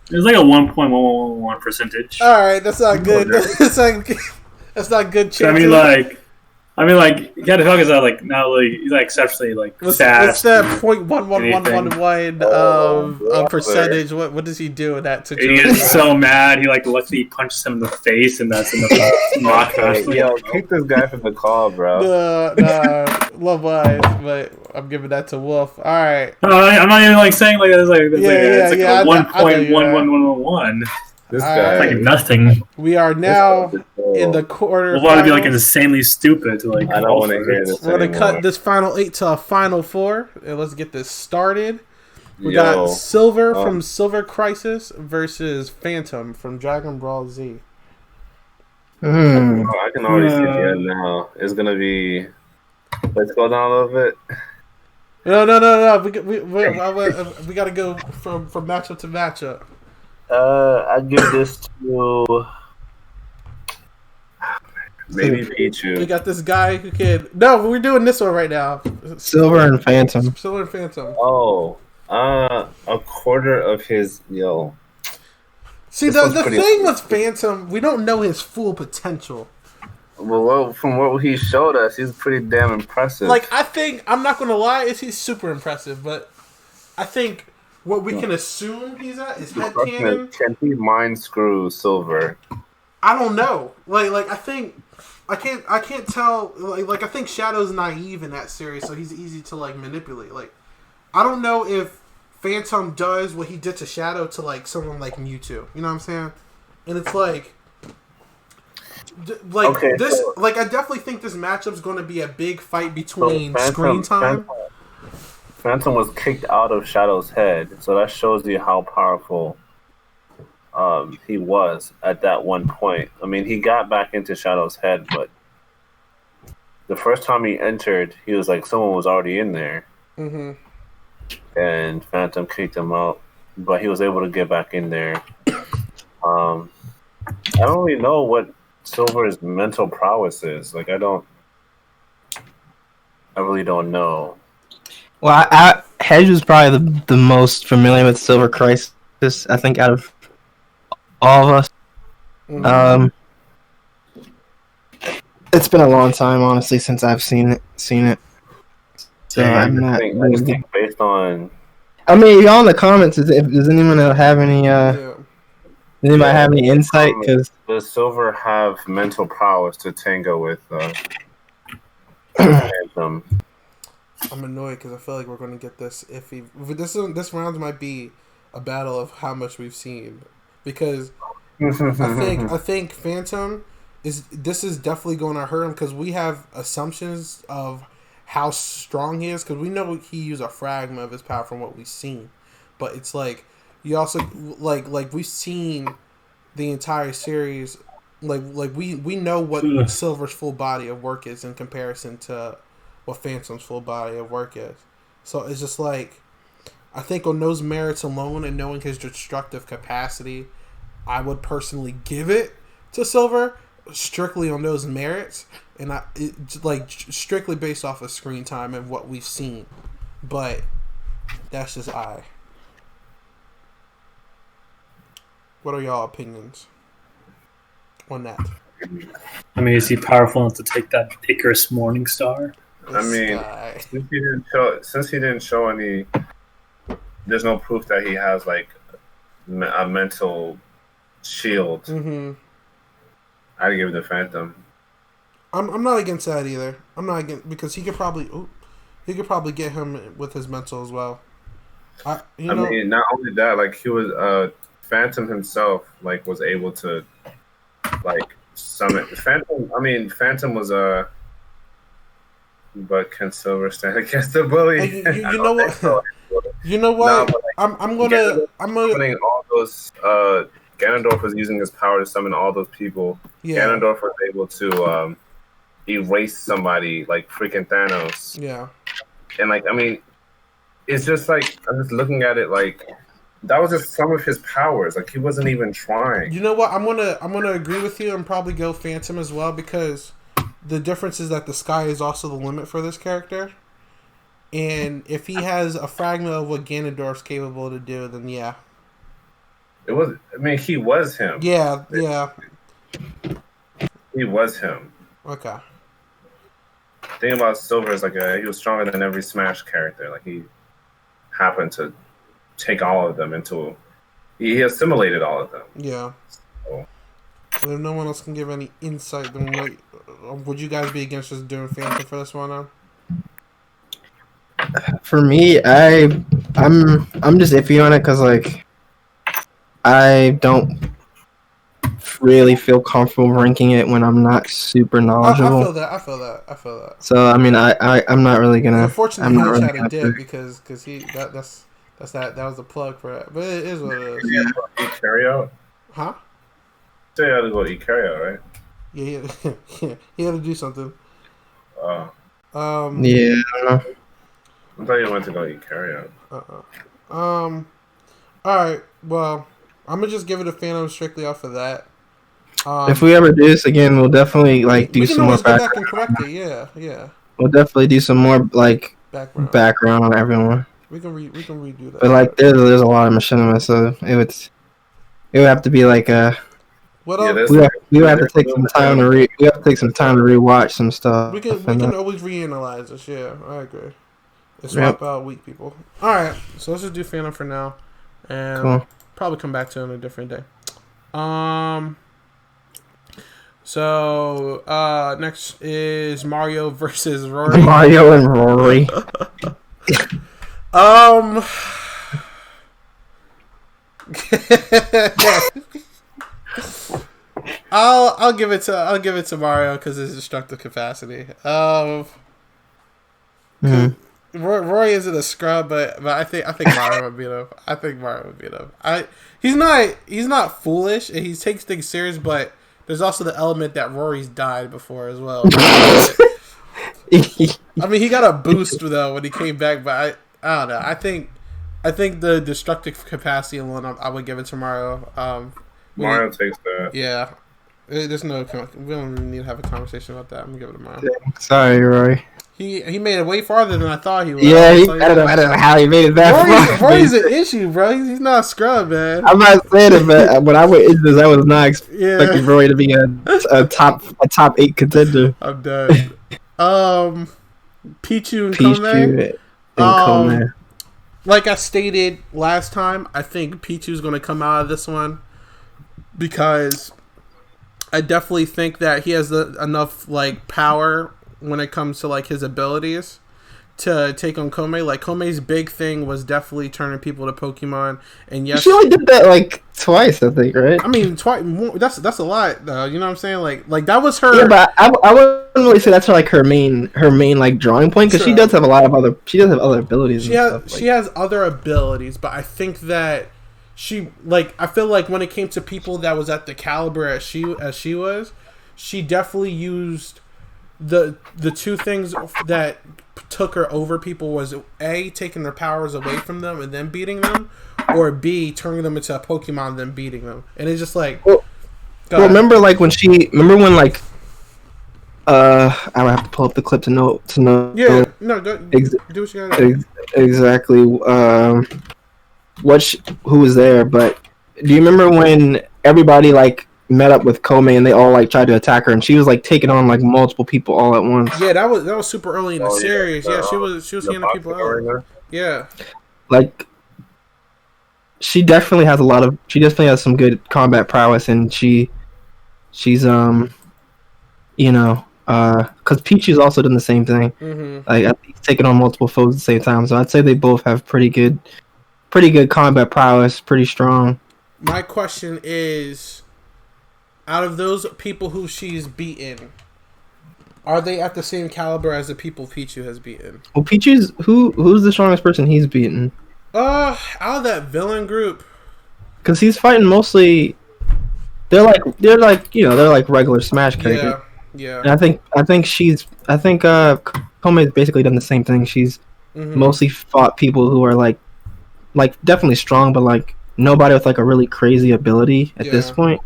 D: There's like a 1.1111 percentage.
B: All right, that's not good. That's not good.
D: So, I mean, Captain Falcon's not like he's like exceptionally like fast.
B: What's that 0.1111 percentage? What does he do in that situation?
D: He gets so mad. He like lets me punch him in the face, and that's enough to knock him.
E: Yo, kick this guy from the call, bro.
B: Love Wise, but I'm giving that to Wolf. All right.
D: No, I'm not even like saying like it's like a 1.1111.
E: This guy,
D: like nothing.
B: We are now in the quarter.
D: We'll probably be like insanely stupid to like.
E: I don't want to hear this.
B: We're gonna cut this final 8 to a final 4, and let's get this started. We got Silver from Silver Crisis versus Phantom from Dragon Ball Z.
E: I can already see the end now. It's gonna be. Let's go down a little bit.
B: No. We gotta go from matchup to matchup.
E: I'd give this to maybe Pichu.
B: We got this guy who can. No, we're doing this one right now.
C: Silver and Phantom.
B: Silver and Phantom.
E: Oh, a quarter of his
B: See, the thing with Phantom, we don't know his full potential.
E: Well, from what he showed us, he's pretty damn impressive.
B: Like, I think, I'm not gonna lie, he's super impressive, but I think what we can assume he's at is head cannon.
E: Can he mind screw Silver?
B: I don't know. Like I think I can't tell. Like I think Shadow's naive in that series, so he's easy to like manipulate. Like I don't know if Phantom does what he did to Shadow to like someone like Mewtwo. You know what I'm saying? And it's like this. Like I definitely think this matchup's going to be a big fight between screen time.
E: Phantom was kicked out of Shadow's head, so that shows you how powerful he was at that one point. I mean, he got back into Shadow's head, but the first time he entered, he was like someone was already in there, and Phantom kicked him out, but he was able to get back in there. I don't really know what Silver's mental prowess is. Like, I really don't know.
C: Well, Hedge was probably the most familiar with Silver Crisis, I think, out of all of us. It's been a long time, honestly, since I've seen it. So I'm not.
E: Based on.
C: I mean, y'all in the comments, does anyone have any? Does anybody have any insight? Because
E: does Silver have mental prowess to tango with Phantom?
B: I'm annoyed because I feel like we're going to get this iffy. This round might be a battle of how much we've seen, because I think Phantom is definitely going to hurt him because we have assumptions of how strong he is, because we know he used a fragment of his power from what we've seen, but it's like you also like we've seen the entire series, like we know what Silver's full body of work is in comparison to what Phantom's full body of work is. So it's just like, I think on those merits alone and knowing his destructive capacity, I would personally give it to Silver strictly on those merits, and strictly based off of screen time and what we've seen. But that's just What are y'all opinions on that?
D: I mean, is he powerful enough to take that Icarus Morning Star?
E: I mean, since he didn't show any, there's no proof that he has like a mental shield. I'd give it to Phantom.
B: I'm not against that either. I'm not against, because he could probably get him with his mental as well. I mean,
E: not only that, like he was Phantom himself, like was able to like summon Phantom. I mean, Phantom was but can Silver stand against the bully?
B: You know what? So. You know what? No, I'm gonna
E: summoning all those. Ganondorf was using his power to summon all those people. Yeah. Ganondorf was able to erase somebody like freaking Thanos.
B: Yeah.
E: And like, I mean, it's just like, I'm just looking at it like that was just some of his powers. Like he wasn't even trying.
B: You know what? I'm gonna agree with you and probably go Phantom as well, because the difference is that the sky is also the limit for this character. And if he has a fragment of what Ganondorf's capable to do, then yeah.
E: It was. I mean, he was him.
B: Yeah.
E: He was him.
B: Okay.
E: Thing about Silver is like he was stronger than every Smash character. Like he happened to take all of them into. He assimilated all of them.
B: Yeah.
E: So.
B: And if no one else can give any insight, then would you guys be against just doing Phantom for this one now?
C: For me, I'm just iffy on it because like I don't really feel comfortable ranking it when I'm not super knowledgeable.
B: I feel that.
C: So I mean, I'm not really gonna.
B: Unfortunately, he had a dip because that was the plug for it. But it is what it is.
E: Yeah. Icario?
B: Huh?
E: So you had to go to Icario, right?
B: Yeah, he had to do something.
C: Yeah, I don't know.
E: I thought you went to go Icario.
B: All right. Well, I'm gonna just give it a Phantom strictly off of that.
C: If we ever do this again, we'll definitely like do some more
B: background. We can always go back and correct it. Yeah.
C: We'll definitely do some more like background on everyone.
B: We can redo that.
C: But like, there's a lot of machinima, so it would have to be like a.
B: What else?
C: We would have to take some time to rewatch some stuff.
B: We can always reanalyze this. Yeah, I agree. Let's swap out weak people. All right, so let's just do Phantom for now, and probably come back to it on a different day. So next is Mario versus Rory.
C: Mario and Rory.
B: I'll give it to Mario because of his destructive capacity. Roy isn't a scrub, but I think Mario would beat him. He's not foolish and he takes things serious, but there's also the element that Rory's died before as well. I mean, he got a boost though when he came back, but I don't know. I think the destructive capacity alone, I would give it to Mario.
E: Mario takes that.
B: Yeah. There's no. We don't even need to have a conversation about that. I'm gonna give it to Mario.
C: Sorry, Rory.
B: He made it way farther than I thought he would.
C: Yeah, I don't know how he made it that far.
B: Rory's an issue, bro. He's not a scrub, man.
C: I'm not saying it, but when I went into this, I was not expecting Rory to be a top 8 contender.
B: I'm done. Pichu and Kome. Like I stated last time, I think Pichu's going to come out of this one because I definitely think that he has enough like power when it comes to like his abilities to take on Kome. Like Kome's big thing was definitely turning people to Pokemon, and yes,
C: she only did that like twice, I think, right?
B: I mean, twice. That's a lot, though. You know what I'm saying? Like that was her.
C: Yeah, but I wouldn't really say that's her main like drawing point because she does have other abilities.
B: She has other abilities, but I think that I feel like when it came to people that was at the caliber as she was, she definitely used the two things that took her over people was A, taking their powers away from them and then beating them, or B, turning them into a Pokemon and then beating them. And it's just like,
C: remember like when like I would have to pull up the clip to know.
B: Yeah, no, do what you gotta do.
C: Exactly. Who was there? But do you remember when everybody like met up with Kome and they all like tried to attack her and she was like taking on like multiple people all at once?
B: Yeah, that was super early in the series. Yeah, she was handing people out. Yeah, like
C: she definitely has some good combat prowess, and she's because Pichu's also done the same thing. Mm-hmm. Like he's taking on multiple foes at the same time, so I'd say they both have pretty good combat prowess, pretty strong.
B: My question is, out of those people who she's beaten, are they at the same caliber as the people Pichu has beaten?
C: Well, Pichu's who's the strongest person he's beaten?
B: Out of that villain group,
C: because he's fighting mostly. They're like regular Smash characters.
B: Yeah.
C: And I think Kome's basically done the same thing. She's mostly fought people who are like like definitely strong, but like nobody with like a really crazy ability at this point.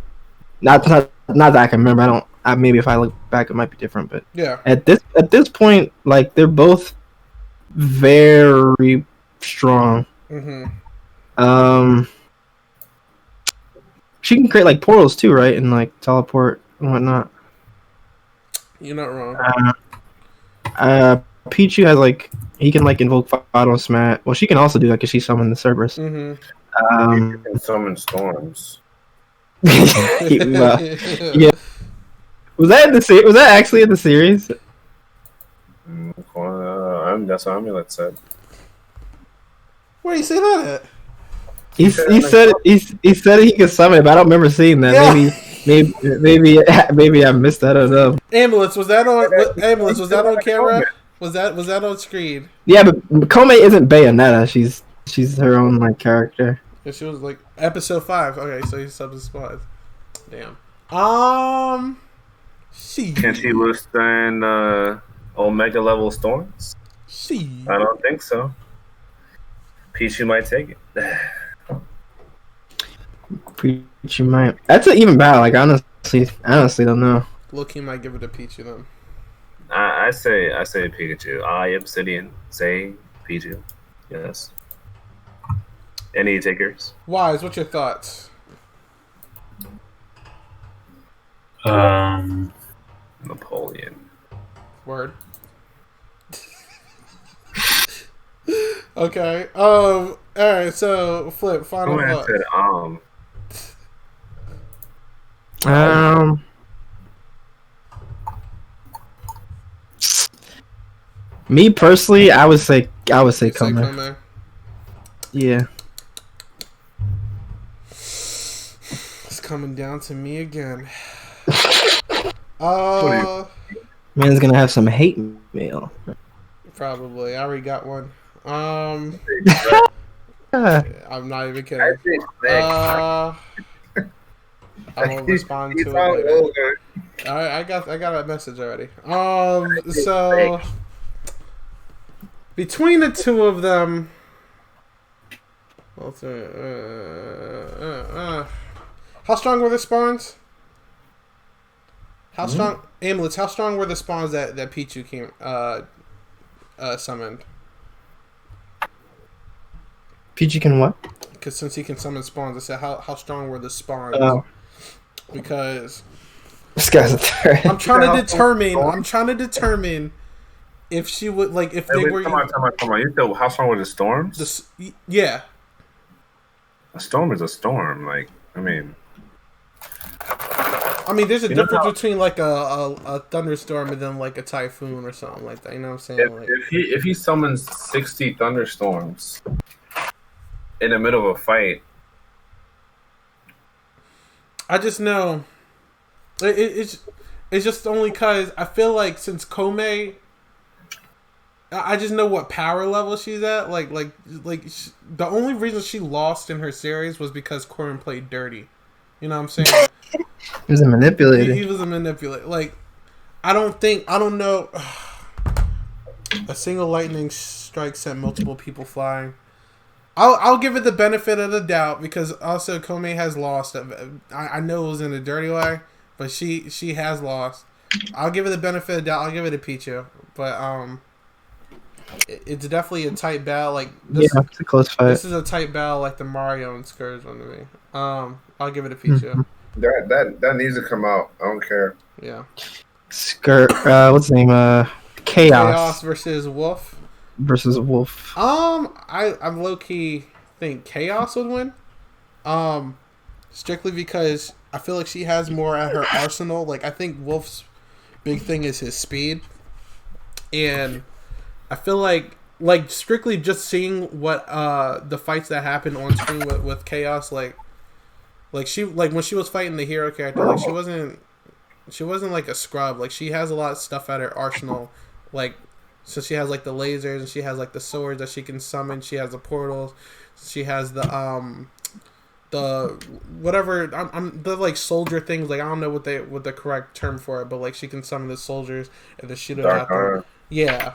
C: Not that I can remember. Maybe if I look back, it might be different. But
B: yeah,
C: at this point, like they're both very strong. She can create like portals too, right? And like teleport and whatnot.
B: You're not wrong.
C: Pichu has like he can like invoke Final Smash. Well, she can also do that because she summoned the Cerberus.
E: You can summon storms.
C: Well, yeah. Was that actually in the series?
E: That's what Amulet said.
B: Where do you say that at?
C: He said he could summon it, but I don't remember seeing that.
B: Yeah.
C: Maybe I missed that. I don't know.
B: Ambulance, was that on camera? Was that on screen?
C: Yeah, but Kome isn't Bayonetta. She's her own like character.
B: Yeah, she was like episode 5. Okay, so he's sub-squad. Damn.
E: Can she withstand Omega level storms? I don't think so. Pichu might take it.
C: Pichu might. That's an even battle. Like honestly don't know.
B: Loki might give it to Pichu then.
E: I say Pikachu. Obsidian say Pichu. Yes. Any takers?
B: Wise, what's your thoughts?
E: Napoleon.
B: Word. Okay. All right. So, Flip. Final thoughts.
C: Me personally, I would say Kome. Yeah.
B: It's coming down to me again.
C: Man's gonna have some hate mail.
B: Probably. I already got one. I'm not even kidding. I won't respond to it later. Alright, I got that message already. So between the two of them, how strong were the spawns? How strong, Amulets? How strong were the spawns that Pichu came summoned?
C: Pichu can what?
B: Because since he can summon spawns, I said how strong were the spawns? Because
C: this guy's a third.
B: I'm trying to determine if she would like if they were.
E: Come on. You said how strong were the storms?
B: Yeah.
E: A storm is a storm. Like I mean,
B: there's a difference between like a thunderstorm and then like a typhoon or something like that. You know what I'm saying?
E: If he summons 60 thunderstorms in the middle of a fight,
B: I just know it's just only because I feel like since Kome, I just know what power level she's at. The only reason she lost in her series was because Corin played dirty. You know what I'm saying?
C: He was a manipulator.
B: He was a manipulator. Like, I don't know. A single lightning strike sent multiple people flying. I'll give it the benefit of the doubt because also Kome has lost. I know it was in a dirty way, but she has lost. I'll give it the benefit of the doubt. I'll give it a Pichu, but it's definitely a tight battle. Like this,
C: yeah, it's a close fight.
B: This is a tight battle, like the Mario and Scourge one to me. I'll give it a Pichu.
E: That needs to come out. I don't care.
B: Yeah.
C: What's the name? Chaos
B: versus Wolf.
C: I'm
B: low key think Chaos would win. Strictly because I feel like she has more at her arsenal. Like I think Wolf's big thing is his speed, and I feel like strictly just seeing what the fights that happen on screen with Chaos, like she when she was fighting the hero character, like she wasn't like a scrub. Like she has a lot of stuff at her arsenal, like. So she has like the lasers and she has like the swords that she can summon. She has the portals. She has the whatever the like soldier things. Like I don't know what the correct term for it, but like she can summon the soldiers and the shoot at them. Yeah,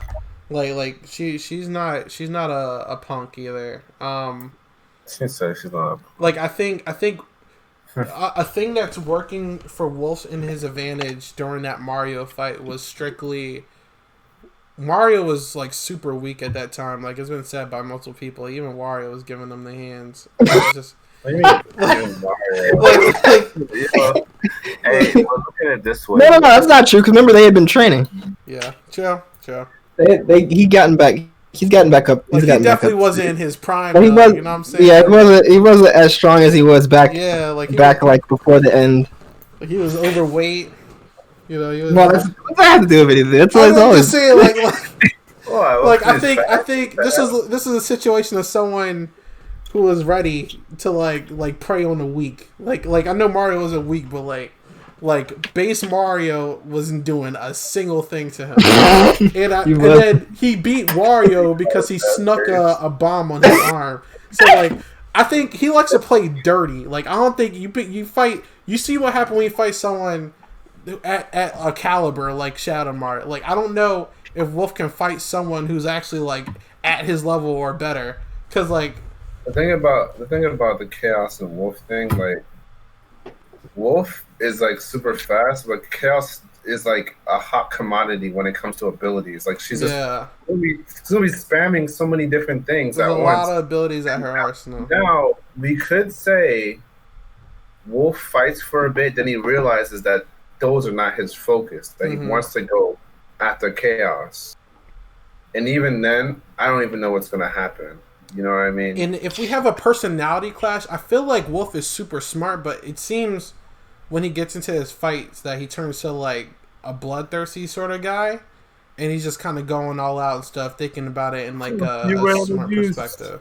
B: like she's not a punk either.
E: She said she's not.
B: Like I think a thing that's working for Wolf in his advantage during that Mario fight was strictly Mario was like super weak at that time. Like it's been said by multiple people. Even Wario was giving them the hands. It was just
E: What do you mean? Hey, well, look at it this way.
C: No, that's not true. Because remember, they had been training.
B: yeah, chill.
C: He's gotten back up.
B: Like, he definitely wasn't in his prime. Though,
C: He was,
B: you know what I'm saying?
C: Yeah, he wasn't as strong as he was back.
B: Yeah, like
C: like before the end.
B: Like he was overweight. You know, he was.
C: Well, that's what that have to do with anything. That's what
B: I'm
C: it's always.
B: just saying, like
E: Well,
B: I think this is a situation of someone who was ready to like prey on the weak. Like I know Mario wasn't weak, but like base Mario wasn't doing a single thing to him. and then he beat Wario because he snuck a bomb on his arm. So like I think he likes to play dirty. Like I don't think you fight. You see what happened when you fight someone at a caliber like Shadow Mario. Like I don't know if Wolf can fight someone who's actually like at his level or better. Because like
E: the thing about the Chaos and Wolf thing, like Wolf is like super fast, but Chaos is like a hot commodity when it comes to abilities. Like she's just gonna be spamming so many different things
B: There's
E: at
B: a
E: once.
B: lot of abilities at her arsenal.
E: Now we could say Wolf fights for a bit, then he realizes that those are not his focus. That he wants to go after Chaos, and even then, I don't even know what's gonna happen. You know what I mean?
B: And if we have a personality clash, I feel like Wolf is super smart, but it seems when he gets into his fights that he turns to like a bloodthirsty sort of guy, and he's just kind of going all out and stuff, thinking about it in like a smart perspective.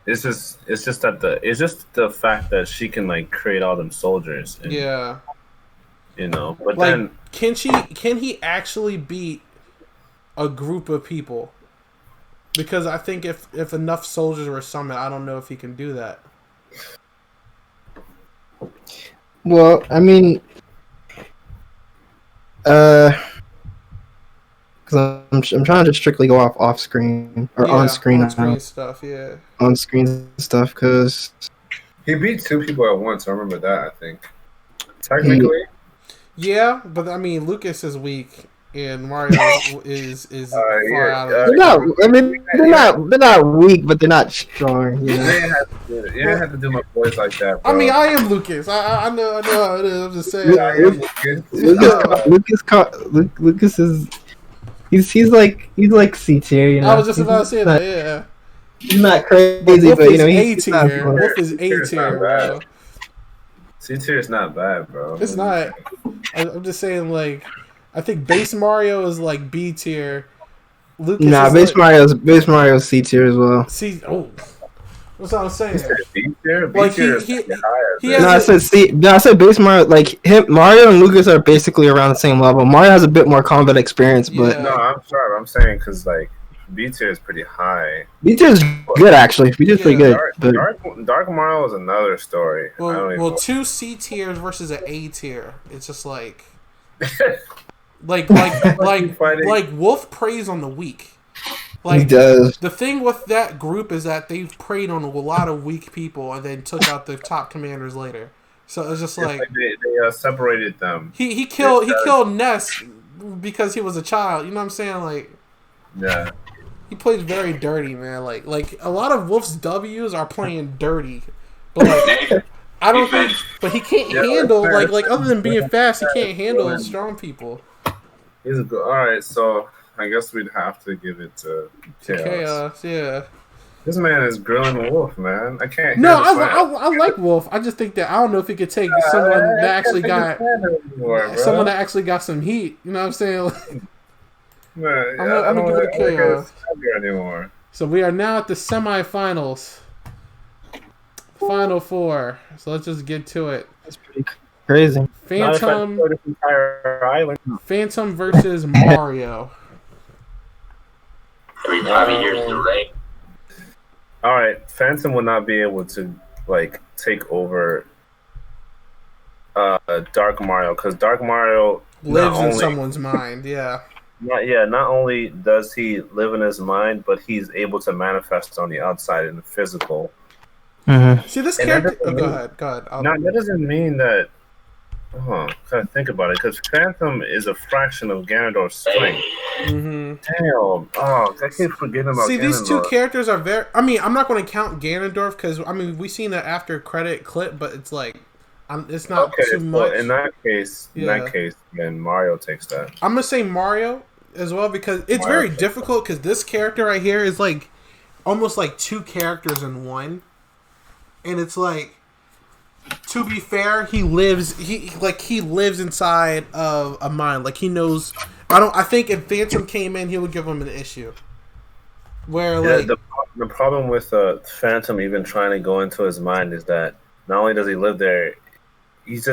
E: It's just the fact that she can like create all them soldiers. And, you know, but
B: like,
E: then
B: can he actually beat a group of people? Because I think if enough soldiers were summoned, I don't know if he can do that.
C: Well, I mean, because I'm trying to just strictly go off screen or on screen
B: stuff. Yeah,
C: on screen stuff. Because
E: he beat 2 people at once. I remember that. I think technically.
B: Yeah, but I mean, Lucas is weak. And Mario is far out of it.
C: They're not. I mean, they're not weak, but they're not strong. You know?
E: You didn't have to do my voice like that, bro.
B: I mean, I am Lucas. I know how it is. I'm just saying.
C: Lucas is. He's like C tier. You know.
B: I was just about to say that. Yeah.
C: He's not crazy, but you know
B: he's A tier. Wolf is A tier, bro.
E: C tier is not bad, bro.
B: It's not. I'm just saying, like. I think base Mario is like B tier. Lucas
C: base Mario's C tier as well.
B: That's what I'm saying.
E: B tier?
B: Like
C: I said C. No, I said base Mario. Like Mario and Lucas are basically around the same level. Mario has a bit more combat experience, but
E: no, I'm sorry. I'm saying because like B tier is pretty high.
C: B tier is good actually. B tier is pretty good.
E: Dark Mario is another story.
B: Well, 2 C tiers versus an A tier. It's just like. Like Wolf preys on the weak. Like,
C: he does.
B: The thing with that group is that they've preyed on a lot of weak people and then took out the top commanders later. So it's just like
E: they separated them.
B: He killed Ness because he was a child. You know what I'm saying? Like,
E: yeah,
B: he plays very dirty, man. Like a lot of Wolf's W's are playing dirty, but like. I don't think, but he can't handle like other than being fast, he can't handle strong people.
E: He's good. All right, so I guess we'd have to give it to Chaos.
B: Yeah.
E: This man is grilling Wolf, man. I can't.
B: No, I like Wolf. I just think that I don't know if he could take someone that actually got some heat. You know what I'm saying?
E: Man, I don't give it to Chaos anymore.
B: So we are now at the semifinals. Final 4. So let's just get to it.
C: That's pretty crazy.
B: Phantom versus Mario.
E: All right, Phantom will not be able to like take over Dark Mario because Dark Mario
B: lives in someone's mind. Yeah.
E: Not only does he live in his mind, but he's able to manifest on the outside in the physical.
B: See this
E: And
B: character. Oh, go ahead.
E: That doesn't mean that. Gotta think about it, because Phantom is a fraction of Ganondorf's strength. Damn. Oh, I keep forgetting about.
B: See,
E: Ganondorf.
B: these two characters are very. I mean, I'm not going to count Ganondorf because we seen the after credit clip, but it's like, it's not too much.
E: In that case, then Mario takes that.
B: I'm gonna say Mario as well because it's very difficult because this character right here is like almost like two characters in one, and it's like. To be fair, he lives inside of a mind. Like he knows. I think if Phantom came in, he would give him an issue. Where like
E: the problem with Phantom even trying to go into his mind is that not only does he live there, he's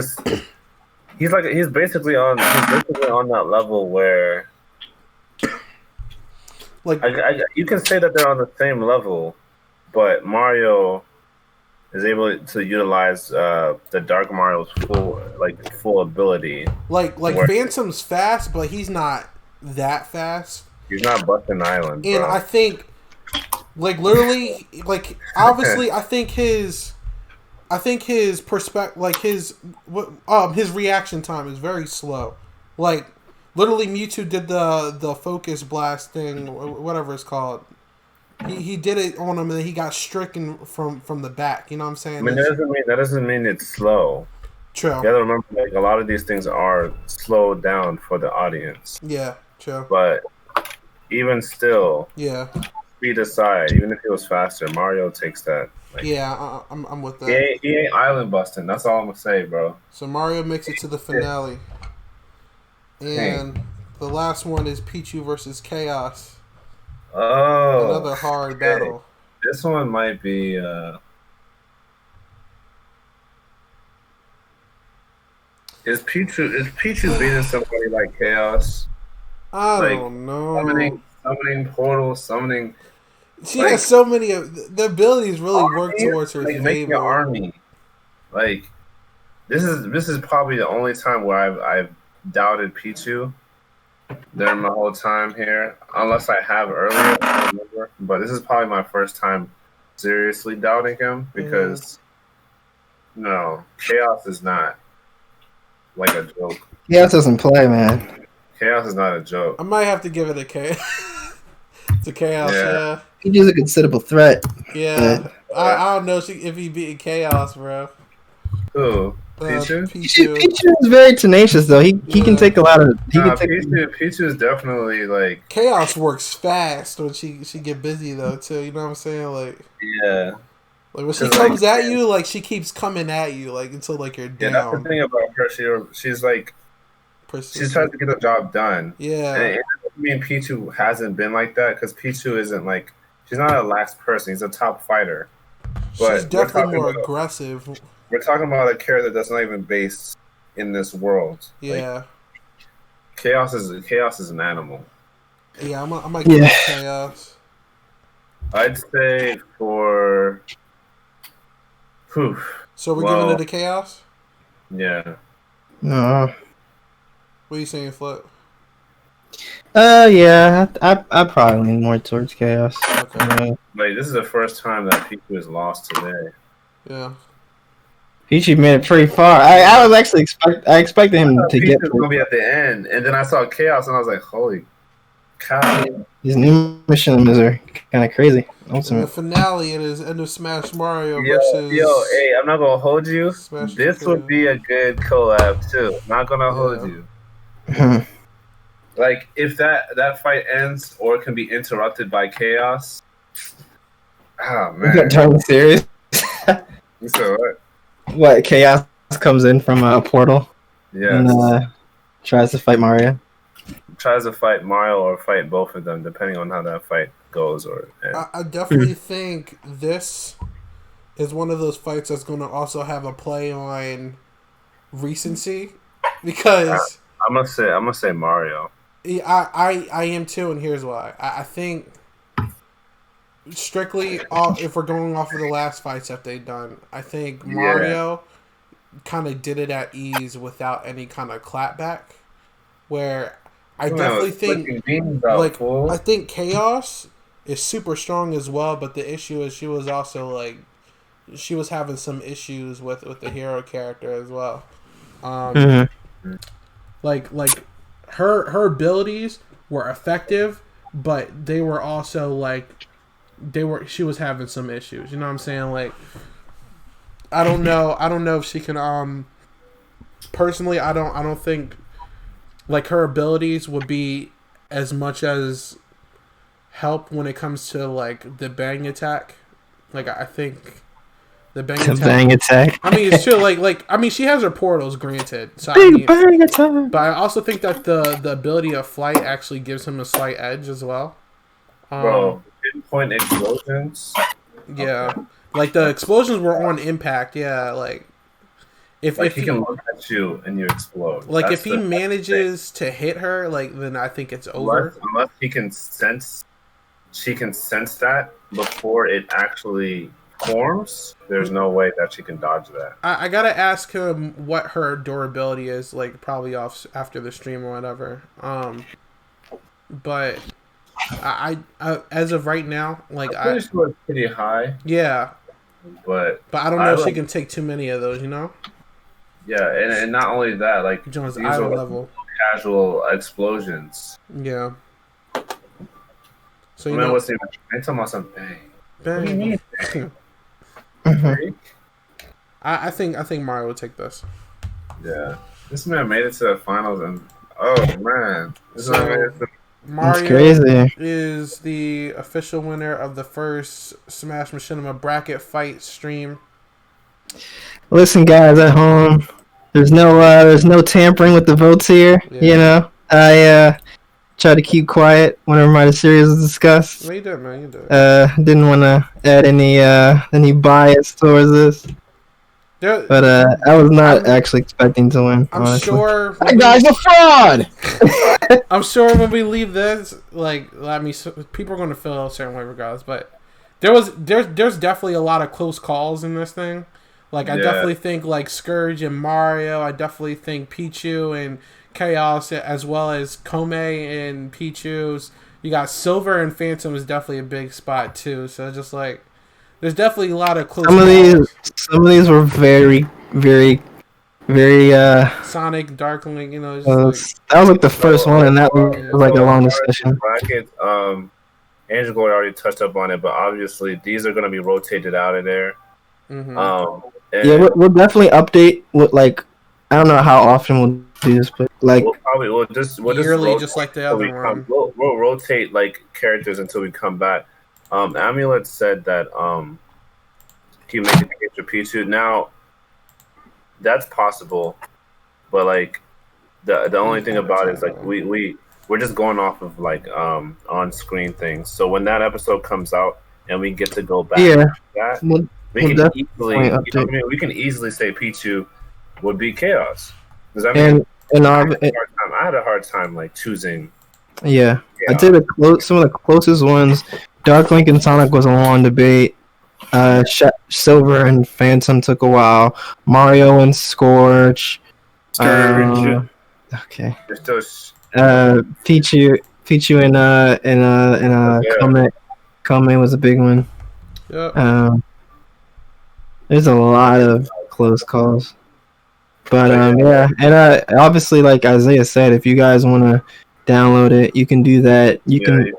E: basically on that level where like you can say that they're on the same level, but Mario is able to utilize the Dark Mario's full ability.
B: Like Phantom's fast, but he's not that fast.
E: He's not busting island.
B: And I think, like literally, like obviously, I think his perspective, like his reaction time is very slow. Like literally, Mewtwo did the focus blast thing, whatever it's called. He did it on him, and then he got stricken from the back. You know what I'm saying?
E: I mean, that doesn't mean it's slow.
B: True.
E: You gotta remember, like a lot of these things are slowed down for the audience.
B: Yeah, true.
E: But even still, speed aside, even if he was faster, Mario takes that. Like,
B: I'm with that.
E: He ain't island busting. That's all I'm gonna say, bro.
B: So Mario makes it to the finale, and the last one is Pichu versus Chaos.
E: Oh,
B: another hard battle.
E: This one might be. Is Pichu beating somebody like Chaos?
B: I don't know.
E: Summoning portals, summoning.
B: She has so many. The abilities really work towards her favor.
E: Making an army. Like this is probably the only time where I've doubted Pichu during my whole time here, unless I have earlier, I don't remember. But this is probably my first time seriously doubting him because no, Chaos is not like a joke.
C: Chaos doesn't play, man.
E: Chaos is not a joke.
B: I might have to give it a Chaos. To Chaos, yeah.
C: He's a considerable threat.
B: Yeah, I don't know if he beat Chaos, bro.
E: Who? Pichu?
C: Pichu is very tenacious, though. He can take a lot of.
E: Pichu is definitely like.
B: Chaos works fast when she get busy though too. You know what I'm saying? Like like when she comes at you, like she keeps coming at you, like until like you're down.
E: Yeah, that's the thing about her. She's like. She's trying to get the job done.
B: Yeah.
E: And it doesn't mean Pichu hasn't been like that because Pichu isn't like. She's not a lax person. He's a top fighter. But
B: she's definitely more aggressive.
E: We're talking about a character that's not even based in this world.
B: Yeah.
E: Like, Chaos is an animal.
B: Yeah, I might give it Chaos.
E: I'd say for.
B: So we're giving it to Chaos?
E: Yeah.
C: No.
B: What are you saying, Flip?
C: Yeah, I probably lean more towards Chaos.
B: Okay.
E: Like this is the first time that Pichu has lost today.
B: Yeah.
C: Pichu made it pretty far. I was actually expected him to get.
E: Pichu's gonna be at the end, and then I saw Chaos, and I was like, "Holy cow!"
C: These new missions are kind of crazy.
B: The finale is End of Smash Mario versus.
E: Hey, I'm not gonna hold you.
B: Smash
E: this would be a good collab too. Not gonna hold you. Like if that fight ends or can be interrupted by Chaos. Oh man!
C: You got totally serious.
E: You said what?
C: What, Chaos comes in from a portal?
E: Yeah.
C: And tries to fight Mario.
E: Tries to fight Mario or fight both of them, depending on how that fight goes.
B: I definitely think this is one of those fights that's going to also have a play on recency, because
E: I'm gonna say Mario.
B: I am too, and here's why. I think strictly if we're going off of the last fights that they've done, I think Mario kind of did it at ease without any kind of clapback. Where I definitely think I think Chaos is super strong as well, but the issue is she was also like she was having some issues with the hero character as well. Like her abilities were effective, but they were also like she was having some issues. You know what I'm saying? Like I don't know if she can personally I don't think like her abilities would be as much as help when it comes to like the bang attack. Like I think the bang attack. I mean, it's true. Like I mean, she has her portals, granted. So bang attack. But I also think that the ability of flight actually gives him a slight edge as well.
E: Bro, pinpoint explosions.
B: Yeah, okay. Like the explosions were on impact. Yeah, like if
E: he can look at you and you explode.
B: Like if he manages to hit her, like then I think it's over.
E: Unless he can sense, she can sense that before it actually forms. There's no way that she can dodge that.
B: I gotta ask him what her durability is, like probably off after the stream or whatever. But I as of right now, like
E: I'm pretty sure it's pretty high.
B: Yeah,
E: but
B: I don't know if she can take too many of those. You know.
E: Yeah, and not only that, like
B: Jones
E: these are
B: level
E: casual explosions.
B: Yeah. So
E: you know what's the? I'm talking about some bang. What do you mean?
B: I think Mario will take this.
E: Yeah, this man made it to the finals, and oh man,
B: Mario is the official winner of the first SmashMachinima bracket fight stream.
C: Listen, guys at home, there's no tampering with the votes here. Yeah. You know, I try to keep quiet whenever my series is discussed.
B: No, you did, man. You did.
C: Didn't want to add any bias towards this. But I was not actually expecting to win.
B: I'm sure
F: that guy's a fraud.
B: I'm sure when we leave this, like, I mean, people are going to feel a certain way regardless. But there's definitely a lot of close calls in this thing. Like, I definitely think, like, Scourge and Mario. I definitely think Pichu and Chaos, as well as Kome and Pichu's. You got Silver and Phantom is definitely a big spot, too. So, just, like, there's definitely a lot of close calls.
C: Some of these were very, very, very...
B: Sonic, Darkling, you know.
C: That was like the first one, and that was like a long discussion.
E: Bracket, Angel Gold already touched up on it, but obviously these are going to be rotated out of there.
B: Mm-hmm.
C: Yeah, we'll definitely update. Like, I don't know how often we'll do this, but like
E: we'll just
B: yearly, just like the other one.
E: We'll rotate like characters until we come back. Amulet said that he make it against your Pichu. Now that's possible, but like the only thing about it is like we're just going off of like on screen things. So when that episode comes out and we get to go back, we can easily say Pichu would be Chaos. Because I mean, I had a hard time like choosing.
C: Yeah, I'd say some of the closest ones. Dark Link and Sonic was a long debate. Silver and Phantom took a while. Mario and Scourge. Okay. Pichu and Kome was a big one.
B: Yep.
C: There's a lot of close calls. But yeah, and obviously, like Isaiah said, if you guys want to download it, you can do that. You can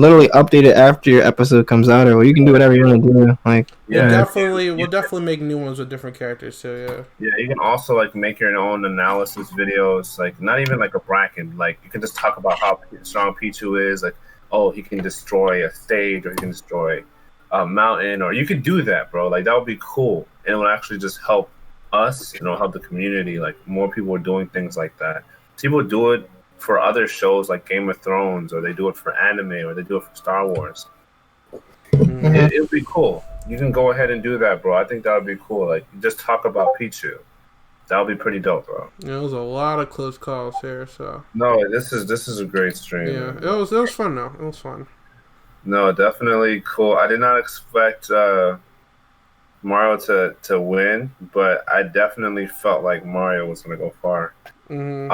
C: literally update it after your episode comes out, or you can do whatever you want to do. Like,
B: we'll definitely make new ones with different characters too.
E: Yeah, you can also like make your own analysis videos. Like, not even like a bracket. Like, you can just talk about how strong Pichu is. Like, oh, he can destroy a stage, or he can destroy a mountain, or you could do that, bro. Like, that would be cool, and it would actually just help us, help the community. Like, more people are doing things like that. People do it for other shows like Game of Thrones, or they do it for anime, or they do it for Star Wars. It would be cool. You can go ahead and do that, bro. I think that would be cool. Like, just talk about Pichu. That would be pretty dope, bro.
B: Yeah, it was a lot of close calls here. So
E: no, this is a great stream.
B: Yeah, man. It was fun though. It was fun.
E: No, definitely cool. I did not expect Mario to win, but I definitely felt like Mario was gonna go far.
B: Mm-hmm.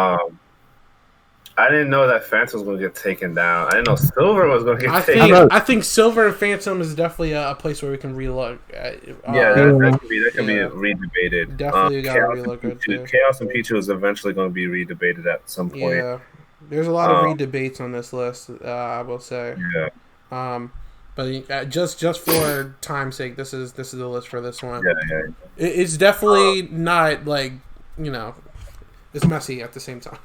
E: I didn't know that Phantom was going to get taken down. I didn't know Silver was going to get taken down.
B: I think Silver and Phantom is definitely a place where we can relook.
E: That can be redebated.
B: Definitely got to relook at too.
E: Chaos and Pichu is eventually going to be redebated at some point.
B: Yeah, there's a lot of redebates on this list. I will say.
E: Yeah.
B: But just for time's sake, this is the list for this one.
E: Yeah.
B: It's definitely not like it's messy at the same time.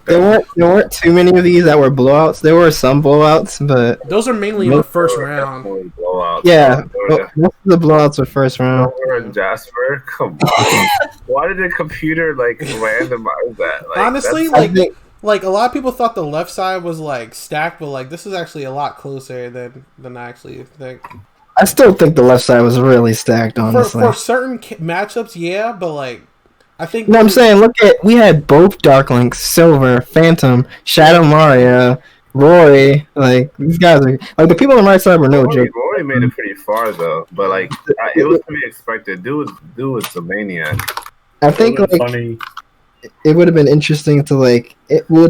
C: There weren't too many of these that were blowouts. There were some blowouts, but
B: those are mainly in the first round.
C: Yeah, most of the blowouts were first round.
E: Jasper, come on! Why did the computer randomize that?
B: Honestly, like a lot of people thought the left side was stacked, but this is actually a lot closer than I actually think.
C: I still think the left side was really stacked, honestly.
B: For certain matchups, yeah, but I think.
C: No, I'm saying, we had both Dark Links, Silver, Phantom, Shadow Mario, Roy. These guys are the people on the right side were no joke.
E: Roy made it pretty far though, but it was to be expected. Dude was a maniac.
C: I think
D: funny.
C: It would have been interesting to I don't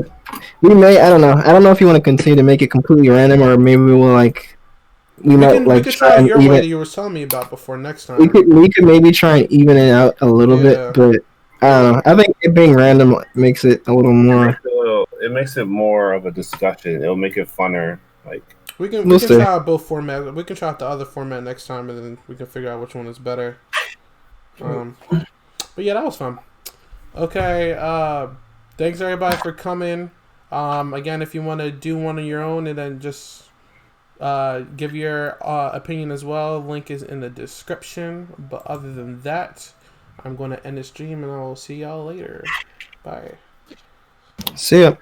C: know if you want to continue to make it completely random, or maybe we might
B: try it your way that you were telling me about before next time.
C: We could maybe try and even it out a little bit, but I don't know. I think it being random makes it a little more.
E: It makes it more of a discussion. It'll make it funner.
B: We can try out both formats. We can try out the other format next time, and then we can figure out which one is better. But yeah, that was fun. Okay, thanks everybody for coming. Again, if you want to do one of your own and then just give your opinion as well, link is in the description. But other than that, I'm going to end the stream and I will see y'all later. Bye.
C: See ya.